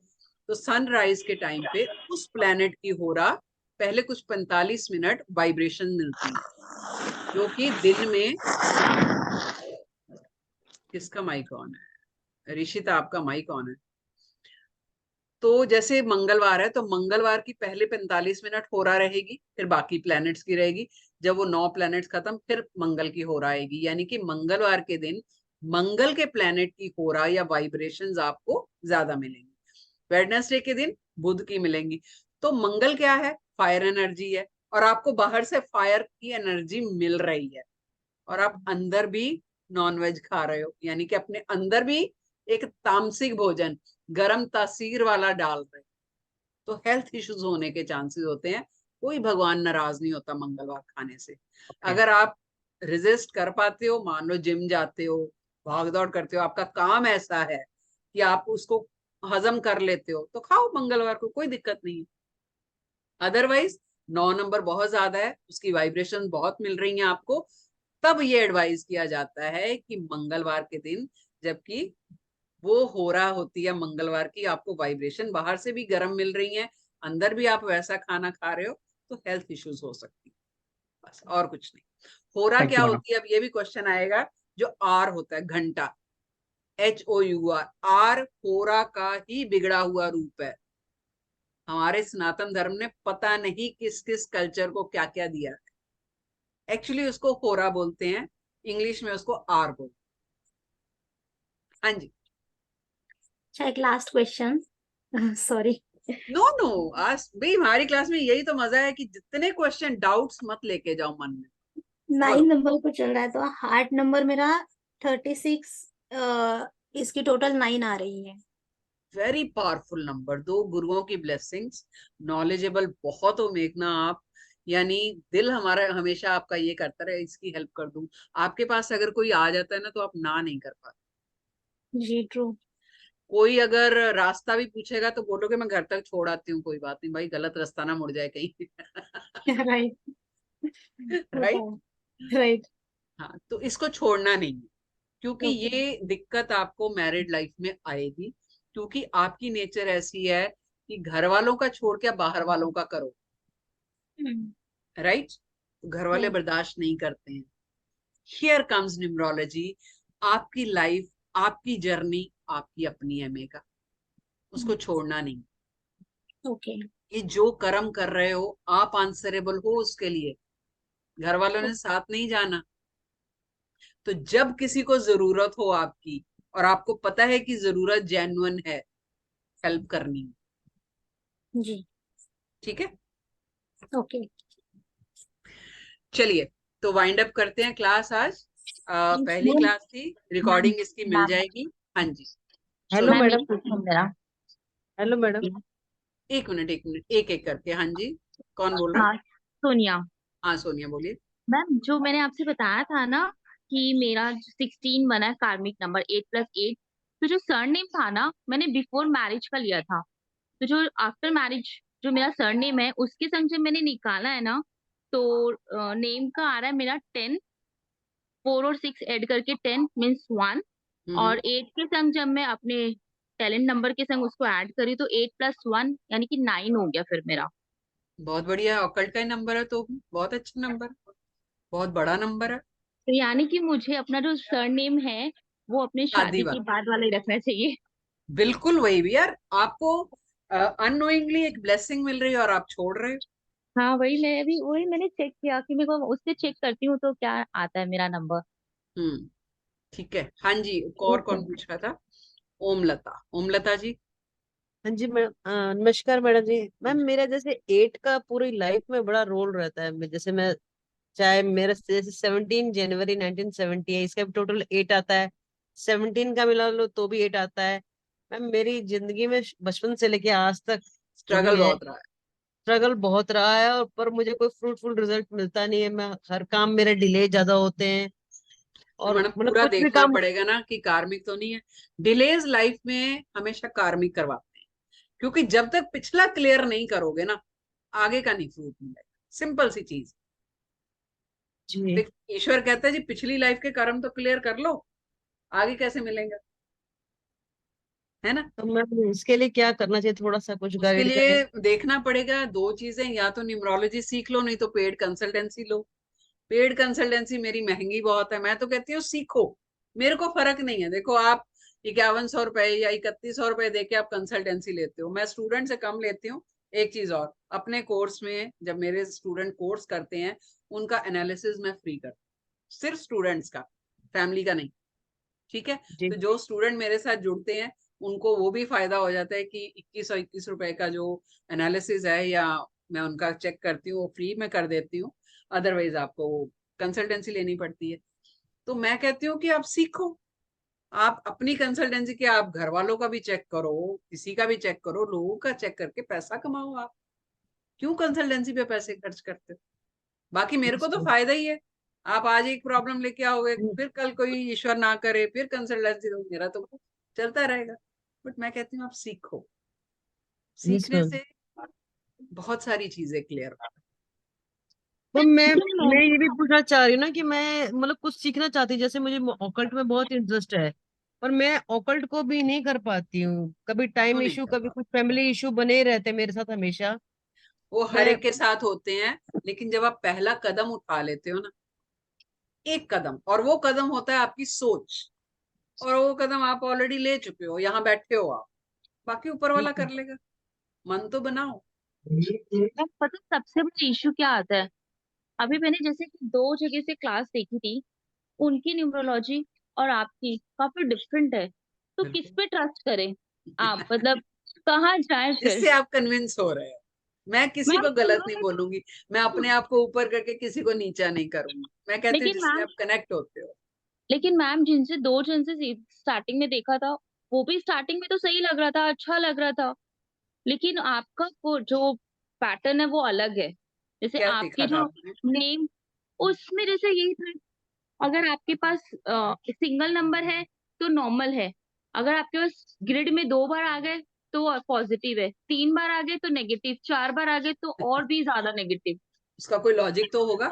तो सनराइज के टाइम पे उस प्लेनेट की होरा पहले कुछ 45 मिनट वाइब्रेशन मिलती है, जो कि दिन में। किसका माइक ऑन है? ऋषिता, आपका माइक ऑन है। तो जैसे मंगलवार है तो मंगलवार की पहले 45 मिनट होरा रहेगी, फिर बाकी प्लैनेट्स की रहेगी। जब वो 9 प्लैनेट्स खत्म, फिर मंगल की होरा आएगी। यानी कि मंगलवार के दिन मंगल के प्लैनेट की होरा या वाइब्रेशंस आपको ज्यादा मिलेंगी। वेडनेसडे के दिन बुध की मिलेंगी। तो मंगल क्या है? फायर एनर्जी है, और आपको बाहर से फायर की एनर्जी मिल रही है, और आप अंदर भी नॉनवेज खा रहे हो, यानी कि अपने अंदर भी एक तामसिक भोजन गरम तासीर वाला डाल रहे, तो हेल्थ इश्यूज होने के चांसेस होते हैं। कोई भगवान नाराज नहीं होता मंगलवार खाने से। अगर आप रेजिस्ट कर पाते हो, मान लो जिम जाते हो, भाग दौड़ करते हो, आपका काम ऐसा है कि आप उसको हजम कर लेते हो, तो खाओ मंगलवार को, कोई दिक्कत नहीं है। अदरवाइज 9 नंबर बहुत ज्यादा है, उसकी वाइब्रेशन बहुत मिल रही हैं आपको, तब ये एडवाइस किया जाता है कि मंगलवार के दिन, जबकि वो हो रहा होती है मंगलवार की, आपको वाइब्रेशन बाहर से भी गर्म मिल रही है, अंदर भी आप वैसा खाना खा रहे हो, तो हेल्थ इश्यूज हो सकती है। बस, और कुछ नहीं। होरा थैंक क्या यू मैडम। होती है, अब ये भी क्वेश्चन आएगा। जो आर होता है, घंटा, HOUR, आर होरा का ही बिगड़ा हुआ रूप है। हमारे सनातन धर्म ने पता नहीं किस किस कल्चर को क्या क्या दिया है। एक्चुअली उसको होरा बोलते हैं, इंग्लिश में उसको आर बोलते हैं। हाँ जी। अच्छा, एक last question, sorry. No no, आज भाई हमारी क्लास में यही तो मजा है कि जितने क्वेश्चन डाउट्स मत लेके जाओ मन में। 9 नंबर को चल रहा है, तो हार्ट नंबर मेरा 36, इसकी टोटल 9 आ रही है। वेरी पावरफुल नंबर, 2 गुरुओं की ब्लेसिंग्स, नॉलेजेबल बहुत हो मेघना आप, यानी दिल हमारा हमेशा आपका ये करता रहे इसकी हेल्प कर दूं। आपके पास अगर कोई आ जाता है ना तो आप ना नहीं कर पाते। जी ट्रू। कोई अगर रास्ता भी पूछेगा तो बोलोगे मैं घर तक छोड़ आती हूँ, कोई बात नहीं भाई, गलत रास्ता ना मुड़ जाए कहीं। राइट। राइट। राइट। हाँ, तो इसको छोड़ना नहीं है, क्योंकि ओके। ये दिक्कत आपको मैरिड लाइफ में आएगी, क्योंकि आपकी नेचर ऐसी है कि घर वालों का छोड़ के बाहर वालों का करो। राइट। तो घर वाले बर्दाश्त नहीं करते हैं। हियर कम्स न्यूमरोलॉजी, आपकी लाइफ, आपकी जर्नी, आपकी अपनी है मेघा, उसको छोड़ना नहीं। ओके। ये जो कर्म कर रहे हो आप आंसरेबल हो उसके लिए, घर वालों ने साथ नहीं जाना। तो जब किसी को जरूरत हो आपकी, और आपको पता है कि जरूरत जेन्युइन है, हेल्प करनी है। जी। ठीक है। ओके। चलिए, तो वाइंड अप करते हैं क्लास आज। पहली मैम क्लास थी, रिकॉर्डिंग इसकी मिल मैम जाएगी। हाँ जी। Hello ma'am madam. एक क्वेश्चन मेरा। Hello madam. एक मिनट एक मिनट, एक एक करके। हाँ जी, कौन बोल रहा है? हाँ, सोनिया। हाँ सोनिया बोलिए। मैम जो मैंने आपसे बताया था ना कि मेरा 16 बना है कार्मिक नंबर 8+8, तो जो सरनेम था ना मैंने बिफोर मैरिज का लिया था, तो जो आफ्टर मैरिज जो मेरा सरनेम है उसके संग जब मैंने निकाला है ना, तो नेम का आ रहा है मेरा 10, 4 और 6 ऐड करके 10 मीन्स 1, और 8 के संग जब मैं अपने टैलेंट नंबर के संग उसको ऐड करी तो 8+1 यानी कि 9 हो गया फिर मेरा। बहुत बढ़िया, ऑकल्ट का ही नंबर है तो बहुत अच्छा नंबर, बहुत बड़ा नंबर है। तो यानी कि मुझे अपना जो सरनेम है वो अपने शादी शादी के वाला, बाद वाला ही रखना चाहिए। बिल्कुल वही भी यार, आपको अननोइंगली एक ब्लेसिंग मिल रही है और आप छोड़ रहे हो। हाँ वही मैंने चेक किया कि मेरे को उससे चेक करती हूँ तो क्या आता है मेरा नंबर। हम्म, ठीक है। हाँ जी, एक और कौन पूछ रहा था? ओमलता, ओमलता जी। हाँ जी मैडम, नमस्कार मैडम जी। मैम मेरा जैसे 8 का पूरी लाइफ में बड़ा रोल रहता है। जैसे मैं चाहे मेरा जैसे 17 जनवरी 1970 है, इसका भी टोटल 8 आता है। 17 का मिला लो तो भी 8 आता है। मैम मेरी जिंदगी में बचपन से लेके आज तक जो भी स्ट्रगल है, बहुत रहा है। स्ट्रगल बहुत रहा है, और पर मुझे कोई फ्रूटफुल रिजल्ट मिलता नहीं है। मैं हर काम मेरे डिले ज्यादा होते हैं, तो और मैडम मतलब पूरा कुछ भी देखना काम। पड़ेगा ना कि कार्मिक तो नहीं है। डिलेज लाइफ में हमेशा कार्मिक करवाते हैं, क्योंकि जब तक पिछला क्लियर नहीं करोगे ना, आगे का नहीं फ्रूट मिलेगा। सिंपल सी चीज। जी। ईश्वर कहता है जी पिछली लाइफ के कर्म तो क्लियर कर लो, आगे कैसे मिलेंगे, है ना। तो मैम इसके लिए क्या करना चाहिए, थोड़ा सा कुछ उसके गाइड करें। लिए देखना पड़ेगा 2 चीजें, या तो न्यूमरोलॉजी सीख लो, नहीं तो पेड कंसल्टेंसी लो। पेड कंसल्टेंसी मेरी महंगी बहुत है, मैं तो कहती हूँ सीखो, मेरे को फर्क नहीं है। देखो आप 5100 रुपए या 3100 रुपए दे के आप कंसल्टेंसी लेते हो, मैं स्टूडेंट से कम लेती हूँ। एक चीज और, अपने कोर्स में जब मेरे स्टूडेंट कोर्स करते हैं उनका एनालिसिस मैं फ्री करती हूँ, सिर्फ स्टूडेंट्स का, फैमिली का नहीं। ठीक है। जी। तो जो स्टूडेंट मेरे साथ जुड़ते हैं उनको वो भी फायदा हो जाता है कि 2121 रुपए का जो एनालिसिस है या मैं उनका चेक करती हूँ वो फ्री में कर देती हूँ। अदरवाइज आपको कंसल्टेंसी लेनी पड़ती है। तो मैं कहती हूँ कि आप सीखो, आप अपनी कंसल्टेंसी के आप घर वालों का भी चेक करो, किसी का भी चेक करो, लोगों का चेक करके पैसा कमाओ। आप क्यों कंसल्टेंसी पे पैसे खर्च करते हो? बाकी मेरे को तो फायदा ही है। आप आज एक प्रॉब्लम लेके आओगे, फिर कल कोई ईश्वर ना करे फिर कंसल्टेंसी दो, मेरा तो चलता रहेगा। बट मैं कहती हूँ आप सीखो, यस सीखने मैम। से बहुत सारी चीजें क्लियर। तो मैं ये भी पूछना चाह रही हूँ ना कि मैं मतलब कुछ सीखना चाहती हूँ, जैसे मुझे ऑकल्ट में बहुत इंटरेस्ट है, पर मैं ऑकल्ट को भी नहीं कर पाती हूँ। कभी क्यों टाइम नहीं इशू, कर कभी पाते? कुछ फैमिली इशू बने ही रहते हैं मेरे साथ हमेशा। वो हर एक के साथ होते हैं, लेकिन जब आप पहला कदम उठा लेते हो ना, एक कदम, और वो कदम होता है आपकी सोच, और वो कदम आप ऑलरेडी ले चुके हो, यहाँ बैठे हो आप, बाकी ऊपर वाला कर लेगा। मन तो बनाओ। मैम पता है सबसे बड़ा इशू क्या आता है? अभी मैंने जैसे कि 2 जगह से क्लास देखी थी, उनकी न्यूमरोलॉजी और आपकी काफी डिफरेंट है, तो किस पे ट्रस्ट करें आप, मतलब कहाँ जाए फिर? जिससे आप कन्विंस हो रहे हो। मैं किसी मैम को गलत नहीं उन्होंने बोलूंगी, मैं अपने आप को ऊपर करके किसी को नीचा नहीं करूंगी, मैं कहती हूँ लेकिन जिससे मैम आप कनेक्ट होते हो। लेकिन मैम जिनसे 2 जन से स्टार्टिंग में देखा था, वो भी स्टार्टिंग में तो सही लग रहा था, अच्छा लग रहा था, लेकिन आपका वो जो पैटर्न है वो अलग है। जैसे क्या आपके देखा था जो आपने? नेम, उसमें जैसे यही था, अगर आपके पास सिंगल नंबर है तो नॉर्मल है, अगर आपके पास ग्रिड में 2 बार आ गए तो पॉजिटिव है, 3 बार आ गए तो नेगेटिव, 4 बार आ गए तो और भी ज्यादा नेगेटिव। उसका कोई लॉजिक तो होगा।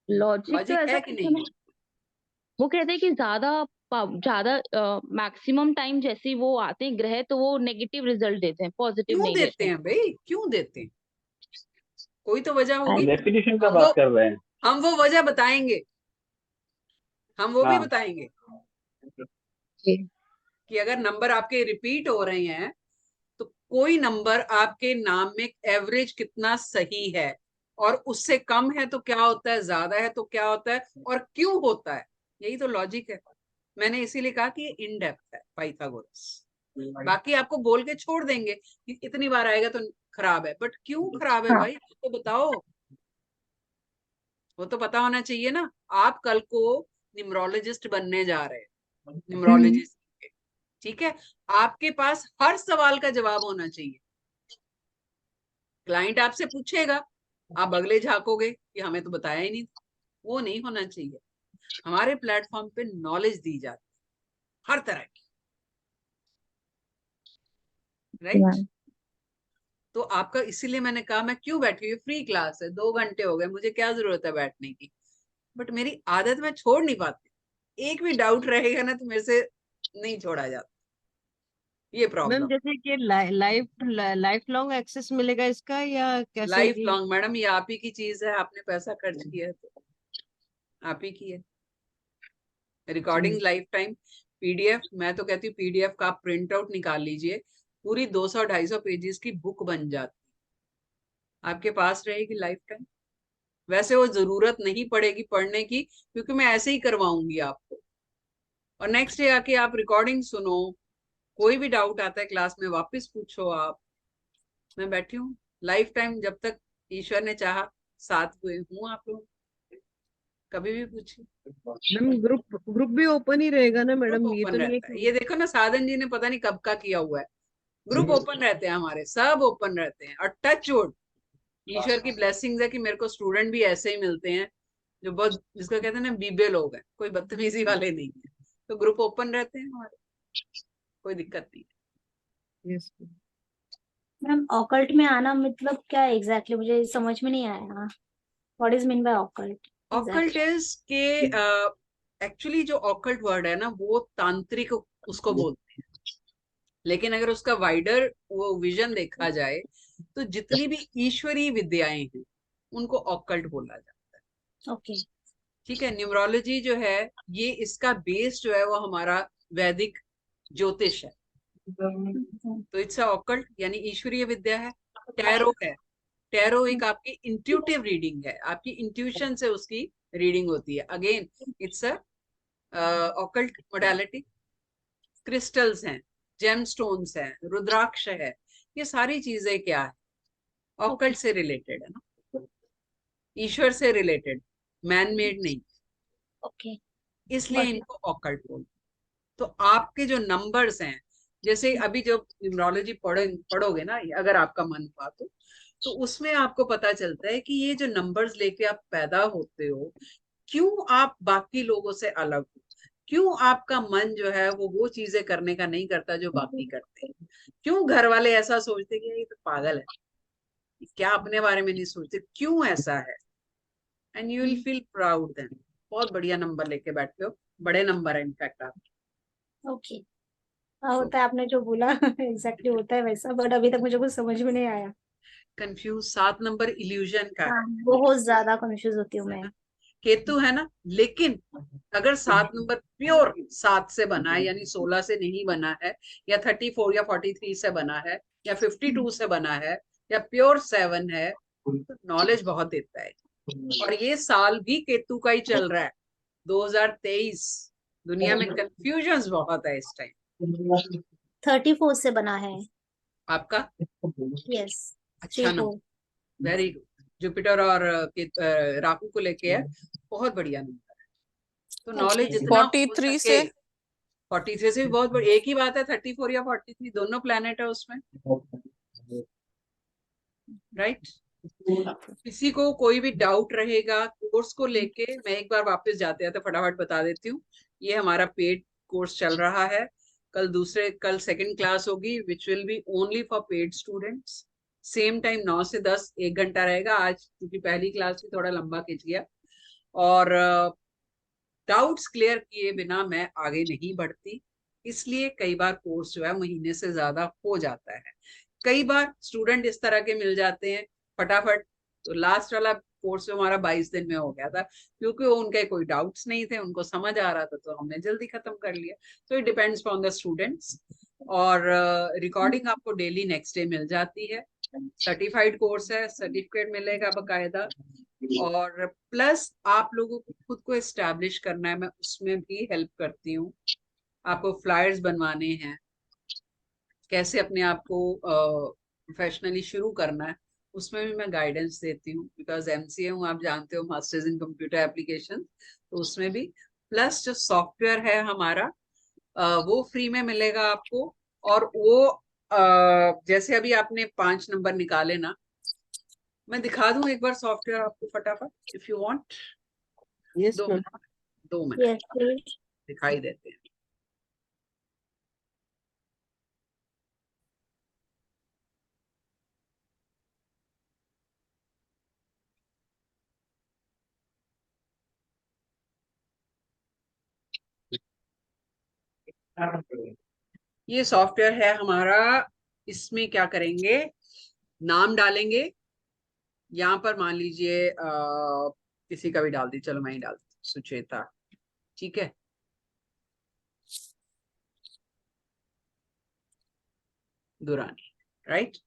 लॉजिक तो लॉजिक ऐसा है कि कुछ नहीं नहीं, है? वो कहते हैं कि ज्यादा मैक्सिमम टाइम जैसे ही वो आते हैं ग्रह तो वो नेगेटिव रिजल्ट देते हैं, पॉजिटिव क्यों नहीं देते देते। हैं भाई, क्यों देते हैं? कोई तो वजह होगी। डेफिनेशन का हम वो बात कर रहे हैं। हम वो वजह बताएंगे, हम वो भी हाँ, बताएंगे कि अगर नंबर आपके रिपीट हो रहे हैं तो कोई नंबर आपके नाम में एवरेज कितना सही है, और उससे कम है तो क्या होता है, ज्यादा है तो क्या होता है, और क्यों होता है। यही तो लॉजिक है। मैंने इसीलिए कहा कि ये इन डेप्थ है पाइथागोरस। बाकी आपको बोल के छोड़ देंगे कि इतनी बार आएगा तो खराब है, बट क्यों खराब है भाई, तो बताओ। वो तो पता होना चाहिए ना। आप कल को न्यूमरोलॉजिस्ट बनने जा रहे हैं, न्यूमरोलॉजिस्ट, ठीक है, आपके पास हर सवाल का जवाब होना चाहिए। क्लाइंट आपसे पूछेगा, आप अगले झांकोगे कि हमें तो बताया ही नहीं था। वो नहीं होना चाहिए। हमारे प्लेटफॉर्म पे नॉलेज दी जाती है हर तरह की, राइट। तो आपका, इसीलिए मैंने कहा मैं क्यों बैठी हुई, फ्री क्लास है, 2 घंटे हो गए, मुझे क्या जरूरत है बैठने की, बट मेरी आदत मैं छोड़ नहीं पाती। एक भी डाउट रहेगा ना तो मेरे से नहीं छोड़ा जाता, ये मैम प्रॉब्लम। जैसे कि लाइफ लॉन्ग एक्सेस मिलेगा इसका या कैसे लाइफ कि लॉन्ग मैडम, ये आप ही की चीज है, आपने पैसा खर्च किया है तो आप ही की है। रिकॉर्डिंग लाइफ टाइम, पीडीएफ, मैं तो कहती हूँ पीडीएफ का आप प्रिंट आउट निकाल लीजिए, पूरी 200-250 पेजेस की बुक बन जाती, आपके पास रहेगी लाइफ टाइम। वैसे वो जरूरत नहीं पड़ेगी पढ़ने की, क्योंकि मैं ऐसे ही करवाऊंगी आपको, और नेक्स्ट डे आके आप रिकॉर्डिंग सुनो, कोई भी डाउट आता है क्लास में वापस पूछो आप। मैं बैठी हूँ लाइफ टाइम, जब तक ईश्वर ने चाहा साथ हुए हूँ आप लोग, कभी भी पूछिए। मैम ग्रुप भी ओपन ही रहेगा ना ग्रुप मैडम, ये ओपन तो नहीं है रहता है, कि ये देखो ना, साधन जी ने पता नहीं कब का किया हुआ है। ग्रुप ओपन रहते हैं हमारे, सब ओपन रहते हैं, और टच वुड, ईश्वर की ब्लेसिंग्स है कि मेरे को स्टूडेंट भी ऐसे ही मिलते हैं जो बहुत, जिसको कहते हैं ना, बीबे लोग हैं, कोई बदतमीजी वाले नहीं है। तो ग्रुप ओपन रहते हैं हमारे, कोई दिक्कत नहीं है। यस मैम ऑकल्ट में आना मतलब क्या एग्जैक्टली मुझे समझ में नहीं आया। What is mean by occult occult exactly? Is के एक्चुअली जो ऑकल्ट वर्ड है ना, वो तांत्रिक उसको बोलते हैं, लेकिन अगर उसका वाइडर वो विजन देखा जाए तो जितनी भी ईश्वरीय विद्याएं हैं उनको ऑकल्ट बोला जाता है। ओके। ठीक है, न्यूमरोलॉजी जो है, ये इसका बेस जो है वो हमारा वैदिक ज्योतिष है, तो इट्स ऑकल्ट यानी ईश्वरीय विद्या है। टैरो है, टैरो एक आपकी इंट्यूटिव रीडिंग है, आपकी इंट्यूशन से उसकी रीडिंग होती है। Again it's a occult modality. Crystals हैं, जेमस्टोन्स हैं, रुद्राक्ष है, ये सारी चीजें क्या है, ऑकल्ट से रिलेटेड है ना, ईश्वर से रिलेटेड, मैन मेड नहीं, ओके। इसलिए इनको ऑकल्ट बोलते हैं। तो आपके जो नंबर्स हैं, जैसे अभी जब न्यूमरोलॉजी पढ़ोगे ना, अगर आपका मन हुआ तो उसमें आपको पता चलता है कि ये जो नंबर्स लेके आप पैदा होते हो, क्यों आप बाकी लोगों से अलग हो, क्यों आपका मन जो है वो चीजें करने का नहीं करता जो बाकी करते हैं, क्यों घर वाले ऐसा सोचते कि ये तो पागल है, क्या अपने बारे में नहीं सोचते, क्यों ऐसा है, and you will feel proud then. बहुत बढ़िया नंबर लेके बैठते हो, बड़े नंबर है इनफैक्ट आप। ओके। हाँ, होता है, आपने जो बोला एग्जैक्टली होता है वैसा, बट अभी तक मुझे कुछ समझ में नहीं आया। कंफ्यूज 7 नंबर इल्यूजन का हाँ, है बहुत ज्यादा कंफ्यूज होती हूँ मैं। केतु है ना, लेकिन अगर 7 नंबर प्योर 7 से बना है, यानी 16 से नहीं बना है, या 34 या 43 से बना है, या 52 से बना है, या प्योर 7 है, तो नॉलेज बहुत देता है। और ये साल भी केतु का ही चल रहा है, 2023। दुनिया में कंफ्यूजन बहुत है इस टाइम। 34 से बना है आपका यस। अच्छा नंबर, वेरी गुड। जुपिटर और राहु को लेके है, बहुत बढ़िया नंबर है। तो नॉलेज जितना हो 43 सके। से 43 से भी बहुत बड़ी एक ही बात है, 34 या 43 दोनों प्लेनेट है उसमें, राइट। किसी को कोई भी डाउट रहेगा कोर्स को लेके, मैं एक बार वापस जाते हैं तो फटाफट बता देती हूँ। ये हमारा पेड कोर्स चल रहा है। कल सेकंड क्लास होगी which will be only for paid students. Same time 9 से 10 1 घंटा रहेगा। आज क्योंकि पहली क्लास भी थोड़ा लंबा खिंच गया, और डाउट्स क्लियर किए बिना मैं आगे नहीं बढ़ती, इसलिए कई बार कोर्स जो है महीने से ज्यादा हो जाता है। कई बार स्टूडेंट इस तरह के मिल जाते हैं फटाफट। तो लास्ट वाला कोर्स जो हमारा 22 दिन में हो गया था, क्योंकि उनके कोई डाउट्स नहीं थे, उनको समझ आ रहा था, तो हमने जल्दी खत्म कर लिया। तो it depends on the students. और रिकॉर्डिंग आपको डेली नेक्स्ट डे मिल जाती है। सर्टिफाइड कोर्स है, सर्टिफिकेट मिलेगा बकायदा। और प्लस आप लोगों को खुद को एस्टैब्लिश करना है, मैं उसमें भी हेल्प करती हूँ। आपको फ्लायर्स बनवाने हैं, कैसे अपने आप को प्रोफेशनली शुरू करना है, उसमें भी मैं गाइडेंस देती हूँ। बिकॉज एमसीए हूँ, आप जानते हो, मास्टर्स इन कंप्यूटर एप्लीकेशन, तो उसमें भी। प्लस जो सॉफ्टवेयर है हमारा वो फ्री में मिलेगा आपको। और वो जैसे अभी आपने 5 नंबर निकाले ना, मैं दिखा दूं एक बार सॉफ्टवेयर आपको फटाफट, if you want. Yes 2 ma'am. Minute 2 minute yes please. दिखाई देते हैं। ये सॉफ्टवेयर है हमारा। इसमें क्या करेंगे, नाम डालेंगे। यहाँ पर मान लीजिए किसी का भी डाल दी, चलो मैं ही डाल दी, सुचेता, ठीक है। Durrani, right.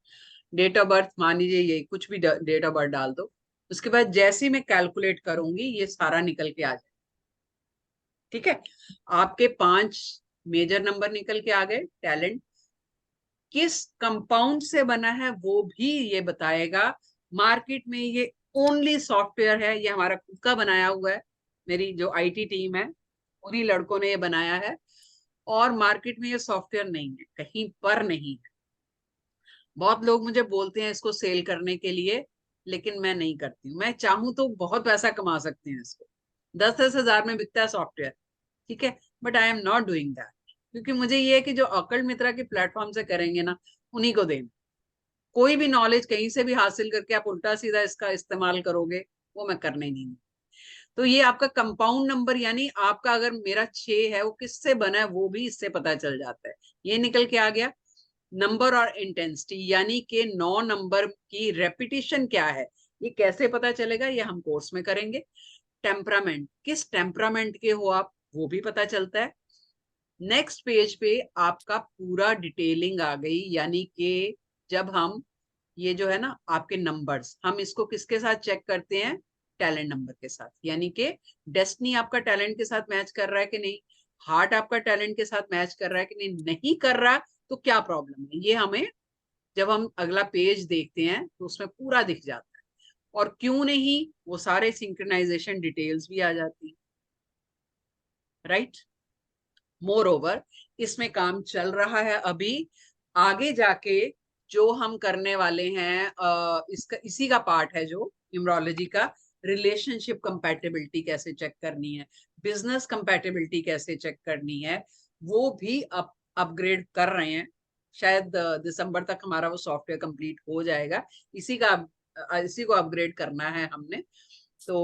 Date of birth मान लीजिए ये कुछ भी डेट ऑफ बर्थ डाल दो। उसके बाद जैसे ही मैं कैलकुलेट करूंगी ये सारा निकल के आ जाए, ठीक है। आपके 5 मेजर नंबर निकल के आ गए। टैलेंट किस कंपाउंड से बना है वो भी ये बताएगा। मार्केट में ये ओनली सॉफ्टवेयर है, ये हमारा खुद का बनाया हुआ है। मेरी जो आईटी टीम है उन्हीं लड़कों ने ये बनाया है। और मार्केट में ये सॉफ्टवेयर नहीं है, कहीं पर नहीं है। बहुत लोग मुझे बोलते हैं इसको सेल करने के लिए, लेकिन मैं नहीं करती हूँ। मैं चाहूं तो बहुत पैसा कमा सकते हैं इसको, 10-10 हजार में बिकता है सॉफ्टवेयर, ठीक है। But I am not doing that, क्योंकि मुझे ये है कि जो अकल्ट मित्रा के प्लेटफॉर्म से करेंगे ना, उन्हीं को देना। कोई भी नॉलेज कहीं से भी हासिल करके आप उल्टा सीधा इसका इस्तेमाल करोगे, वो मैं करने नहीं दूँ। तो ये आपका कंपाउंड नंबर, यानी आपका अगर मेरा 6 है वो किससे बना है वो भी इससे पता चल जाता है। ये निकल के आ गया। नंबर और इंटेंसिटी, यानी कि 9 नंबर की रेपिटेशन क्या है, ये कैसे पता चलेगा, ये हम कोर्स में करेंगे। टेम्परामेंट, किस टेम्परामेंट के हो आप, वो भी पता चलता है। नेक्स्ट पेज पे आपका पूरा डिटेलिंग आ गई, यानी कि जब हम ये जो है ना आपके नंबर्स, हम इसको किसके साथ चेक करते हैं, टैलेंट नंबर के साथ। यानी कि डेस्टिनी आपका टैलेंट के साथ मैच कर रहा है कि नहीं, हार्ट आपका टैलेंट के साथ मैच कर रहा है कि नहीं, नहीं कर रहा तो क्या प्रॉब्लम है, ये हमें जब हम अगला पेज देखते हैं तो उसमें पूरा दिख जाता है। और क्यों नहीं, वो सारे सिंक्रोनाइजेशन डिटेल्स भी आ जाती है, राइट। मोर ओवर इसमें काम चल रहा है अभी। आगे जाके जो हम करने वाले हैं इसका इसी का पार्ट है जो न्यूमरोलॉजी का, रिलेशनशिप कंपैटिबिलिटी कैसे चेक करनी है, बिजनेस कंपैटिबिलिटी कैसे चेक करनी है, वो भी अपग्रेड कर रहे हैं। शायद दिसंबर तक हमारा वो सॉफ्टवेयर कंप्लीट हो जाएगा। इसी को अपग्रेड करना है हमने। तो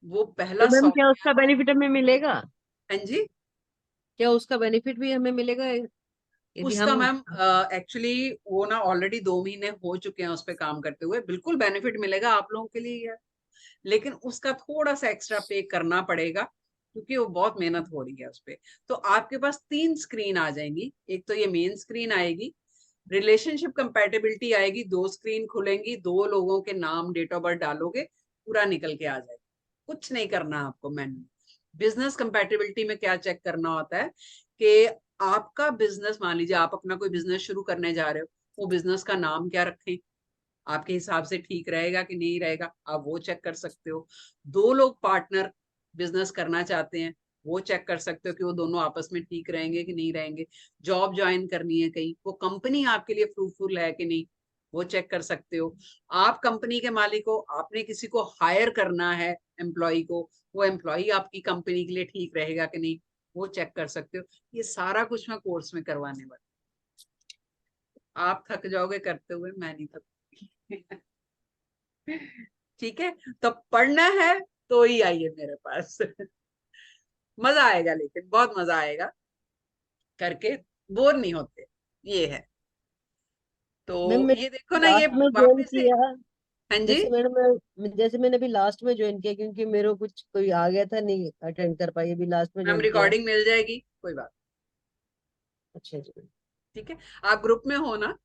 वो पहला तो मैम क्या सॉफ्टवेयर। उसका बेनिफिट हमें मिलेगा? हाँ जी, क्या उसका बेनिफिट भी हमें मिलेगा यदि उसका हम मैम एक्चुअली वो ना ऑलरेडी 2 महीने हो चुके हैं उस पे काम करते हुए, बिल्कुल बेनिफिट मिलेगा आप लोगों के लिए है, लेकिन उसका थोड़ा सा एक्स्ट्रा पे करना पड़ेगा क्योंकि वो बहुत मेहनत हो रही है उस पे। तो आपके पास 3 स्क्रीन आ जाएंगी, एक तो ये मेन स्क्रीन आएगी, रिलेशनशिप कंपैटिबिलिटी आएगी, 2 स्क्रीन खुलेंगी, 2 लोगों के नाम डेट ऑफ बर्थ डालोगे, पूरा निकल के आ जाएगा, कुछ नहीं करना आपको। मैंने बिजनेस कंपैटिबिलिटी में क्या चेक करना होता है कि आपका बिजनेस, मान लीजिए आप अपना कोई बिजनेस शुरू करने जा रहे हो, वो बिजनेस का नाम क्या रखें, आपके हिसाब से ठीक रहेगा कि नहीं रहेगा, आप वो चेक कर सकते हो। 2 लोग पार्टनर बिजनेस करना चाहते हैं, वो चेक कर सकते हो कि वो दोनों आपस में ठीक रहेंगे कि नहीं रहेंगे। जॉब ज्वाइन करनी है कहीं, वो कंपनी आपके लिए फ्रूटफुल है कि नहीं, वो चेक कर सकते हो। आप कंपनी के मालिक हो, आपने किसी को हायर करना है एम्प्लॉय को, वो एम्प्लॉय आपकी कंपनी के लिए ठीक रहेगा कि नहीं, वो चेक कर सकते हो। ये सारा कुछ मैं कोर्स में करवाने वाली। आप थक जाओगे करते हुए, मैं नहीं थक। ठीक है, तो पढ़ना है तो ही आइए मेरे पास। मजा आएगा, लेकिन बहुत मजा आएगा करके, बोर नहीं होते, ये है। मैम तो मैंने ये देखो ना, ये लास्ट में ज्वाइन वापस से। किया, हाँ जी, जैसे मैडम जैसे मैंने अभी लास्ट में ज्वाइन किया क्योंकि मेरे को कुछ कोई आ गया था, नहीं अटेंड कर पाई, अभी लास्ट में मैम ज्वाइन किया। रिकॉर्डिंग मिल जाएगी, कोई बात। अच्छा जी। ठीक है, आप ग्रुप में हो ना?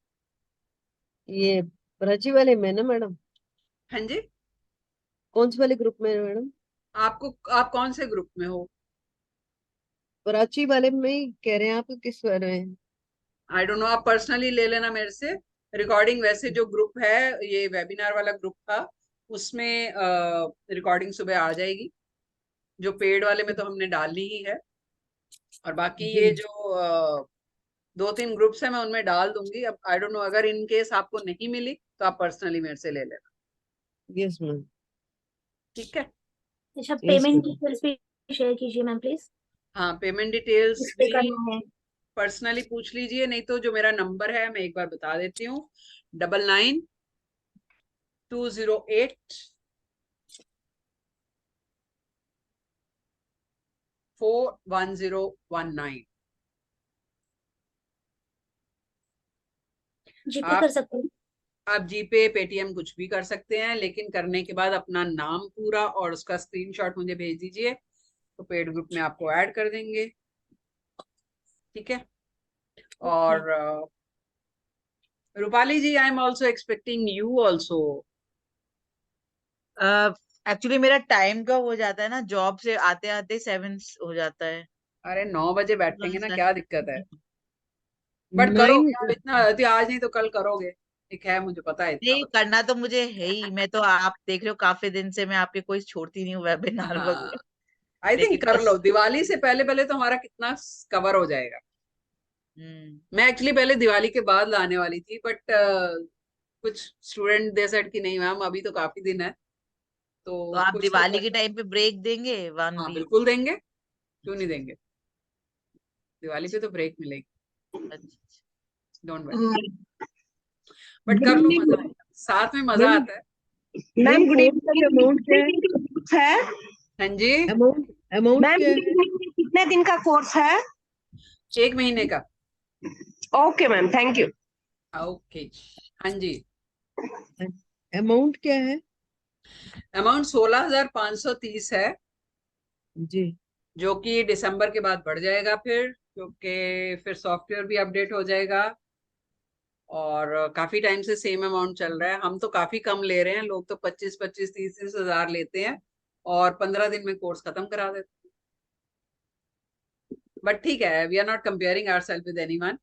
ये रांची वाले में ना मैडम? हाँ जी, कौन से वाले ग्रुप में है मैडम? आप कौन से ग्रुप में हो? कराची वाले में ही कह रहे हैं आप, किस वाले में? आई डोंट नो, आप पर्सनली ले लेना मेरे से रिकॉर्डिंग। वैसे जो ग्रुप है, ये वेबिनार वाला ग्रुप था, उसमें रिकॉर्डिंग सुबह आ जाएगी। जो पेड वाले में तो हमने डालनी ही है, और बाकी जी ये जो 2-3 ग्रुप्स है मैं उनमें डाल दूंगी। अब आई डोंट नो, अगर इन केस आपको नहीं मिली तो आप पर्सनली मेरे से ले लेना। Yes ma'am. ठीक है, अच्छा, यस पेमेंट मैम। डिटेल्स भी शेयर कीजिए मैम प्लीज, हाँ पेमेंट डिटेल्स किस पे भी करना है। पर्सनली पूछ लीजिए, नहीं तो जो मेरा नंबर है मैं एक बार बता देती हूँ, 999208 41019। जीपे कर आप सकते हैं। आप जीपे पेटीएम कुछ भी कर सकते हैं, लेकिन करने के बाद अपना नाम पूरा और उसका स्क्रीनशॉट मुझे भेज दीजिए, तो पेड ग्रुप में आपको ऐड कर देंगे। ठीक है, और Rupali ji, I am also expecting you also. Actually मेरा टाइम का हो जाता है ना, जॉब से आते आते 7 हो जाता है। अरे 9 बजे बैठेंगे ना, क्या दिक्कत है? बट 9। करोगे आप, इतना आज नहीं तो कल करोगे, एक है, मुझे पता है, इतना नहीं पता करना तो मुझे है ही, मैं तो आप देख रहे हो काफी दिन से मैं आपके कोई छोड़ती नहीं हूँ है। वेबिनार हाँ, वगैरह। आई थिंक लेकिन कर लो, बस दिवाली से पहले पहले तो हमारा कितना कवर हो जाएगा। हम्म मैं एक्चुअली पहले दिवाली के बाद लाने वाली थी, बट कुछ स्टूडेंट दे सेड कि नहीं मैम, अभी तो काफी दिन है, तो तो आप कुछ तो दिवाली कर। के टाइम पे ब्रेक देंगे 1 वीक? बिल्कुल देंगे, क्यों नहीं देंगे, दिवाली पे तो ब्रेक मिलेगी, अच्छा। Don't worry. बट कर गुड लो, इवनिंग मजा आएगा, साथ में मजा मैम आता है। मैम। गुड कोर्स का अमाउंट क्या है? इवनिंग है हाँ जी, अमाउंट मैम। क्या गुड है? इवनिंग, कितने दिन का कोर्स है? 1 महीने का। Okay ma'am, thank you. Okay, हाँ जी। अमाउंट क्या है? अमाउंट 16,530 है, जी। जो कि दिसंबर के बाद बढ़ जाएगा फिर, क्योंकि फिर सॉफ्टवेयर भी अपडेट हो जाएगा। और काफी टाइम से सेम अमाउंट चल रहा है, हम तो काफी कम ले रहे हैं, लोग तो 25-25, 30-30 हजार लेते हैं और 15 दिन में कोर्स खत्म करा देते हैं। बट ठीक है, we are not comparing ourselves with anyone.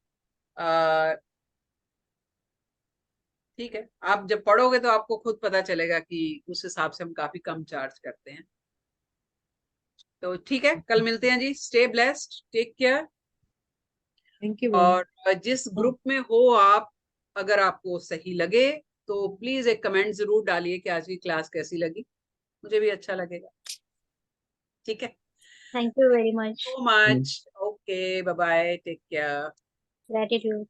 ठीक है, आप जब पढ़ोगे तो आपको खुद पता चलेगा कि उस हिसाब से हम काफी कम चार्ज करते हैं। तो ठीक है, कल मिलते हैं जी, stay blessed, take care. Thank you ma'am. और जिस ग्रुप में हो आप, अगर आपको सही लगे तो प्लीज एक कमेंट जरूर डालिए कि आज की क्लास कैसी लगी, मुझे भी अच्छा लगेगा। ठीक है, thank you very much. So much, okay, bye bye, take care. Gratitude.